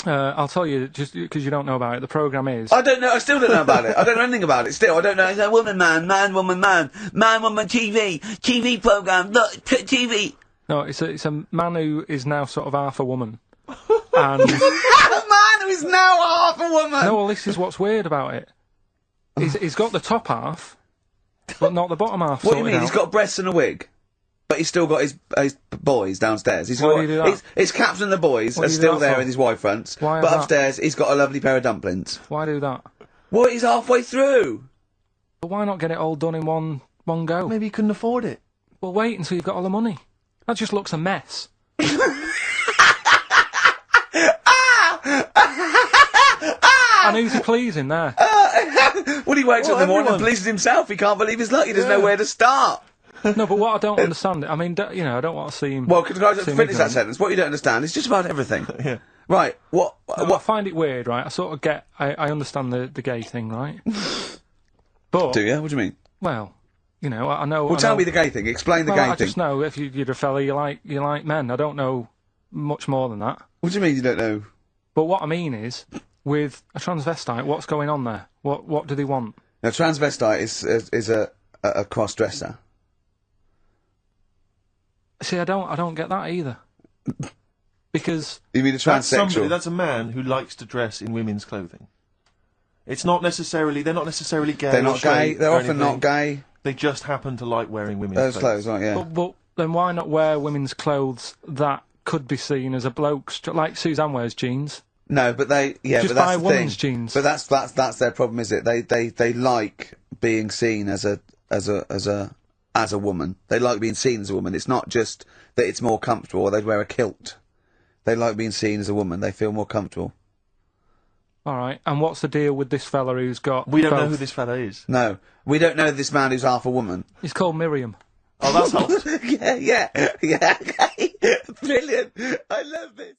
I'll tell you, just because you don't know about it, the programme is... I don't know, I still don't know about it. I don't know anything about it, still. I don't know. It's a woman, man, woman, TV programme, look, TV. No, it's a man who is now sort of half a woman. And... A man who is now half a woman! No, well, this is what's weird about it. He's got the top half... But not the bottom half. What do you mean? He's got breasts and a wig, but he's still got his boys downstairs. Why do you do that? His caps and the boys are still there in his Y fronts, but upstairs he's got a lovely pair of dumplings. Why do that? Well, he's halfway through. But why not get it all done in one go? Maybe he couldn't afford it. Well, wait until you've got all the money. That just looks a mess. And who's he pleasing there? Well, he wakes up in the morning and pleases himself. He can't believe his luck. He doesn't know where to start. No, but what I don't understand, I mean, I don't want to see him... Well, can I just finish that sentence? What you don't understand is just about everything. Yeah. Right, what... I find it weird, right? I sort of get... I understand the gay thing, right? But... Do you? What do you mean? Well, I know... Well, tell me the gay thing. Explain the gay thing. I just know if you're a fella, you like men. I don't know much more than that. What do you mean you don't know? But what I mean is, with a transvestite, what's going on there? What do they want? Now, transvestite is a cross-dresser. See, I don't get that either. Because... You mean a transsexual? That's a man who likes to dress in women's clothing. It's not necessarily... They're not necessarily gay. They're not gay. They're often not gay. They just happen to like wearing women's clothes. Right, yeah. But then why not wear women's clothes that could be seen as a bloke's... Like Suzanne wears jeans. No, but they... Yeah, just but that's buy the women's thing. jeans. But that's their problem, is it? They like being seen as a woman. They like being seen as a woman. It's not just that it's more comfortable, or they'd wear a kilt. They like being seen as a woman. They feel more comfortable. All right, and what's the deal with this fella who's got... We don't know who this fella is. No, we don't know this man who's half a woman. He's called Miriam. Oh, that's hot. yeah, okay. Brilliant. I love this.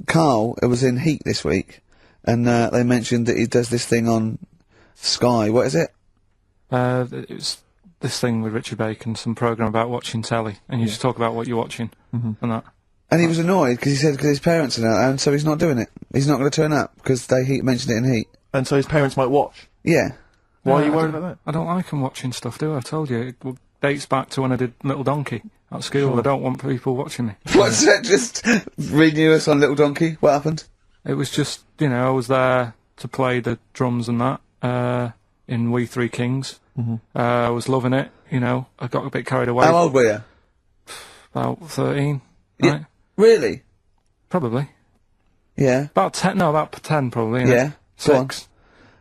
Karl was in Heat this week, and they mentioned that he does this thing on Sky. What is it? It was this thing with Richard Bacon, some programme about watching telly, and you just talk about what you're watching and that. And he was annoyed because he said his parents are there, and so he's not doing it. He's not going to turn up because they mentioned it in Heat. And so his parents might watch? Yeah. Why are you worried about that? I don't like him watching stuff, do I? I told you. It dates back to when I did Little Donkey at school. Sure. I don't want people watching me. What's that? Just renew us on Little Donkey? What happened? It was just, I was there to play the drums and that in We Three Kings. I was loving it, I got a bit carried away. How old were you? About 13, yeah, right? Really? Probably. Yeah. About 10 probably. Yeah. 6.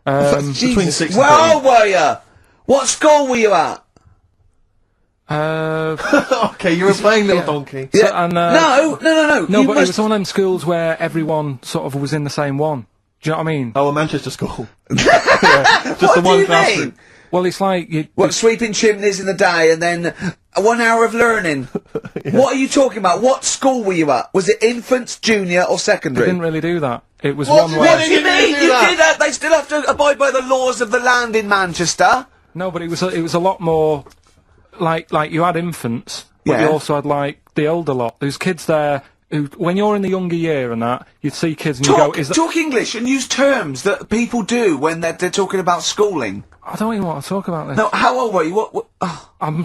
Between 6 and 13. Where old were you? What school were you at? Okay, you were playing Little Donkey. Yeah. So, and, No, but it was one of them schools where everyone sort of was in the same one. Do you know what I mean? Oh, a Manchester school. Just the one classroom. Well, it's like sweeping chimneys in the day, and then 1 hour of learning. What are you talking about? What school were you at? Was it infants, junior, or They secondary? didn't really do that. It was What one do way. you mean? You did that. They still have to abide by the laws of the land in Manchester. No, but it was a lot more like you had infants, but Yeah. you also had like the older lot. There's kids there who, when you're in the younger year and that, you'd see kids and you go, "Is that?" Talk English and use terms that people do when they're talking about schooling. I don't even want to talk about this. No, how old were you? What? Oh. I'm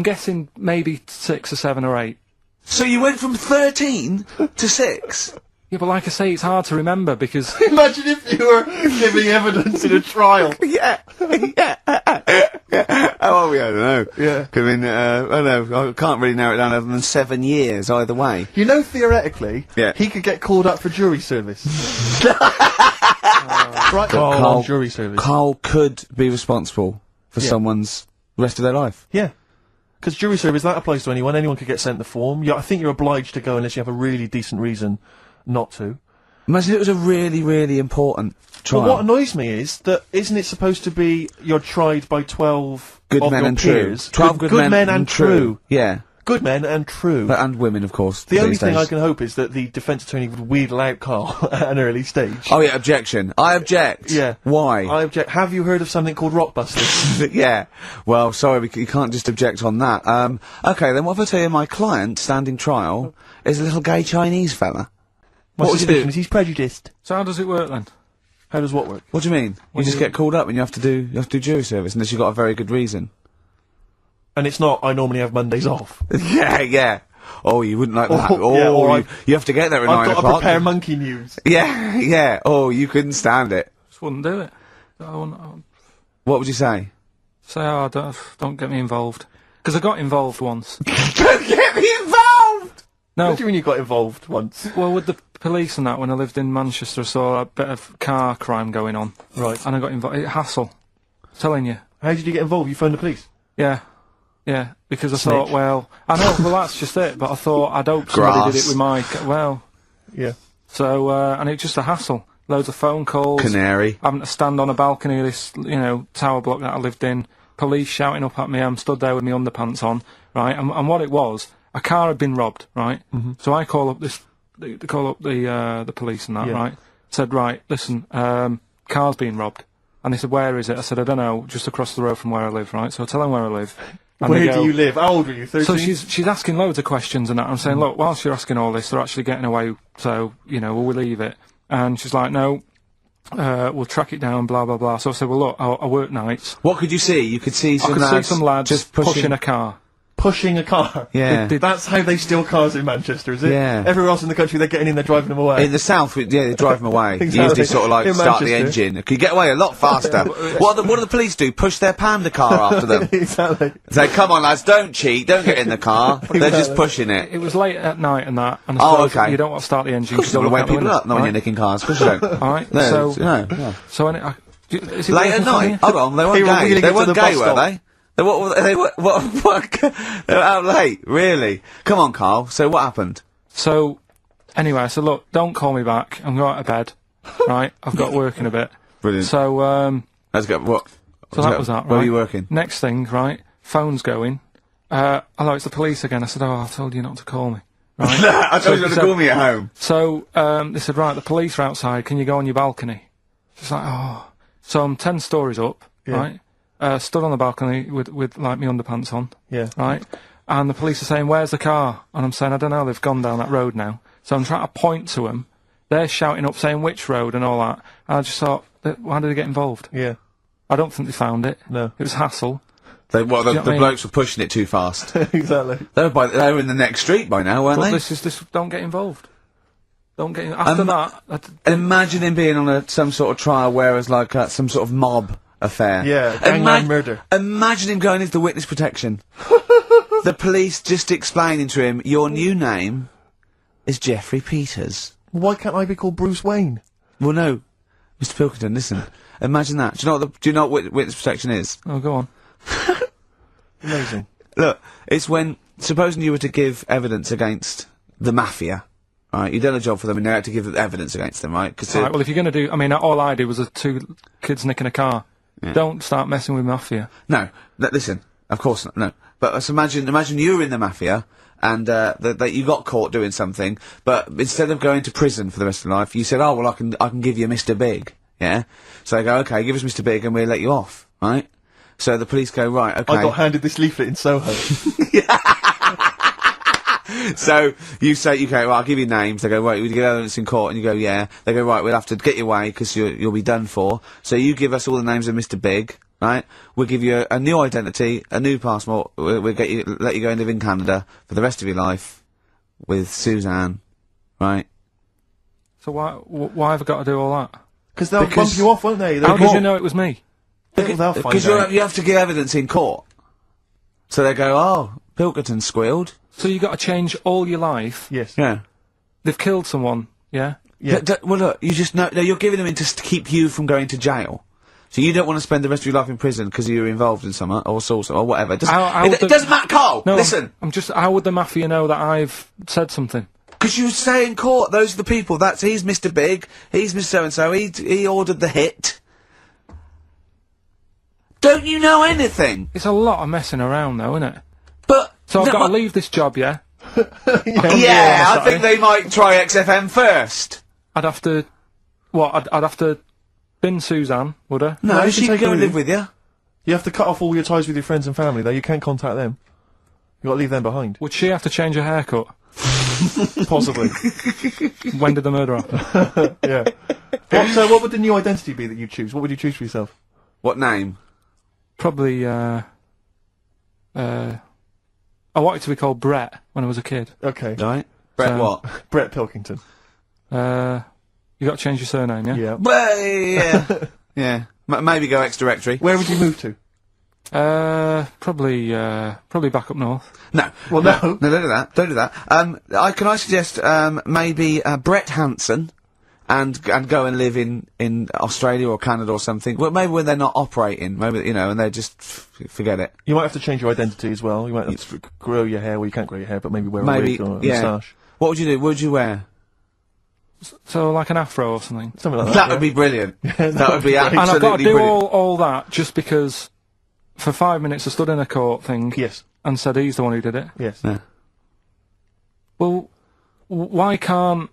guessing maybe 6 or 7 or 8. So you went from 13 to 6? Yeah, but like I say, it's hard to remember because Imagine if you were giving evidence in a trial. Yeah. How old were you? I don't know. Yeah. I mean, I don't know. I can't really narrow it down other than 7 years either way. You know, theoretically, Yeah. he could get called up for jury service. Right, Carl on jury service. Carl could be responsible for Yeah. someone's rest of their life. Yeah. Because jury service, that applies to anyone. Anyone could get sent the form. I think you're obliged to go unless you have a really decent reason not to. Imagine it was a really, really important trial. But what annoys me is that isn't it supposed to be you're tried by 12 good of men your and true. peers? 12 good men and true. Yeah. Good men and true. But, and women, of course. The only these thing days. I can hope is that the defence attorney would wheedle out Carl at an early stage. Oh yeah, objection. I object. Yeah. Why? I object. Have you heard of something called Rockbusters? Yeah. Well, sorry, you can't just object on that. Okay, then what if I tell you my client, standing trial, is a little gay Chinese fella? My What would you do? suspicion is he's prejudiced. So how does it work then? How does what work? What do you mean? What You do just you- get called up and you have to do jury service unless you've got a very good reason. And it's not, I normally have Mondays off. Yeah, yeah. Oh, you wouldn't like that. Oh, Oh, yeah, or you have to get there at 9 I've got to o'clock. prepare monkey news. Yeah, yeah. Oh, you couldn't stand it. Just wouldn't do it. I wouldn't What would you say? say, oh, don't get me involved. Because I got involved once. Don't get me involved! No. What do you mean you got involved once? Well, with the police and that, when I lived in Manchester, I saw a bit of car crime going on. Right. And I got involved. Hassle. Telling you. How did you get involved? You phoned the police? Yeah. Yeah. Because I Snitch. thought, well, I know, well, that's just it. But I thought, I'd hope somebody did Grass. it with my, well. Yeah. So, and it's just a hassle. Loads of phone calls. Canary. Having to stand on a balcony of this, tower block that I lived in. Police shouting up at me. I'm stood there with my underpants on, right? And what it was, a car had been robbed, right? Mm-hmm. So I call up the police and that, Yeah. right? Said, right, listen, car's been robbed. And they said, where is it? I said, I don't know, just across the road from where I live, right? So I tell them where I live. And Where they do go- you live? How old were you? 13? So she's asking loads of questions and that. I'm saying, look, whilst you're asking all this, they're actually getting away, so, will we leave it? And she's like, no, we'll track it down, blah, blah, blah. So I said, well, look, I work nights. What could you see? You could see some I could lads see some lads just pushing a car. Pushing a car. Yeah. That's how they steal cars in Manchester, is it? Yeah. Everywhere else in the country, they're getting in, they're driving them away. In the south, they drive them away. Exactly. You usually sort of like In start the Manchester. engine. Could get away a lot faster. What do the police do? Push their panda car after them. Exactly. Say, come on lads, don't cheat, don't get in the car. They're just pushing it. It was late at night and that. And I Oh, suppose okay. You don't want to start the engine. Of course you don't want to wake people up knowing you're right? nicking cars. Of course you don't. All right. No, So, no, no. so is it Late working at for night? you? Hold on, they They weren't were gay. wheeling They it to weren't the gay, bus were stop. they? They were out late, really? Come on, Carl, so what happened? So, anyway, I said, look, don't call me back. I'm going to bed. Right? I've got work in a bit. Brilliant. So, Let's go, what? so that was that, right? Where were you working? Next thing, right? Phone's going. Hello, it's the police again. I said, oh, I told you not to call me. Right? I told you not she to call me at home. So, they said, right, the police are outside. Can you go on your balcony? She's like, oh. So I'm 10 stories up, right? Stood on the balcony with like my underpants on. Yeah. Right? And the police are saying, where's the car? And I'm saying, I don't know, they've gone down that road now. So I'm trying to point to them. They're shouting up, saying which road and all that. And I just thought, why did they get involved? Yeah. I don't think they found it. No. It was hassle. The you know what I mean? blokes were pushing it too fast. Exactly. They were in the next street by now, weren't But they? this don't get involved. Don't get after that. Imagine him being on some sort of trial where it's like some sort of mob affair. Yeah, gangland murder. Imagine him going into the witness protection. The police just explaining to him, your new name is Jeffrey Peters. Why can't I be called Bruce Wayne? Well, no, Mr. Pilkington, listen. Imagine that. Do you know what witness protection is? Oh, go on. Amazing. Look, it's when, supposing you were to give evidence against the mafia, right? You've done a job for them and you had to give evidence against them, right? Cause Right, well, if you're going to do... I mean, all I did was 2 kids nicking a car. Yeah. Don't start messing with mafia. No, listen. Of course not, no. But imagine you were in the mafia, and, that you got caught doing something, but instead of going to prison for the rest of your life, you said, oh, well, I can give you Mr. Big, yeah? So they go, okay, give us Mr. Big and we'll let you off, right? So the police go, right, okay. I got handed this leaflet in Soho. So you say, okay, well, I'll give you names. They go, right, we give evidence in court, and you go, yeah. They go, right, we'll have to get you away because you'll be done for. So you give us all the names of Mr. Big, right? We'll give you a new identity, a new passport. We'll let you go and live in Canada for the rest of your life with Suzanne, right? So why have I got to do all that? Because they'll bump you off, won't they? How did you know it was me? Because you have to give evidence in court. So they go, oh, Pilkington squealed. So you got to change all your life? Yes. Yeah. They've killed someone, yeah? Yeah. Well, look, you just know, no, you're giving them in to keep you from going to jail. So you don't want to spend the rest of your life in prison because you were involved in something, or whatever. It doesn't matter, Carl! No, listen! How would the mafia know that I've said something? Because you say in court, those are the people, he's Mr. Big, he's Mr. So-and-so, he ordered the hit. Don't you know anything? It's a lot of messing around though, isn't it? But... So I've got to leave this job, yeah? Yeah, I think they might try XFM first. I'd have to... What, I'd have to bin Suzanne, would I? No, she can go and live with you. You have to cut off all your ties with your friends and family, though. You can't contact them. You got to leave them behind. Would she have to change her haircut? Possibly. When did the murder happen? Yeah. So what would the new identity be that you choose? What would you choose for yourself? What name? Probably, I wanted to be called Brett when I was a kid. Okay. Right. Brett what? Brett Pilkington. You got to change your surname, yeah? Yeah. Well, yeah. Yeah. Maybe go X-Directory. Where would you move to? Probably back up north. No. Well, no. No, don't do that. Don't do that. Can I suggest, maybe, Brett Hanson, and go and live in Australia or Canada or something. Well, maybe when they're not operating, maybe, you know, and they just forget it. You might have to change your identity as well. You might have to grow your hair. Well, you can't grow your hair, but maybe wear a wig or a moustache. What would you do? What would you wear? So, like an afro or something? Something like that. That would be brilliant. That would be absolutely brilliant. And I've got to do all that just because for 5 minutes I stood in a court thing. Yes. And said he's the one who did it. Yes. Yeah. Well, why can't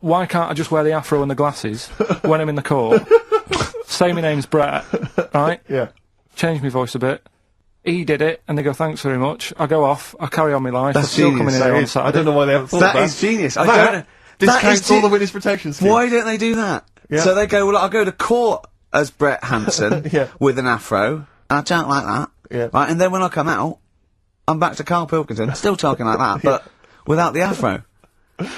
I just wear the afro and the glasses when I'm in the court? Say my name's Brett, right? Yeah. Change my voice a bit. He did it, and they go, thanks very much. I go off, I carry on my life. That's I'm still coming in here on I Saturday. don't know why they haven't thought of that. That is genius. I That don't know. discounts all the witness protection scheme. Why don't they do that? Yeah. So they go, well, I'll go to court as Brett Hanson Yeah. with an afro. I don't like that. Yeah. Right, and then when I come out, I'm back to Karl Pilkington, still talking like that, but without the afro.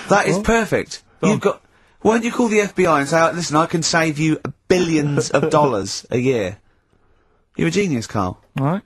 That is perfect. You've got... Why don't you call the FBI and say, listen, I can save you billions of dollars a year. You're a genius, Karl. All right.